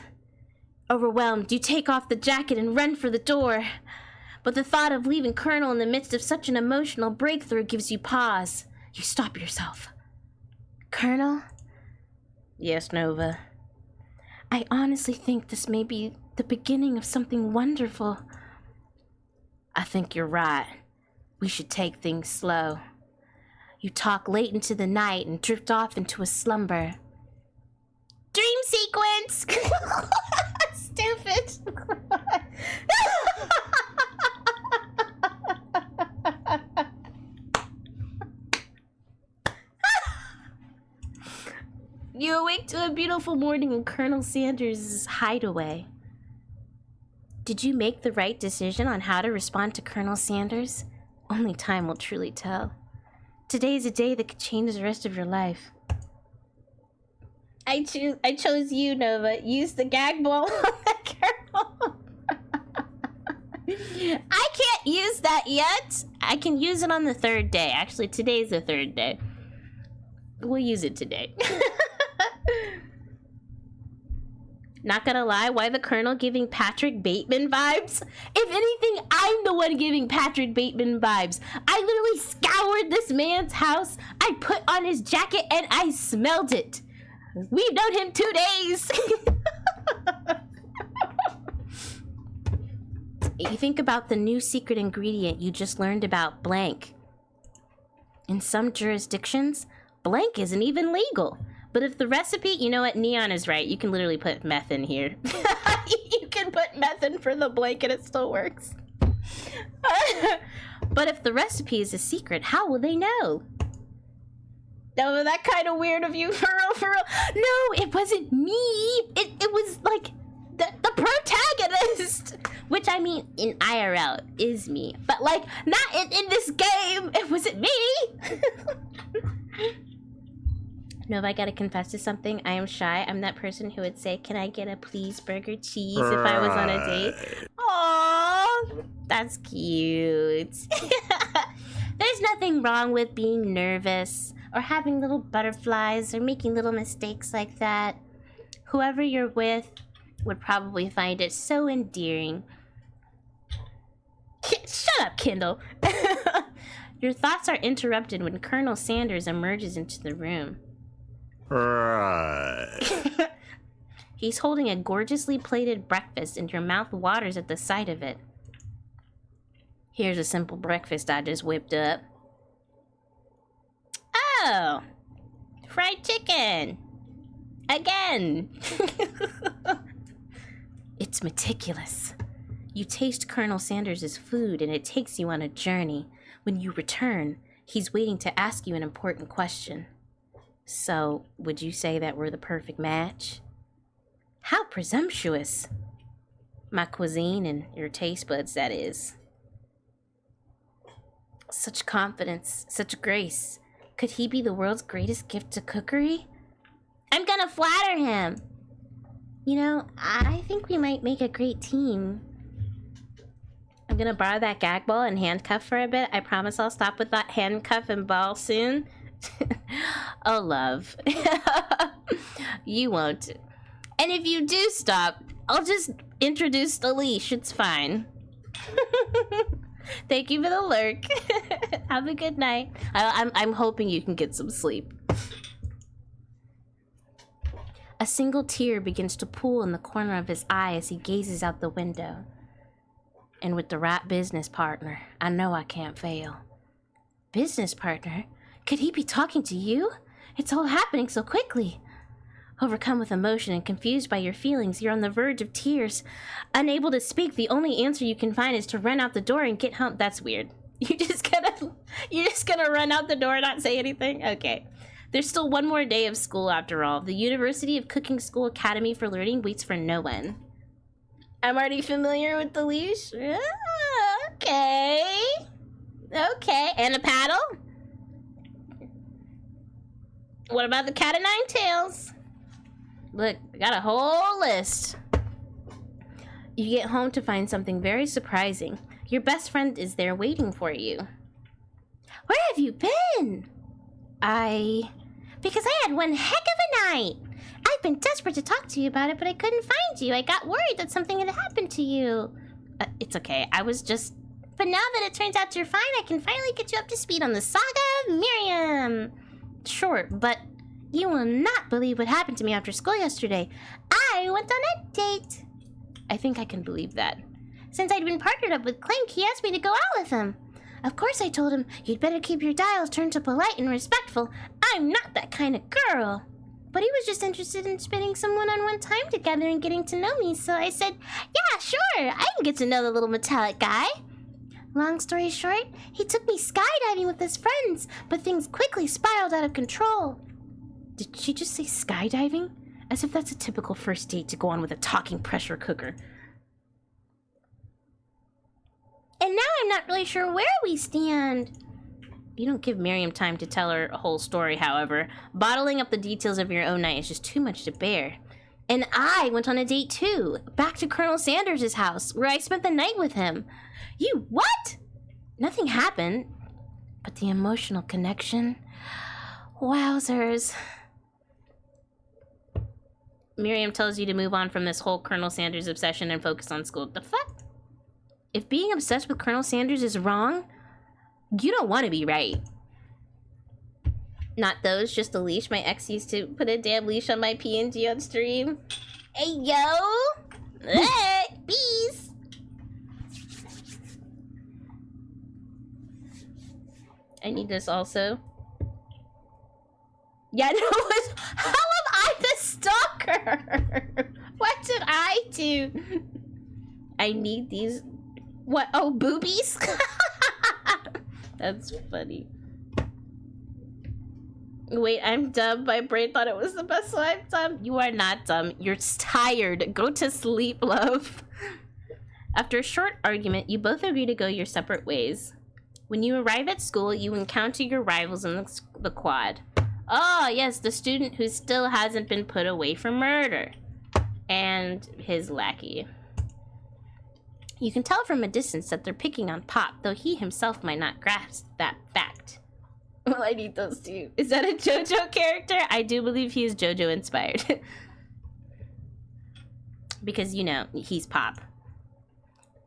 Overwhelmed, you take off the jacket and run for the door. But the thought of leaving Colonel in the midst of such an emotional breakthrough gives you pause. You stop yourself. Colonel? Yes, Nova. I honestly think this may be the beginning of something wonderful. I think you're right. We should take things slow. You talk late into the night and drift off into a slumber. Dream sequence! Stupid. You awake to a beautiful morning in Colonel Sanders' hideaway. Did you make the right decision on how to respond to Colonel Sanders? Only time will truly tell. Today is a day that could change the rest of your life. I chose you, Nova. Use the gag ball on that girl. I can't use that yet. I can use it on the third day. Actually, today's the third day. We'll use it today. Not gonna lie, why the Colonel giving Patrick Bateman vibes? If anything, I'm the one giving Patrick Bateman vibes. I literally scoured this man's house. I put on his jacket and I smelled it. We've known him 2 days. You think about the new secret ingredient you just learned about, blank. In some jurisdictions, blank isn't even legal. But if the recipe, you know what, Neon is right. You can literally put meth in here. You can put meth in for the blank and it still works. But if the recipe is a secret, how will they know? No, that kind of weird of you, for real. No, it wasn't me. It was like the protagonist. Which, I mean, in IRL is me. But like, not in this game. It wasn't me. No, if I gotta confess to something, I am shy. I'm that person who would say, can I get a please burger cheese if I was on a date? Aww, that's cute. There's nothing wrong with being nervous or having little butterflies or making little mistakes like that. Whoever you're with would probably find it so endearing. Shut up, Kindle. Your thoughts are interrupted when Colonel Sanders emerges into the room. Right. He's holding a gorgeously plated breakfast and your mouth waters at the sight of it. Here's a simple breakfast I just whipped up. Oh! Fried chicken! Again! It's meticulous. You taste Colonel Sanders' food and it takes you on a journey. When you return, he's waiting to ask you an important question. So, would you say that we're the perfect match? How presumptuous. My cuisine and your taste buds, that is. Such confidence, such grace. Could he be the world's greatest gift to cookery? I'm gonna flatter him. You know, I think we might make a great team. I'm gonna borrow that gag ball and handcuff for a bit. I promise I'll stop with that handcuff and ball soon. Oh, love. You won't. And if you do stop, I'll just introduce the leash. It's fine. Thank you for the lurk. Have a good night. I'm hoping you can get some sleep. A single tear begins to pool in the corner of his eye as he gazes out the window. And with the right business partner, I know I can't fail. Business partner? Could he be talking to you? It's all happening so quickly. Overcome with emotion and confused by your feelings, you're on the verge of tears. Unable to speak, the only answer you can find is to run out the door and get home. That's weird. You're just gonna run out the door and not say anything? Okay. There's still one more day of school after all. The University of Cooking School Academy for Learning waits for no one. I'm already familiar with the leash? Okay. Okay. And a paddle? What about the cat o' nine tails? Look, I got a whole list. You get home to find something very surprising. Your best friend is there waiting for you. Where have you been? Because I had one heck of a night. I've been desperate to talk to you about it, but I couldn't find you. I got worried that something had happened to you. It's okay. I was just But now that it turns out you're fine, I can finally get you up to speed on the saga of Miriam. Sure, but you will not believe what happened to me after school yesterday. I went on a date. I think I can believe that. Since I'd been partnered up with Clink, he asked me to go out with him. Of course, I told him, you'd better keep your dials turned to polite and respectful. I'm not that kind of girl. But he was just interested in spending some one-on-one time together and getting to know me, so I said, yeah, sure, I can get to know the little metallic guy. Long story short, he took me skydiving with his friends, but things quickly spiraled out of control. Did she just say skydiving? As if that's a typical first date to go on with a talking pressure cooker. And now I'm not really sure where we stand. You don't give Miriam time to tell her whole story, however. Bottling up the details of your own night is just too much to bear. And I went on a date too, back to Colonel Sanders' house, where I spent the night with him. You what? Nothing happened, but the emotional connection... Wowzers. Miriam tells you to move on from this whole Colonel Sanders obsession and focus on school. The fuck? If being obsessed with Colonel Sanders is wrong, you don't want to be right. Not those, just a leash. My ex used to put a damn leash on my PNG on stream. Hey, yo! Hey, bees! I need this also. Yeah, no, how am I the stalker? What did I do? I need these. What? Oh, boobies? That's funny. Wait, I'm dumb. My brain thought it was the best, so I'm dumb. You are not dumb. You're tired. Go to sleep, love. After a short argument, you both agree to go your separate ways. When you arrive at school, you encounter your rivals in the quad. Oh, yes, the student who still hasn't been put away for murder. And his lackey. You can tell from a distance that they're picking on Pop, though he himself might not grasp that fact. Well, I need those too. Is that a JoJo character? I do believe he is JoJo inspired. Because, you know, he's Pop.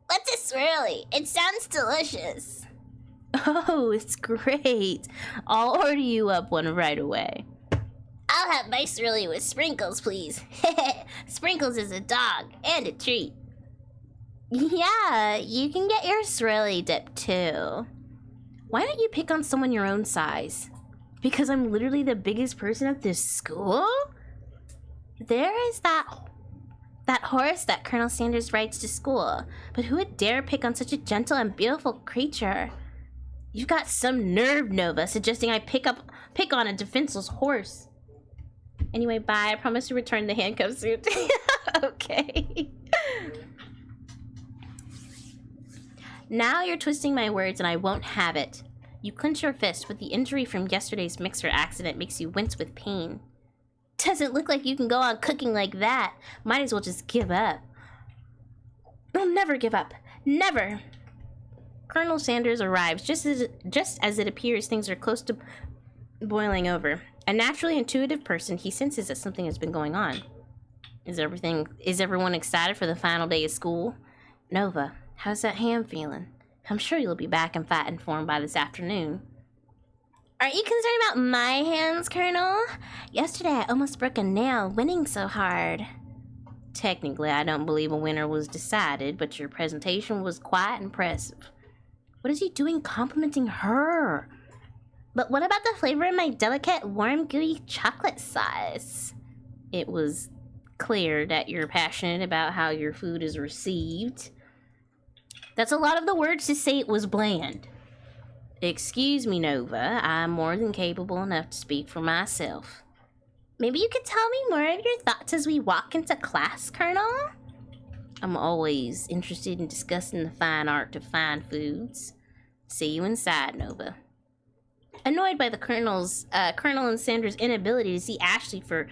What's a swirly? It sounds delicious. Oh, it's great. I'll order you up one right away. I'll have my swirly with Sprinkles, please. Sprinkles is a dog and a treat. Yeah, you can get your swirly dip too. Why don't you pick on someone your own size? Because I'm literally the biggest person at this school? There is that horse that Colonel Sanders rides to school. But who would dare pick on such a gentle and beautiful creature? You've got some nerve, Nova, suggesting I pick on a defenseless horse. Anyway, bye. I promise to return the handcuffs soon. Okay. Now you're twisting my words and I won't have it. You clench your fist, but the injury from yesterday's mixer accident makes you wince with pain. Doesn't look like you can go on cooking like that. Might as well just give up. I'll never give up. Never. Colonel Sanders arrives just as it appears things are close to boiling over. A naturally intuitive person, he senses that something has been going on. Is everyone excited for the final day of school? Nova, how's that hand feeling? I'm sure you'll be back in fighting form by this afternoon. Aren't you concerned about my hands, Colonel? Yesterday I almost broke a nail winning so hard. Technically, I don't believe a winner was decided, but your presentation was quite impressive. What is he doing complimenting her? But what about the flavor of my delicate, warm, gooey chocolate sauce? It was clear that you're passionate about how your food is received. That's a lot of the words to say it was bland. Excuse me, Nova. I'm more than capable enough to speak for myself. Maybe you could tell me more of your thoughts as we walk into class, Colonel? I'm always interested in discussing the fine art of fine foods. See you inside, Nova. Annoyed by the Colonel and Sandra's inability to see Ashley for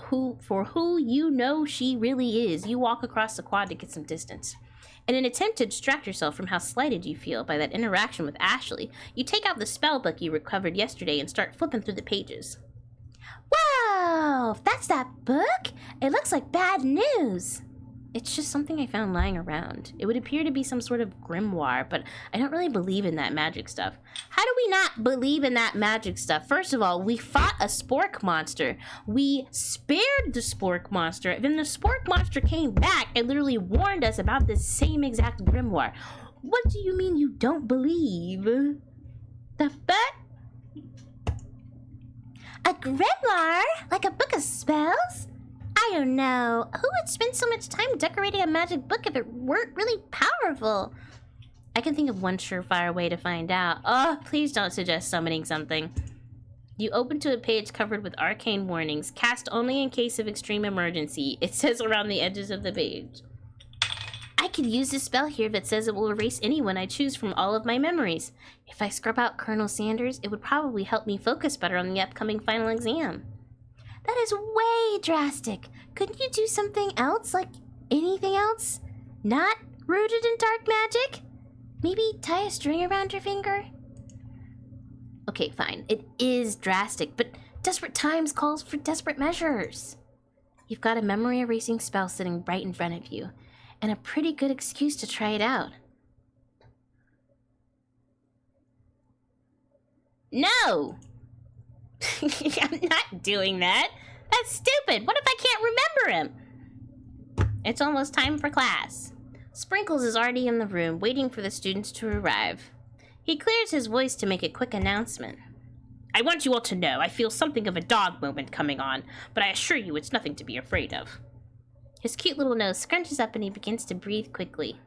who you know she really is, you walk across the quad to get some distance. In an attempt to distract yourself from how slighted you feel by that interaction with Ashley, you take out the spell book you recovered yesterday and start flipping through the pages. Wow, that's that book? It looks like bad news. It's just something I found lying around. It would appear to be some sort of grimoire, but I don't really believe in that magic stuff. How do we not believe in that magic stuff? First of all, we fought a spork monster. We spared the spork monster. Then the spork monster came back and literally warned us about this same exact grimoire. What do you mean you don't believe? The fuck? A grimoire? Like a book of spells? I don't know. Who would spend so much time decorating a magic book if it weren't really powerful? I can think of one surefire way to find out. Oh, please don't suggest summoning something. You open to a page covered with arcane warnings. Cast only in case of extreme emergency. It says around the edges of the page. I could use this spell here that says it will erase anyone I choose from all of my memories. If I scrub out Colonel Sanders, it would probably help me focus better on the upcoming final exam. That is way drastic. Couldn't you do something else? Like anything else? Not rooted in dark magic? Maybe tie a string around your finger? Okay, fine. It is drastic, but desperate times calls for desperate measures. You've got a memory erasing spell sitting right in front of you, and a pretty good excuse to try it out. No! I'm not doing that. That's stupid. What if I can't remember him? It's almost time for class. Sprinkles is already in the room, waiting for the students to arrive. He clears his voice to make a quick announcement. I want you all to know I feel something of a dog moment coming on, but I assure you it's nothing to be afraid of. His cute little nose scrunches up and he begins to breathe quickly.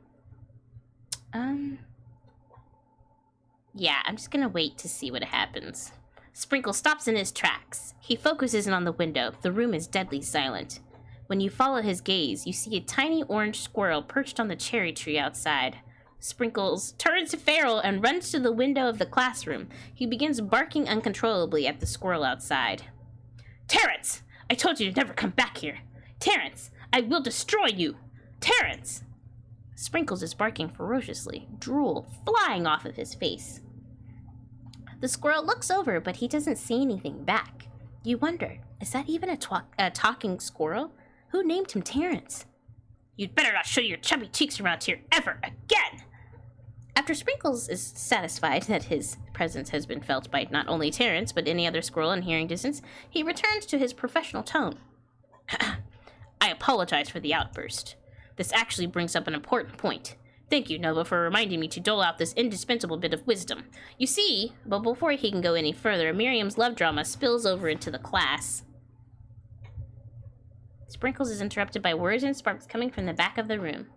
Yeah, I'm just gonna wait to see what happens. Sprinkle stops in his tracks. He focuses in on the window. The room is deadly silent. When you follow his gaze, you see a tiny orange squirrel perched on the cherry tree outside. Sprinkles turns feral and runs to the window of the classroom. He begins barking uncontrollably at the squirrel outside. Terrence! I told you to never come back here! Terrence! I will destroy you! Terrence! Sprinkles is barking ferociously, drool flying off of his face. The squirrel looks over, but he doesn't say anything back. You wonder, is that even a talking squirrel? Who named him Terrence? You'd better not show your chubby cheeks around here ever again! After Sprinkles is satisfied that his presence has been felt by not only Terrence, but any other squirrel in hearing distance, he returns to his professional tone. I apologize for the outburst. This actually brings up an important point. Thank you, Nova, for reminding me to dole out this indispensable bit of wisdom. You see, but before he can go any further, Miriam's love drama spills over into the class. Sprinkles is interrupted by words and sparks coming from the back of the room.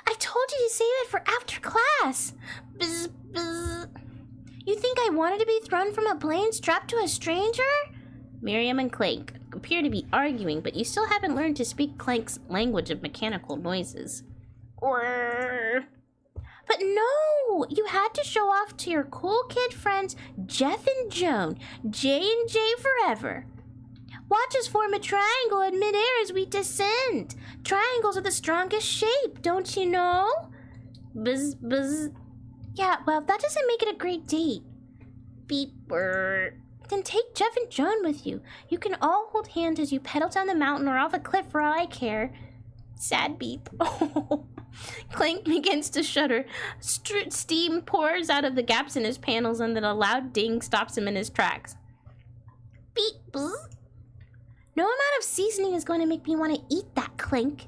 I told you to save it for after class. Bzz, bzz. You think I wanted to be thrown from a plane strapped to a stranger? Miriam and Clank appear to be arguing, but you still haven't learned to speak Clank's language of mechanical noises. But no, you had to show off to your cool kid friends Jeff and Joan, J&J forever. Watch us form a triangle in midair as we descend. Triangles are the strongest shape, don't you know? Buzz, buzz. Yeah, well, that doesn't make it a great date. Beep, brr. Then take Jeff and Joan with you. You can all hold hands as you pedal down the mountain or off a cliff for all I care. Sad beep. Clank begins to shudder. Steam pours out of the gaps in his panels, and then a loud ding stops him in his tracks. Beep. Bzz. No amount of seasoning is going to make me want to eat that, Clank.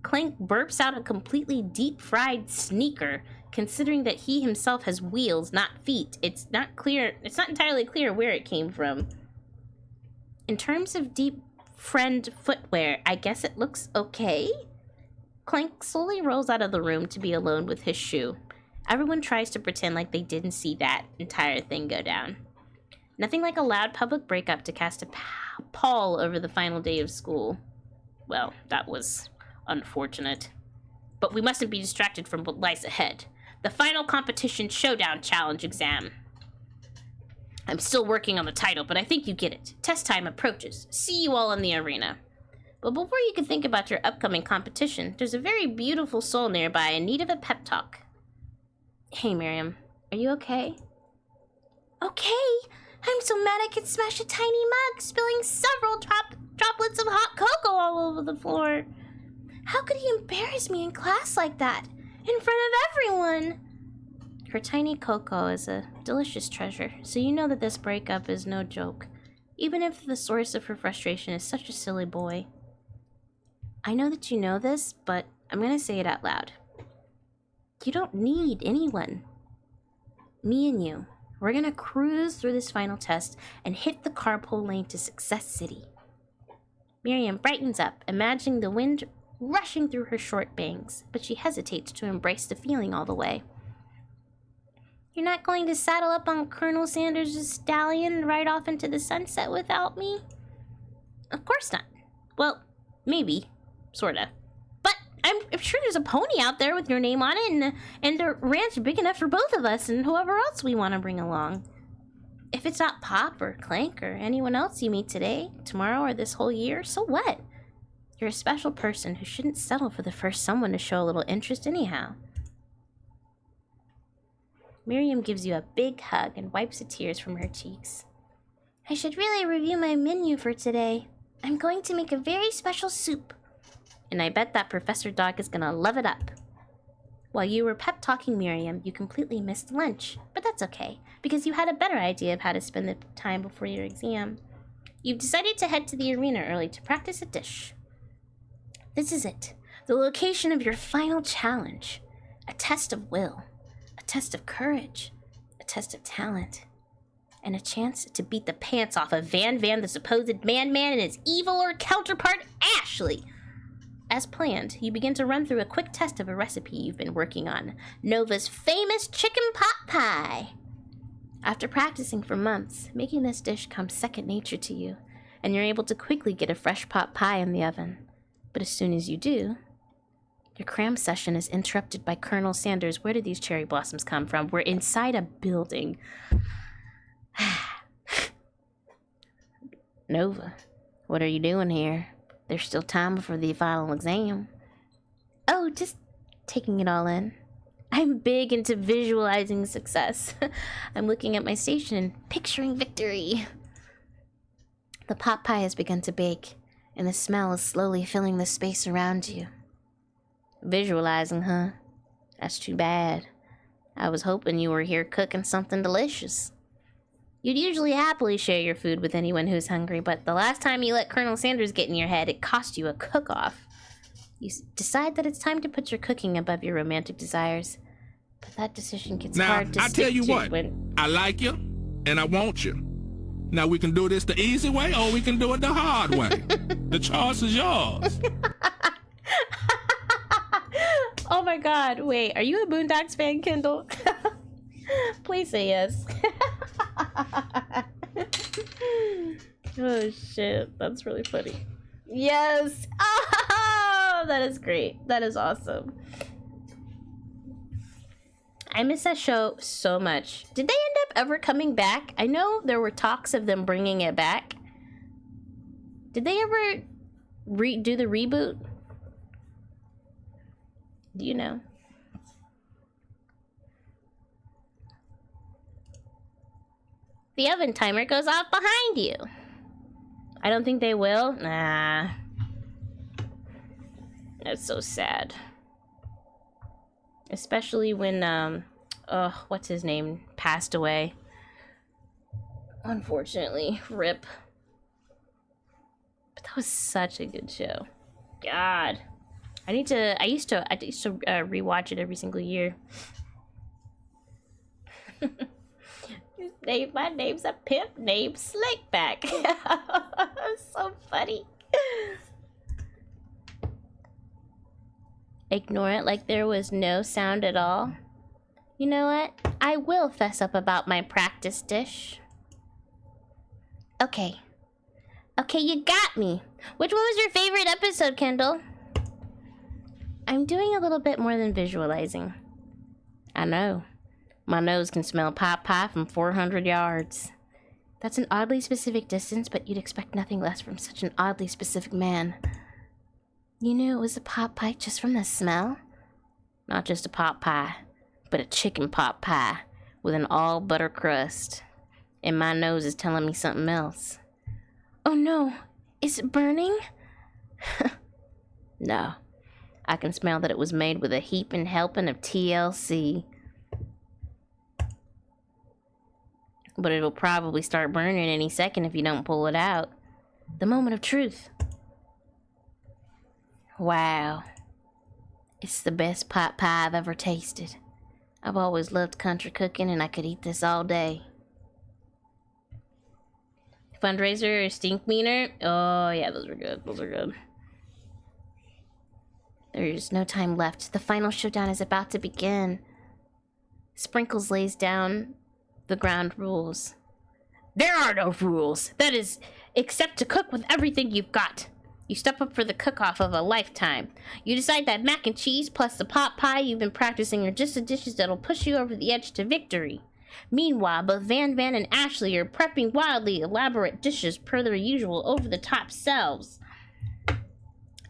Clank burps out a completely deep-fried sneaker, considering that he himself has wheels, not feet. It's not entirely clear where it came from. In terms of deep friend footwear, I guess it looks okay. Clank slowly rolls out of the room to be alone with his shoe. Everyone tries to pretend like they didn't see that entire thing go down. Nothing like a loud public breakup to cast a pall over the final day of school. Well, that was unfortunate. But we mustn't be distracted from what lies ahead. The final competition showdown challenge exam. I'm still working on the title, but I think you get it. Test time approaches. See you all in the arena. But before you can think about your upcoming competition, there's a very beautiful soul nearby in need of a pep talk. Hey, Miriam. Are you okay? Okay. I'm so mad I could smash a tiny mug, spilling several droplets of hot cocoa all over the floor. How could he embarrass me in class like that? In front of everyone? Her tiny Coco is a delicious treasure, so you know that this breakup is no joke, even if the source of her frustration is such a silly boy. I know that you know this, but I'm gonna say it out loud. You don't need anyone. Me and you, we're gonna cruise through this final test and hit the carpool lane to Success City. Miriam brightens up, imagining the wind rushing through her short bangs, but she hesitates to embrace the feeling all the way. You're not going to saddle up on Colonel Sanders' stallion and ride off into the sunset without me? Of course not. Well, maybe. Sorta. But I'm sure there's a pony out there with your name on it and a ranch big enough for both of us and whoever else we want to bring along. If it's not Pop or Clank or anyone else you meet today, tomorrow, or this whole year, so what? You're a special person who shouldn't settle for the first someone to show a little interest anyhow. Miriam gives you a big hug and wipes the tears from her cheeks. I should really review my menu for today. I'm going to make a very special soup. And I bet that Professor Dog is gonna love it up. While you were pep-talking Miriam, you completely missed lunch. But that's okay, because you had a better idea of how to spend the time before your exam. You've decided to head to the arena early to practice a dish. This is it, the location of your final challenge. A test of will. A test of courage, a test of talent, and a chance to beat the pants off of Van, the supposed man-man, and his eviler counterpart, Ashley. As planned, you begin to run through a quick test of a recipe you've been working on, Nova's famous chicken pot pie. After practicing for months, making this dish comes second nature to you, and you're able to quickly get a fresh pot pie in the oven. But as soon as you do, your cram session is interrupted by Colonel Sanders. Where did these cherry blossoms come from? We're inside a building. Nova, what are you doing here? There's still time before the final exam. Oh, just taking it all in. I'm big into visualizing success. I'm looking at my station and picturing victory. The pot pie has begun to bake, and the smell is slowly filling the space around you. Visualizing, huh? That's too bad. I was hoping you were here cooking something delicious. You'd usually happily share your food with anyone who's hungry, but the last time you let Colonel Sanders get in your head, it cost you a cook-off. You decide that it's time to put your cooking above your romantic desires, but that decision gets hard to stick to. Now, I tell you what, I like you, and I want you. Now, we can do this the easy way, or we can do it the hard way. The choice is yours. Oh my god, wait, are you a Boondocks fan, Kendall? Please say yes. Oh shit, that's really funny. Yes! Oh, that is great. That is awesome. I miss that show so much. Did they end up ever coming back? I know there were talks of them bringing it back. Did they ever do the reboot? Do you know? The oven timer goes off behind you. I don't think they will. Nah. That's so sad. Especially when, what's his name? Passed away. Unfortunately. RIP. But that was such a good show. God. I used to rewatch it every single year. My name's a pimp named Slickback. So funny. Ignore it like there was no sound at all. You know what? I will fess up about my practice dish. Okay. Okay, you got me. Which one was your favorite episode, Kendall? I'm doing a little bit more than visualizing. I know. My nose can smell pot pie from 400 yards. That's an oddly specific distance, but you'd expect nothing less from such an oddly specific man. You knew it was a pot pie just from the smell? Not just a pot pie, but a chicken pot pie with an all-butter crust. And my nose is telling me something else. Oh no, is it burning? No, I can smell that it was made with a heaping helping of TLC. But it'll probably start burning any second if you don't pull it out. The moment of truth. Wow. It's the best pot pie I've ever tasted. I've always loved country cooking and I could eat this all day. Fundraiser or stink meaner? Oh yeah, those are good. Those are good. There's no time left. The final showdown is about to begin. Sprinkles lays down the ground rules. There are no rules. That is, except to cook with everything you've got. You step up for the cook-off of a lifetime. You decide that mac and cheese plus the pot pie you've been practicing are just the dishes that'll push you over the edge to victory. Meanwhile, both Van and Ashley are prepping wildly elaborate dishes per their usual over-the-top selves.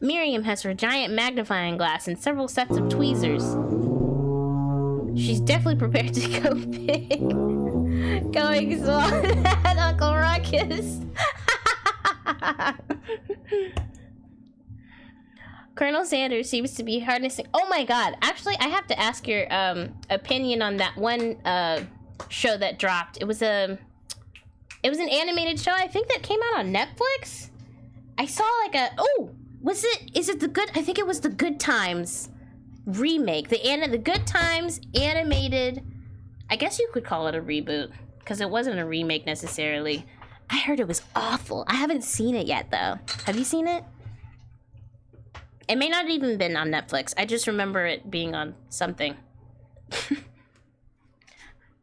Miriam has her giant magnifying glass and several sets of tweezers. She's definitely prepared to go big. Going small at Uncle Ruckus. Colonel Sanders seems to be harnessing... Oh my god, actually, I have to ask your opinion on that one show that dropped. It was an animated show, I think that came out on Netflix? I saw like a... Oh! Is it the Good... I think it was the Good Times remake. The Good Times animated... I guess you could call it a reboot, because it wasn't a remake necessarily. I heard it was awful. I haven't seen it yet, though. Have you seen it? It may not have even been on Netflix. I just remember it being on something.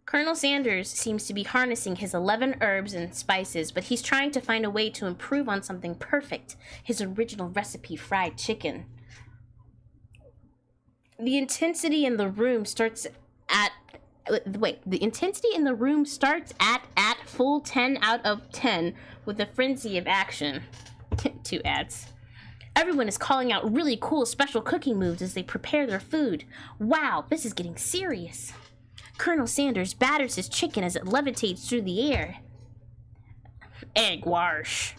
Colonel Sanders seems to be harnessing his 11 herbs and spices, but he's trying to find a way to improve on something perfect. His original recipe fried chicken. The intensity in the room starts at... the intensity in the room starts at full 10 out of 10 with a frenzy of action. 2 ads. Everyone is calling out really cool special cooking moves as they prepare their food. Wow, this is getting serious. Colonel Sanders batters his chicken as it levitates through the air. Egg wash.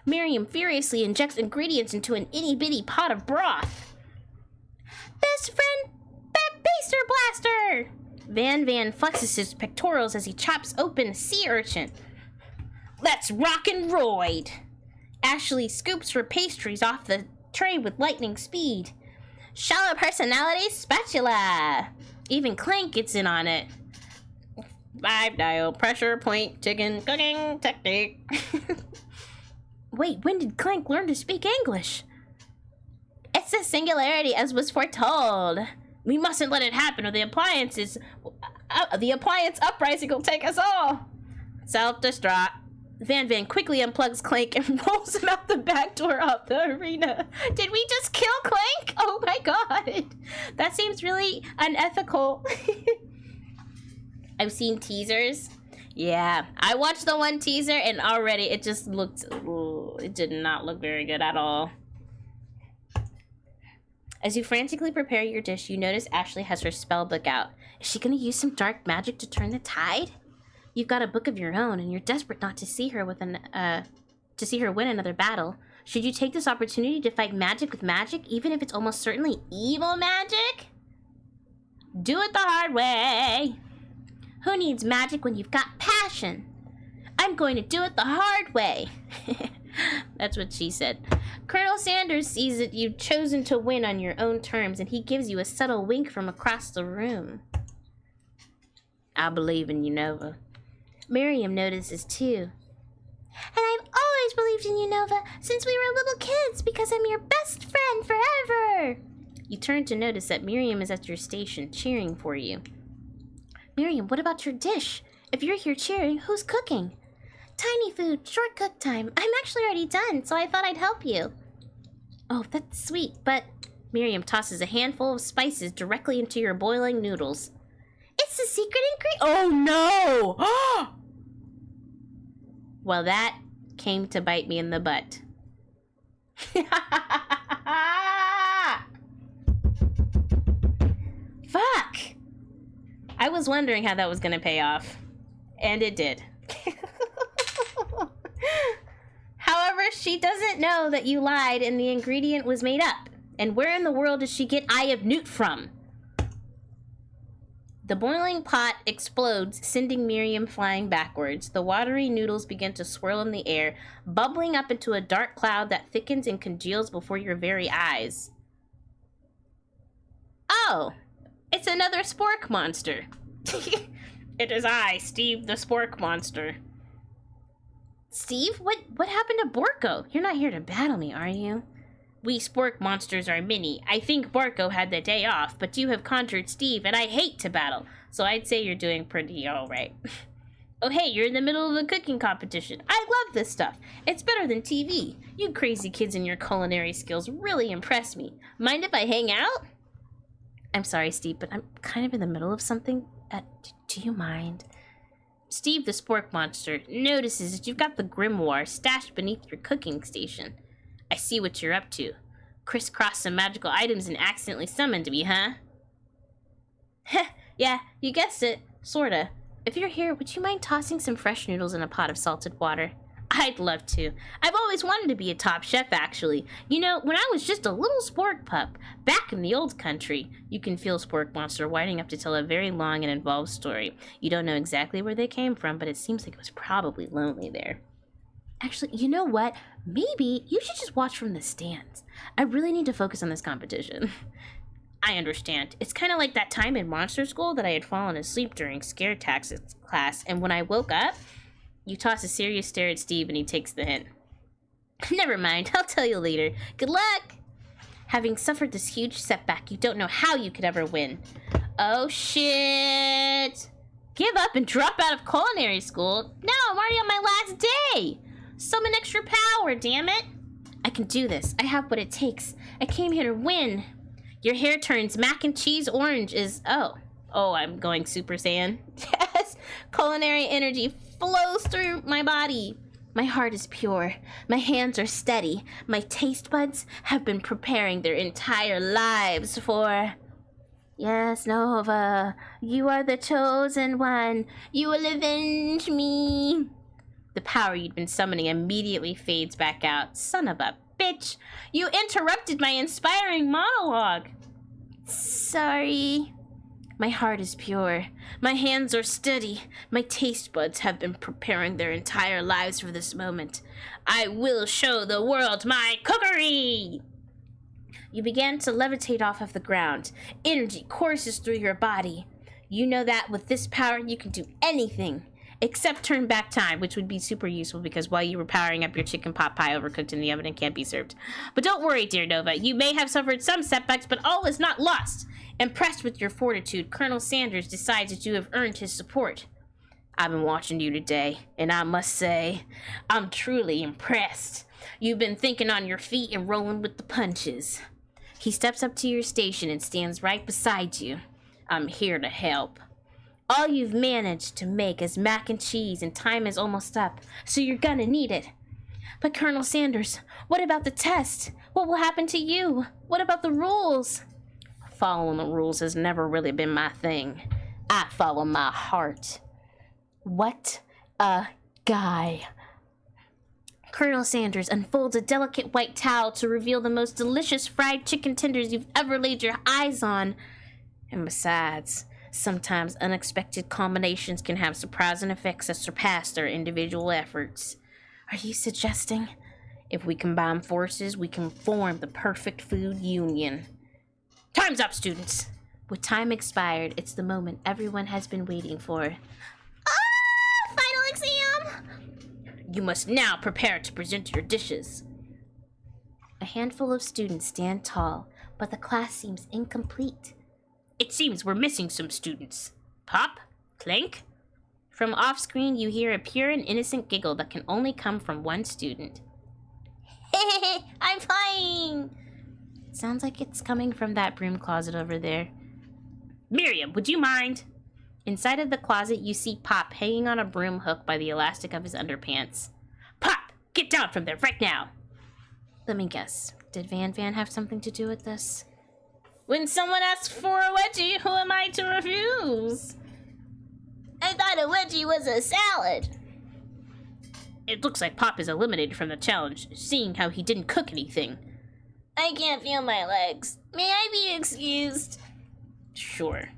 Miriam furiously injects ingredients into an itty-bitty pot of broth. Best friend, Baster Blaster! Van flexes his pectorals as he chops open a sea urchin. Let's rock and roid! Ashley scoops her pastries off the tray with lightning speed. Shallow personality spatula! Even Clank gets in on it. 5-dial pressure point chicken cooking technique. Wait, when did Clank learn to speak English? It's a singularity as was foretold. We mustn't let it happen or the appliance uprising will take us all. Self-destruct. Van quickly unplugs Clank and rolls him out the back door of the arena. Did we just kill Clank? Oh my god. That seems really unethical. I've seen teasers. Yeah, I watched the one teaser and already it just looked... it did not look very good at all. As you frantically prepare your dish, you notice Ashley has her spell book out. Is she gonna use some dark magic to turn the tide? You've got a book of your own, and you're desperate not to see her win another battle. Should you take this opportunity to fight magic with magic, even if it's almost certainly evil magic? Do it the hard way. Who needs magic when you've got passion? I'm going to do it the hard way. That's what she said. Colonel Sanders sees that you've chosen to win on your own terms, and he gives you a subtle wink from across the room. I believe in you, Nova. Miriam notices too. And I've always believed in you, Nova, since we were little kids, because I'm your best friend forever. You turn to notice that Miriam is at your station, cheering for you. Miriam, what about your dish? If you're here cheering, who's cooking? Tiny food, short cook time. I'm actually already done, so I thought I'd help you. Oh, that's sweet, but... Miriam tosses a handful of spices directly into your boiling noodles. It's the secret ingredient. Oh no! Well, that came to bite me in the butt. Fuck! I was wondering how that was gonna pay off. And it did. However, she doesn't know that you lied and the ingredient was made up. And where in the world does she get Eye of Newt from? The boiling pot explodes, sending Miriam flying backwards. The watery noodles begin to swirl in the air, bubbling up into a dark cloud that thickens and congeals before your very eyes. Oh, it's another spork monster. It is I, Steve the spork monster. Steve, what happened to Borko? You're not here to battle me, are you? We spork monsters are many. I think Borko had the day off, but you have conjured Steve, and I hate to battle, so I'd say you're doing pretty alright. Oh hey, you're in the middle of a cooking competition. I love this stuff. It's better than TV. You crazy kids and your culinary skills really impress me. Mind if I hang out? I'm sorry, Steve, but I'm kind of in the middle of something. Do you mind? Steve the spork monster notices that you've got the grimoire stashed beneath your cooking station. I see what you're up to. Crisscross some magical items and accidentally summoned me, huh? Heh, yeah, you guessed it. Sorta. If you're here, would you mind tossing some fresh noodles in a pot of salted water? I'd love to. I've always wanted to be a top chef, actually. You know, when I was just a little spork pup, back in the old country. You can feel spork monster winding up to tell a very long and involved story. You don't know exactly where they came from, but it seems like it was probably lonely there. Actually, you know what? Maybe you should just watch from the stands. I really need to focus on this competition. I understand. It's kind of like that time in monster school that I had fallen asleep during scare tactics class, and when I woke up, you toss a serious stare at Steve and he takes the hint. Never mind, I'll tell you later. Good luck! Having suffered this huge setback, you don't know how you could ever win. Oh shit! Give up and drop out of culinary school? No, I'm already on my last day! Summon extra power, damn it! I can do this. I have what it takes. I came here to win. Your hair turns mac and cheese orange is... Oh, I'm going Super Saiyan. Yes! Culinary energy flows through my body. My heart is pure. My hands are steady. My taste buds have been preparing their entire lives for... Yes, Nova. You are the chosen one. You will avenge me. The power you'd been summoning immediately fades back out. Son of a bitch! You interrupted my inspiring monologue! Sorry. My heart is pure. My hands are steady. My taste buds have been preparing their entire lives for this moment. I will show the world my cookery! You began to levitate off of the ground. Energy courses through your body. You know that with this power you can do anything. Except turn back time, which would be super useful because while you were powering up your chicken pot pie overcooked in the oven and can't be served. But don't worry, dear Nova. You may have suffered some setbacks, but all is not lost. Impressed with your fortitude, Colonel Sanders decides that you have earned his support. I've been watching you today, and I must say, I'm truly impressed. You've been thinking on your feet and rolling with the punches. He steps up to your station and stands right beside you. I'm here to help. All you've managed to make is mac and cheese, and time is almost up, so you're gonna need it. But Colonel Sanders, what about the test? What will happen to you? What about the rules? Following the rules has never really been my thing. I follow my heart. What a guy. Colonel Sanders unfolds a delicate white towel to reveal the most delicious fried chicken tenders you've ever laid your eyes on. And besides, sometimes unexpected combinations can have surprising effects that surpass their individual efforts. Are you suggesting if we combine forces, we can form the perfect food union? Time's up, students. With time expired, it's the moment everyone has been waiting for. Final exam! You must now prepare to present your dishes. A handful of students stand tall, but the class seems incomplete. It seems we're missing some students. Pop? Clink? From off-screen, you hear a pure and innocent giggle that can only come from one student. Hey, I'm flying! Sounds like it's coming from that broom closet over there. Miriam, would you mind? Inside of the closet, you see Pop hanging on a broom hook by the elastic of his underpants. Pop, get down from there right now! Let me guess. Did Van have something to do with this? When someone asks for a wedgie, who am I to refuse? I thought a wedgie was a salad. It looks like Pop is eliminated from the challenge, seeing how he didn't cook anything. I can't feel my legs. May I be excused? Sure.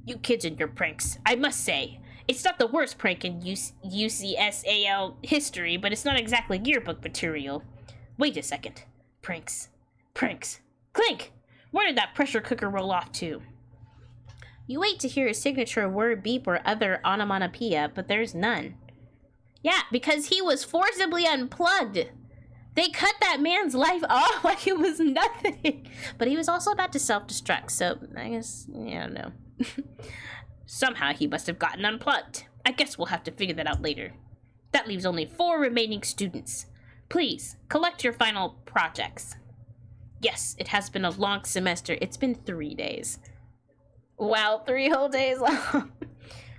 You kids and your pranks. I must say, it's not the worst prank in UCSAL history, but it's not exactly yearbook material. Wait a second. Pranks. Clink! Where did that pressure cooker roll off to? You wait to hear a signature word beep or other onomatopoeia, but there's none. Yeah, because he was forcibly unplugged. They cut that man's life off like it was nothing. But he was also about to self-destruct, so I guess, yeah, no. Somehow he must have gotten unplugged. I guess we'll have to figure that out later. That leaves only 4 remaining students. Please, collect your final projects. Yes, it has been a long semester. It's been 3 days. Wow, 3 whole days long.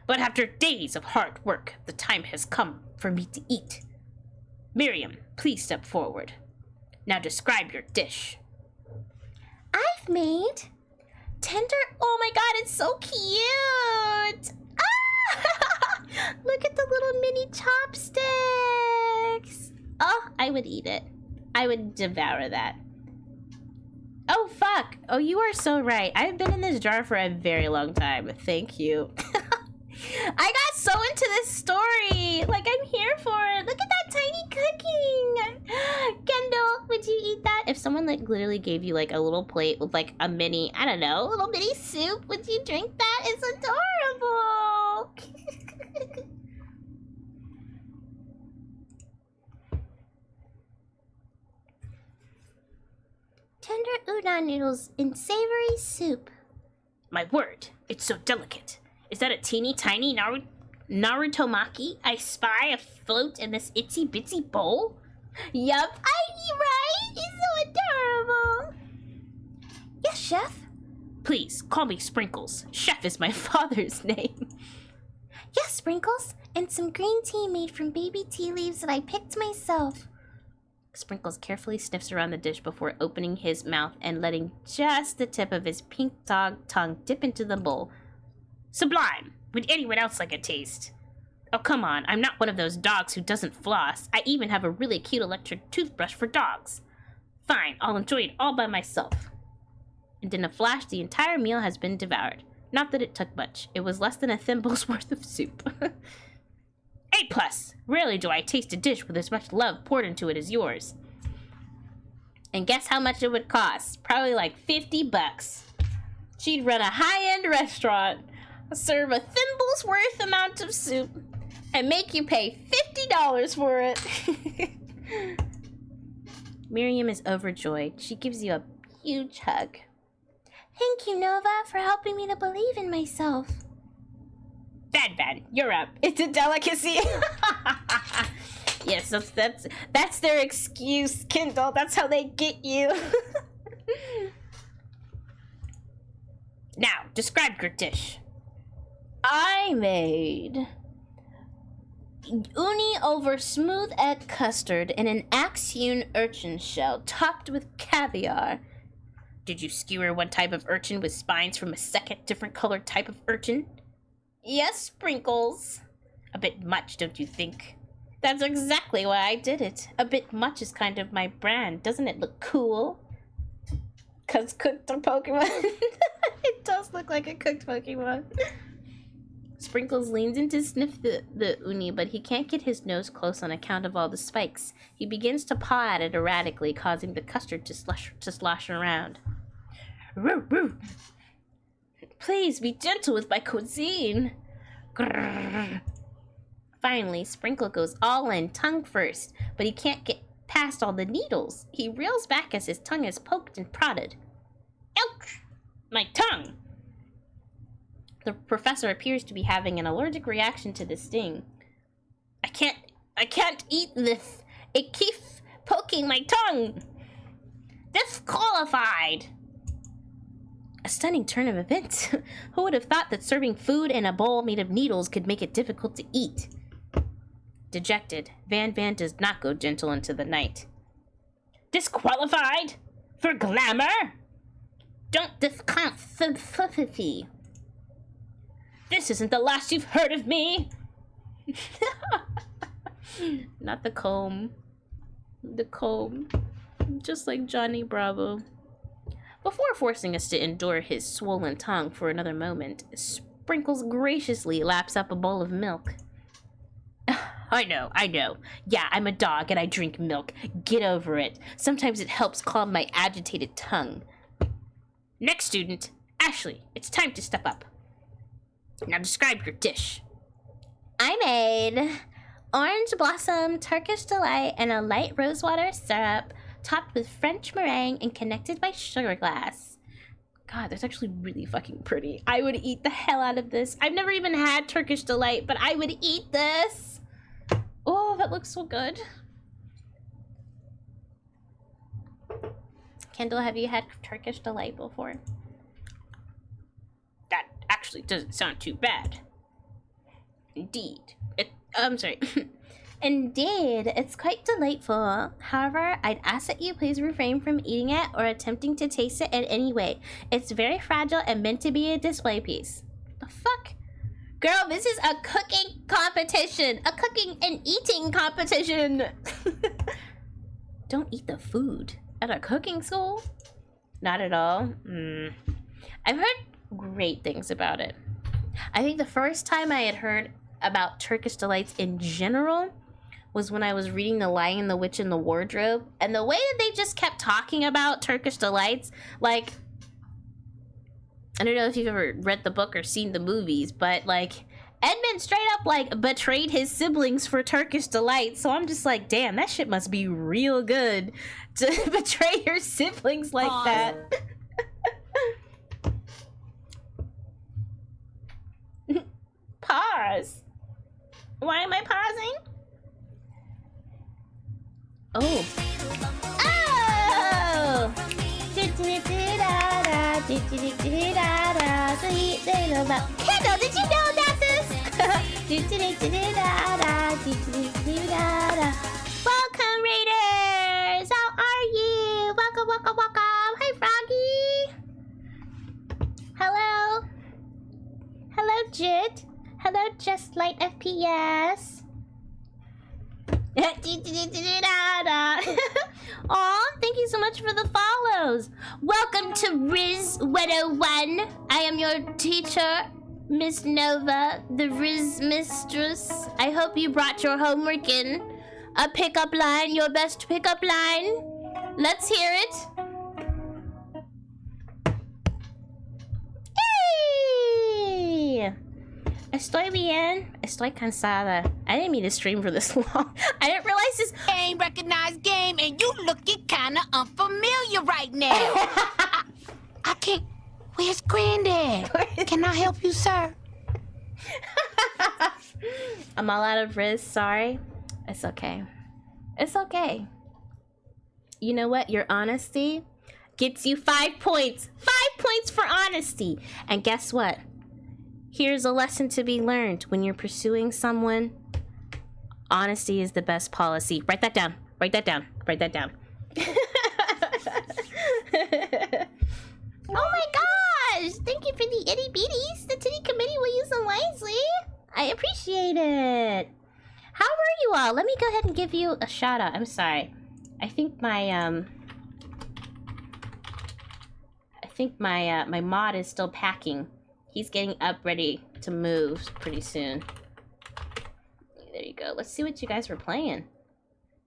But after days of hard work, the time has come for me to eat. Miriam, please step forward. Now describe your dish. I've made tender. Oh my god, it's so cute! Ah! Look at the little mini chopsticks. Oh, I would eat it. I would devour that. Oh, fuck. Oh, you are so right. I've been in this jar for a very long time. Thank you. I got so into this story. Like, I'm here for it. Look at that tiny cooking. Kendall, would you eat that? If someone like literally gave you like a little plate with like a mini, I don't know, Little mini soup, would you drink that? It's adorable. Tender udon noodles in savory soup. my word, it's so delicate. Is that a teeny tiny Narutomaki I spy afloat in this itsy bitsy bowl? Yup, right? It's so adorable. Yes, Chef. Please, call me Sprinkles. Chef is my father's name. Yes, Sprinkles. And some green tea made from baby tea leaves that I picked myself. Sprinkles carefully sniffs around the dish before opening his mouth and letting just the tip of his pink dog tongue dip into the bowl. Sublime! Would anyone else like a taste? Oh, come on, I'm not one of those dogs who doesn't floss. I even have a really cute electric toothbrush for dogs. Fine, I'll enjoy it all by myself. And in a flash, the entire meal has been devoured. Not that it took much. It was less than a thimble's worth of soup. A+. Rarely do I taste a dish with as much love poured into it as yours. And guess how much it would cost? Probably like $50. She'd run a high-end restaurant, serve a thimble's worth amount of soup, and make you pay $50 for it. Miriam is overjoyed. She gives you a huge hug. Thank you, Nova, for helping me to believe in myself. Bad, you're up. It's a delicacy. Yes, that's their excuse, Kindle. That's how they get you. Now, describe your dish. I made uni over smooth egg custard in an axe-hewn urchin shell topped with caviar. Did you skewer one type of urchin with spines from a second different colored type of urchin? Yes, Sprinkles. A bit much, don't you think? That's exactly why I did it. A bit much is kind of my brand. Doesn't it look cool? 'Cause cooked a Pokemon. It does look like a cooked Pokemon. Sprinkles leans in to sniff the uni, but he can't get his nose close on account of all the spikes. He begins to paw at it erratically, causing the custard to slosh around. Roo, roo. Please be gentle with my cuisine. Grrr. Finally, Sprinkle goes all in, tongue first, but he can't get past all the needles. He reels back as his tongue is poked and prodded. Ouch! My tongue! The professor appears to be having an allergic reaction to the sting. I can't eat this. It keeps poking my tongue. Disqualified! A stunning turn of events. Who would have thought that serving food in a bowl made of needles could make it difficult to eat? Dejected, Van does not go gentle into the night. Disqualified? For glamour? Don't discount sympathy. This isn't the last you've heard of me. Not the comb. The comb. Just like Johnny Bravo. Before forcing us to endure his swollen tongue for another moment, Sprinkles graciously laps up a bowl of milk. I know. Yeah, I'm a dog and I drink milk. Get over it. Sometimes it helps calm my agitated tongue. Next student, Ashley, it's time to step up. Now describe your dish. I made orange blossom, Turkish delight, and a light rosewater syrup topped with French meringue and connected by sugar glass. God, that's actually really fucking pretty. I would eat the hell out of this. I've never even had Turkish delight, but I would eat this. Oh, that looks so good. Kendall, have you had Turkish delight before? That actually doesn't sound too bad. Indeed. I'm sorry. Indeed, it's quite delightful. However, I'd ask that you please refrain from eating it or attempting to taste it in any way. It's very fragile and meant to be a display piece. The fuck? Girl, this is a cooking competition. A cooking and eating competition. Don't eat the food at a cooking school? Not at all. I've heard great things about it. I think the first time I had heard about Turkish delights in general was when I was reading The Lion, the Witch, and the Wardrobe. And the way that they just kept talking about Turkish delights, like, I don't know if you've ever read the book or seen the movies, but like, Edmund straight up like betrayed his siblings for Turkish delights. So I'm just like, damn, that shit must be real good to betray your siblings like that. Pause. Why am I pausing? Oh. Oh! Kendall, did you know about this? Welcome, Raiders! How are you? Welcome. Hi, Froggy. Hello. Hello, Jit. Hello, Just Light FPS. Aw, thank you so much for the follows. Welcome to Rizz 101. I am your teacher, Miss Nova, the Rizz mistress. I hope you brought your homework in. A pickup line, your best pickup line. Let's hear it. Hey! Estoy bien. Estoy cansada. I didn't mean to stream for this long. I didn't realize this Game recognized game, and you looking kinda unfamiliar right now. I can't. Where's Granddad? Can I help you, sir? I'm all out of Rizz, sorry. It's okay. It's okay. You know what? Your honesty gets you 5 points. 5 points for honesty. And guess what? Here's a lesson to be learned when you're pursuing someone. Honesty is the best policy. Write that down. Write that down. Write that down. Oh my gosh! Thank you for the itty bitties. The titty committee will use them wisely. I appreciate it. How are you all? Let me go ahead and give you a shout out. I'm sorry. I think my my mod is still packing. He's getting up ready to move pretty soon. There you go. Let's see what you guys were playing.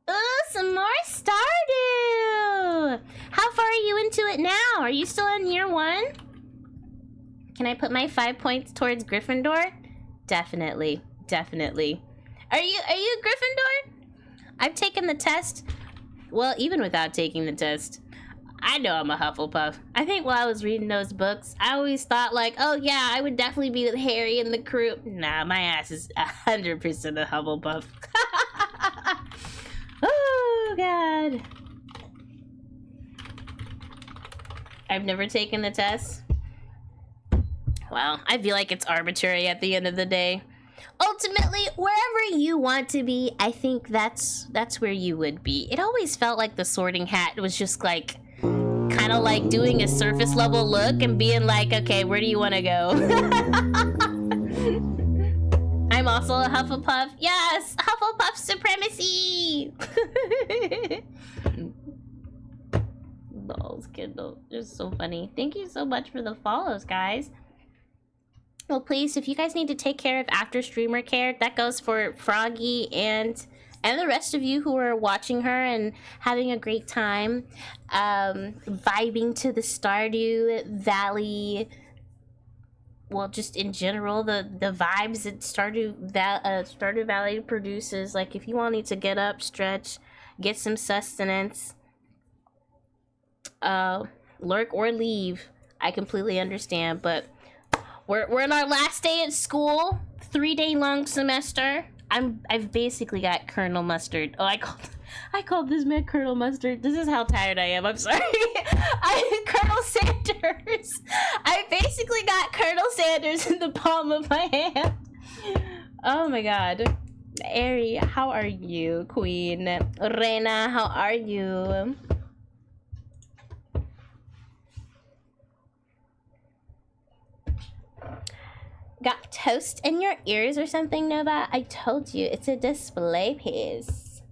Oh, some more Stardew! How far are you into it now? Are you still in year 1? Can I put my 5 points towards Gryffindor? Definitely. Definitely. Are you Gryffindor? I've taken the test. Well, even without taking the test, I know I'm a Hufflepuff. I think while I was reading those books, I always thought like, oh yeah, I would definitely be with Harry and the crew. Nah, my ass is 100% a Hufflepuff. Oh God. I've never taken the test. Well, I feel like it's arbitrary at the end of the day. Ultimately, wherever you want to be, I think that's where you would be. It always felt like the Sorting Hat was just like kind of like doing a surface level look and being like, okay, where do you want to go? I'm also a Hufflepuff. Yes, Hufflepuff supremacy. dolls, Kindle. It's so funny. Thank you so much for the follows, guys. Well, please, if you guys need to take care of after streamer care, that goes for Froggy and the rest of you who are watching her and having a great time, vibing to the Stardew Valley. Well, just in general, the vibes that Stardew Valley produces. Like, if you all need to get up, stretch, get some sustenance, lurk or leave, I completely understand. But we're in our last day at school, 3-day long semester. I've basically got Colonel Mustard. Oh, I called this man Colonel Mustard. This is how tired I am. I'm sorry. I'm Colonel Sanders. I basically got Colonel Sanders in the palm of my hand. Oh my god. Ari, how are you, Queen? Reina, how are you? Got toast in your ears or something, Nova? I told you, it's a display piece.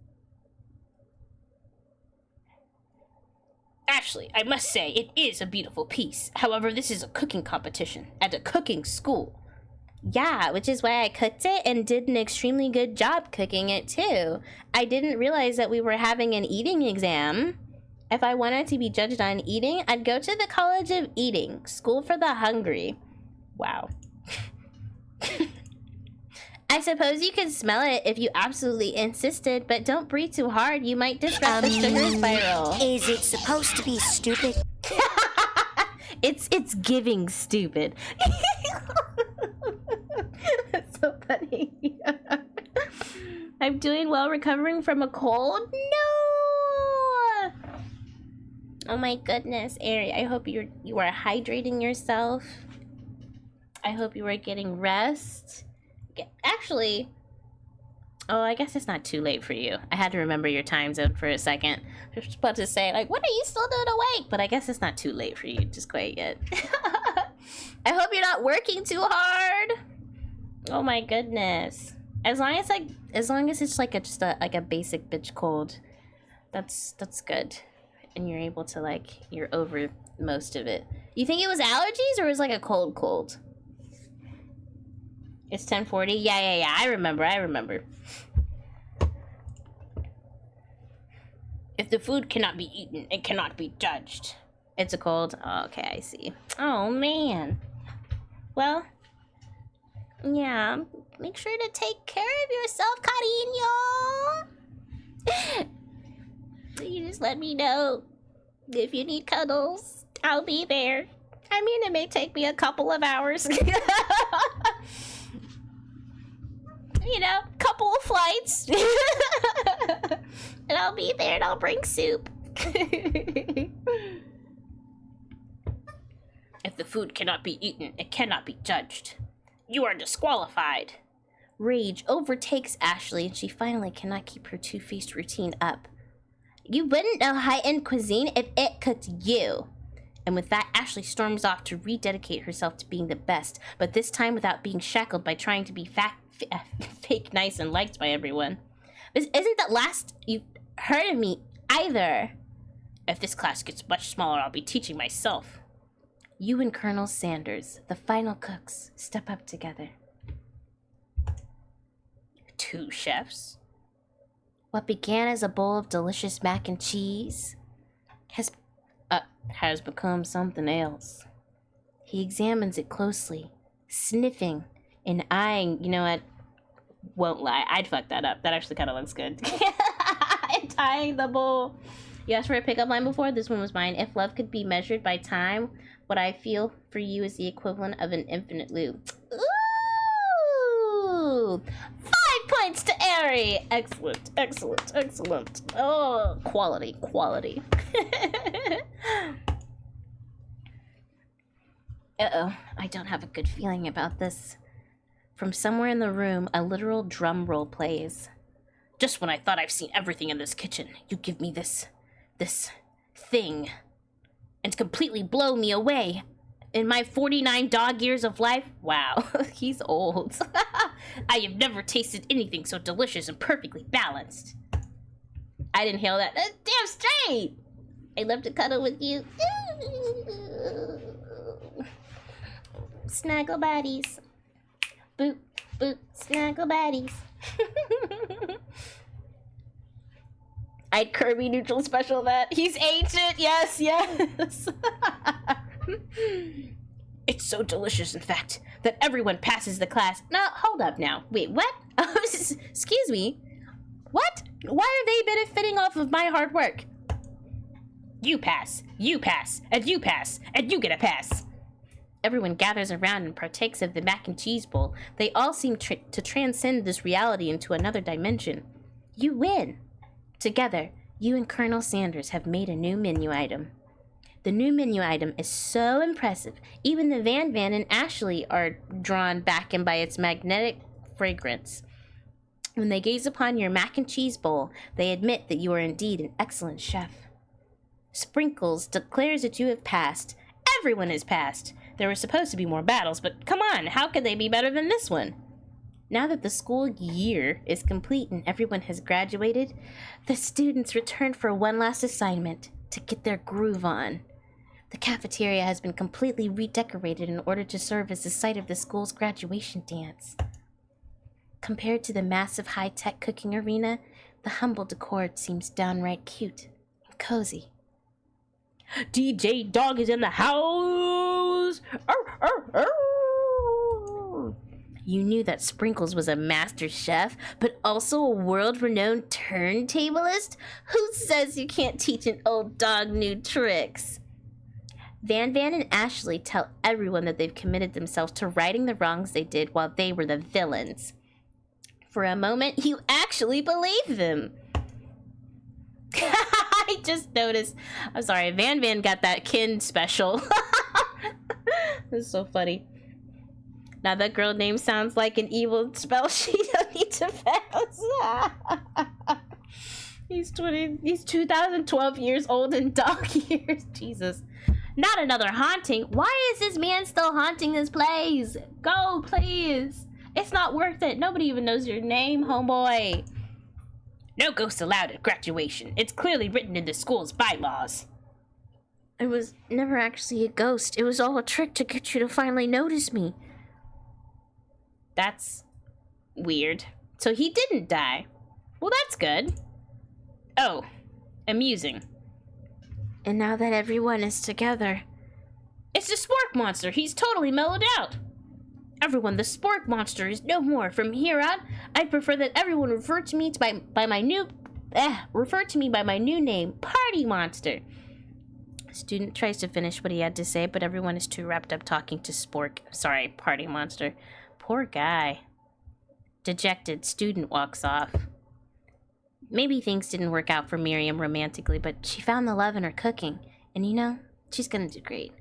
Ashley, I must say, it is a beautiful piece. However, this is a cooking competition at a cooking school. Yeah, which is why I cooked it and did an extremely good job cooking it too. I didn't realize that we were having an eating exam. If I wanted to be judged on eating, I'd go to the College of Eating, School for the Hungry. Wow. I suppose you could smell it if you absolutely insisted, but don't breathe too hard. You might disrupt the sugar spiral. Is it supposed to be stupid? It's giving stupid. That's so funny. I'm doing well recovering from a cold. No! Oh my goodness, Ari, I hope you are hydrating yourself. I hope you are getting rest. Actually, oh, I guess it's not too late for you. I had to remember your time zone for a second. I was about to say, like, what are you still doing awake? But I guess it's not too late for you just quite yet. I hope you're not working too hard. Oh my goodness. As long as it's like just a basic bitch cold, that's good. And you're able to you're over most of it. You think it was allergies or was like a cold? It's 10:40. Yeah. I remember. If the food cannot be eaten, it cannot be judged. It's a cold. Oh, okay, I see. Oh man. Well, yeah. Make sure to take care of yourself, cariño. You just let me know if you need cuddles. I'll be there. I mean, it may take me a couple of hours. You know, couple of flights. And I'll be there and I'll bring soup. If the food cannot be eaten, it cannot be judged. You are disqualified. Rage overtakes Ashley and she finally cannot keep her two-faced routine up. You wouldn't know high-end cuisine if it cooked you. And with that, Ashley storms off to rededicate herself to being the best, but this time without being shackled by trying to be fake nice and liked by everyone. This isn't the last you've heard of me either. If this class gets much smaller, I'll be teaching myself. You and Colonel Sanders, the final cooks, step up together. 2 chefs? What began as a bowl of delicious mac and cheese has become something else. He examines it closely, sniffing and eyeing. You know what? Won't lie, I'd fuck that up. That actually kind of looks good. And eyeing the bowl. You asked for a pickup line before? This one was mine. If love could be measured by time, what I feel for you is the equivalent of an infinite loop. Ooh! 5 points to Ari! Excellent. Oh, quality. Uh-oh, I don't have a good feeling about this. From somewhere in the room, a literal drum roll plays. Just when I thought I've seen everything in this kitchen, you give me this thing. And completely blow me away. In my 49 dog years of life, wow, he's old. I have never tasted anything so delicious and perfectly balanced. I didn't hail that. That's damn straight. I love to cuddle with you. Snuggle buddies. Boop, boop, snuggle buddies. I'd Kirby neutral special that. He's ancient, yes, yes. It's so delicious, in fact, that everyone passes the class. No, hold up now. Wait, what? Excuse me. What? Why are they benefiting off of my hard work? You pass, and you pass, and you get a pass. Everyone gathers around and partakes of the mac and cheese bowl. They all seem to transcend this reality into another dimension. You win. Together, you and Colonel Sanders have made a new menu item. The new menu item is so impressive, even the Van and Ashley are drawn back in by its magnetic fragrance. When they gaze upon your mac and cheese bowl, they admit that you are indeed an excellent chef. Sprinkles declares that you have passed. Everyone has passed. There were supposed to be more battles, but come on, how could they be better than this one? Now that the school year is complete and everyone has graduated, the students return for one last assignment to get their groove on. The cafeteria has been completely redecorated in order to serve as the site of the school's graduation dance. Compared to the massive high-tech cooking arena, the humble decor seems downright cute and cozy. DJ Dog is in the house! Arr, arr, arr. You knew that Sprinkles was a master chef, but also a world-renowned turntablist? Who says you can't teach an old dog new tricks? Van and Ashley tell everyone that they've committed themselves to righting the wrongs they did while they were the villains. For a moment, you actually believe them. I just noticed. I'm sorry, Van got that kin special. This is so funny. Now that girl name sounds like an evil spell she don't need to pass. He's 2012 years old in dog years. Jesus. Not another haunting. Why is this man still haunting this place? Go, please. It's not worth it. Nobody even knows your name, homeboy. No ghosts allowed at graduation. It's clearly written in the school's bylaws. I was never actually a ghost. It was all a trick to get you to finally notice me. That's weird. So he didn't die. Well, that's good. Oh, amusing. And now that everyone is together... It's the Spork Monster! He's totally mellowed out! Everyone, the Spork Monster is no more. From here on, I prefer that everyone refer to me by my new name, Party Monster. Student tries to finish what he had to say, but everyone is too wrapped up talking to Spork. Sorry, Party Monster. Poor guy. Dejected, student walks off. Maybe things didn't work out for Miriam romantically, but she found the love in her cooking. And you know, she's gonna do great.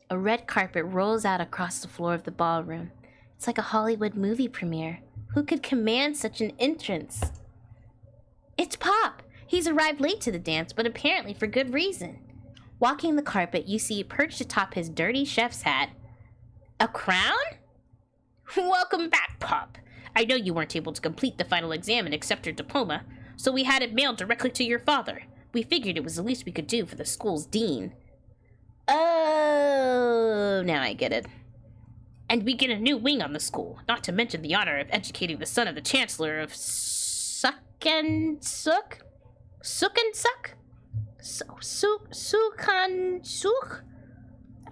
A red carpet rolls out across the floor of the ballroom. It's like a Hollywood movie premiere. Who could command such an entrance? It's Pop! He's arrived late to the dance, but apparently for good reason. Walking the carpet, you see perched atop his dirty chef's hat. A crown? Welcome back, Pop. I know you weren't able to complete the final exam and accept your diploma, so we had it mailed directly to your father. We figured it was the least we could do for the school's dean. Oh, now I get it. And we get a new wing on the school, not to mention the honor of educating the son of the Chancellor of Sook and Suck?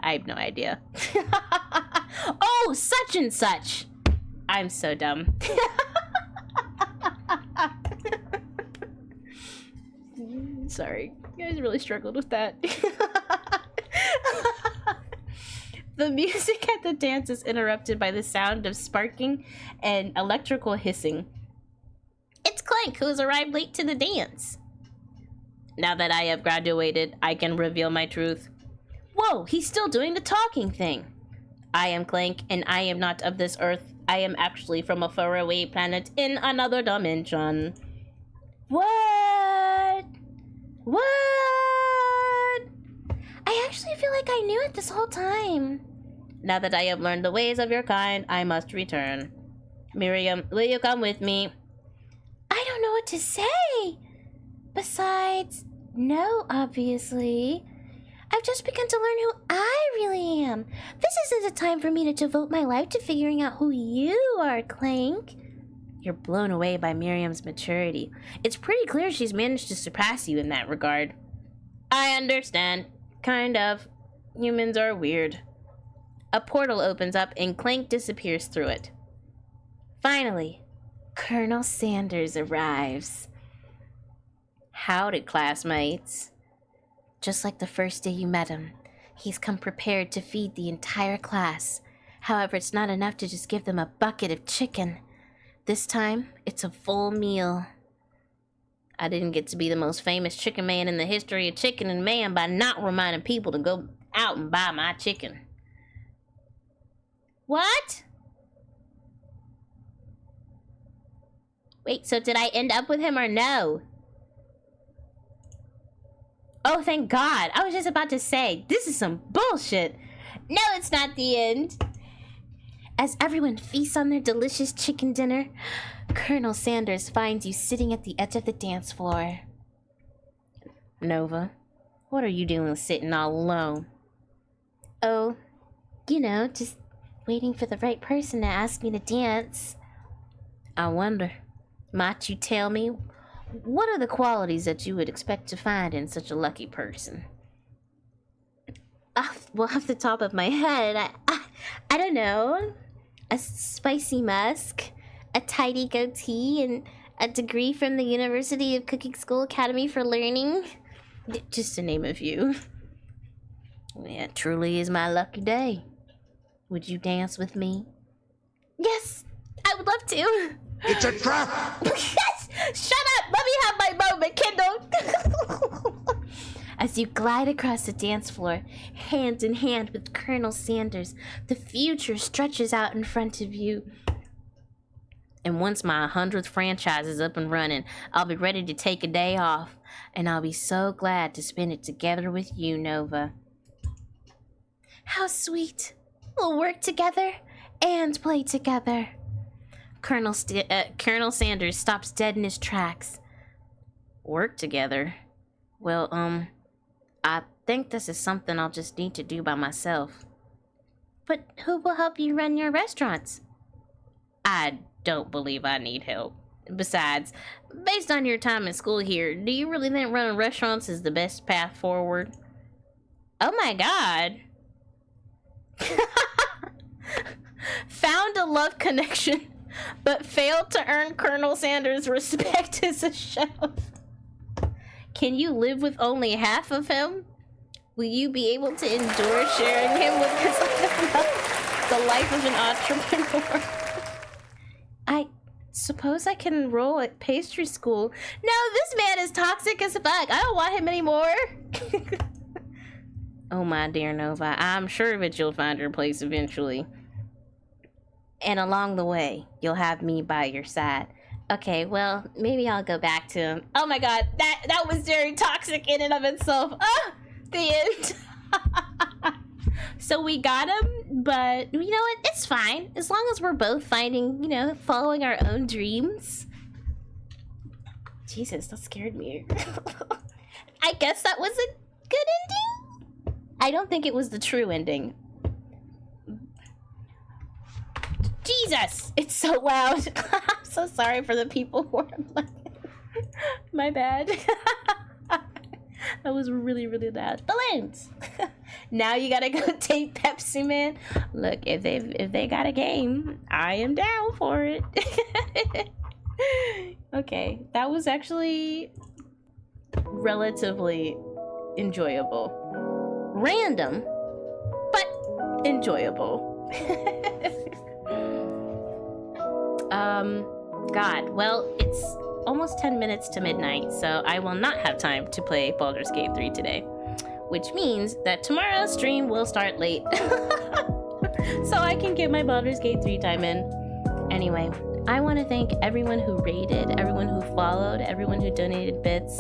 I have no idea. Oh, such and such! I'm so dumb. Sorry, you guys really struggled with that. The music at the dance is interrupted by the sound of sparking and electrical hissing. It's Clank, who has arrived late to the dance. Now that I have graduated, I can reveal my truth. Whoa, he's still doing the talking thing. I am Clank, and I am not of this earth. I am actually from a faraway planet in another dimension. What? What? I actually feel like I knew it this whole time. Now that I have learned the ways of your kind, I must return. Miriam, will you come with me? I don't know what to say. Besides, No, obviously. I've just begun to learn who I really am. This isn't the time for me to devote my life to figuring out who you are, Clank. You're blown away by Miriam's maturity. It's pretty clear she's managed to surpass you in that regard. I understand. Kind of. Humans are weird. A portal opens up and Clank disappears through it. Finally, Colonel Sanders arrives. Howdy, classmates. Just like the first day you met him, he's come prepared to feed the entire class. However, it's not enough to just give them a bucket of chicken. This time, it's a full meal. I didn't get to be the most famous chicken man in the history of chicken and man by not reminding people to go out and buy my chicken. What? Wait, so did I end up with him or no? Oh, thank God. I was just about to say, this is some bullshit. No, it's not the end. As everyone feasts on their delicious chicken dinner, Colonel Sanders finds you sitting at the edge of the dance floor. Nova, what are you doing sitting all alone? Oh, you know, just waiting for the right person to ask me to dance. I wonder, might you tell me, what are the qualities that you would expect to find in such a lucky person? Well, off the top of my head, I don't know. A spicy musk, a tidy goatee, and a degree from the University of Cooking School Academy for Learning. Just to name a few. Yeah, it truly is my lucky day. Would you dance with me? Yes, I would love to. It's a trap! Yes! Shut up! Let me have my moment, Kendall! As you glide across the dance floor, hand in hand with Colonel Sanders, the future stretches out in front of you. And once my 100th franchise is up and running, I'll be ready to take a day off, and I'll be so glad to spend it together with you, Nova. How sweet. We'll work together and play together. Colonel Sanders stops dead in his tracks. Work together? Well, I think this is something I'll just need to do by myself. But who will help you run your restaurants? I don't believe I need help. Besides, based on your time in school here, do you really think running restaurants is the best path forward? Oh my God. Found a love connection, but failed to earn Colonel Sanders' respect as a chef. Can you live with only half of him? Will you be able to endure sharing him with the life of an entrepreneur? I suppose I can enroll at pastry school. No, this man is toxic as fuck. I don't want him anymore. Oh my dear Nova, I'm sure that you'll find your place eventually. And along the way, you'll have me by your side. Okay, well, maybe I'll go back to him. Oh my God, that was very toxic in and of itself. Ah, the end. So we got him, but you know what? It's fine. As long as we're both finding, you know, following our own dreams. Jesus, that scared me. I guess that was a good ending? I don't think it was the true ending. Jesus, it's so loud. I'm so sorry for the people who are like, my bad. That was really, really loud. Balloons. Now you gotta go take Pepsi Man. Look, if they got a game, I am down for it. Okay, that was actually relatively enjoyable. Random, but enjoyable. God, well, it's almost 10 minutes to midnight, so I will not have time to play Baldur's Gate 3 today, which means that tomorrow's stream will start late. So I can get my Baldur's Gate 3 time in. Anyway, I want to thank everyone who rated, everyone who followed, everyone who donated bits,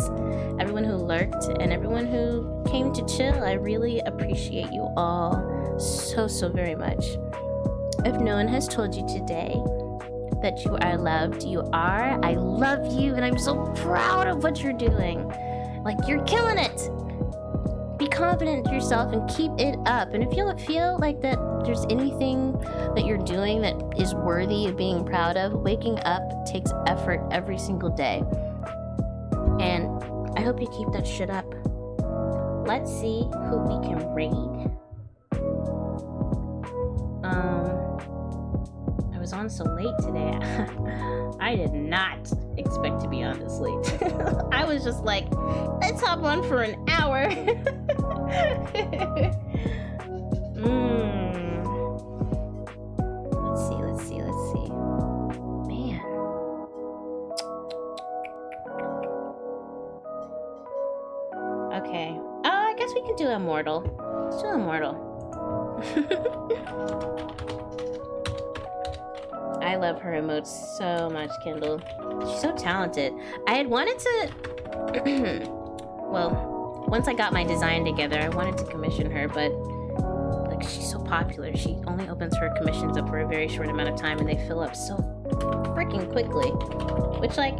everyone who lurked, and everyone who came to chill. I really appreciate you all so very much. If no one has told you today that you are loved, you are. I love you, and I'm so proud of what you're doing. Like, you're killing it! Be confident in yourself and keep it up. And if you don't feel like that there's anything that you're doing that is worthy of being proud of, waking up takes effort every single day. And I hope you keep that shit up. Let's see who we can raid. I was on so late today. I did not expect to be on this late. I was just like, let's hop on for an hour. Let's see. Man. Okay. Oh, I guess we can do Immortal. Let's do Immortal. I love her emotes so much, Kindle. She's so talented. I had wanted to... well, once I got my design together, I wanted to commission her, but... like, she's so popular. She only opens her commissions up for a very short amount of time, and they fill up so freaking quickly. Which, like,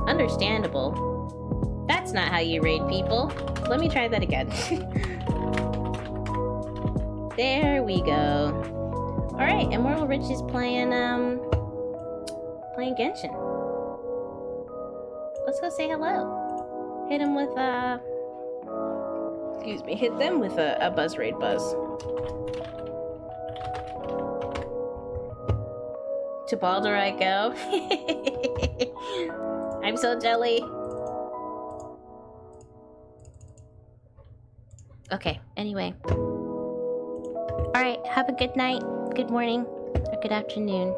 understandable. That's not how you raid people. Let me try that again. There we go. Alright, Immortal Rich is playing Genshin. Let's go say hello. Hit him with excuse me, hit them with a buzz raid buzz. To Baldur I go. I'm so jelly. Okay, anyway. Alright, have a good night, good morning, or good afternoon.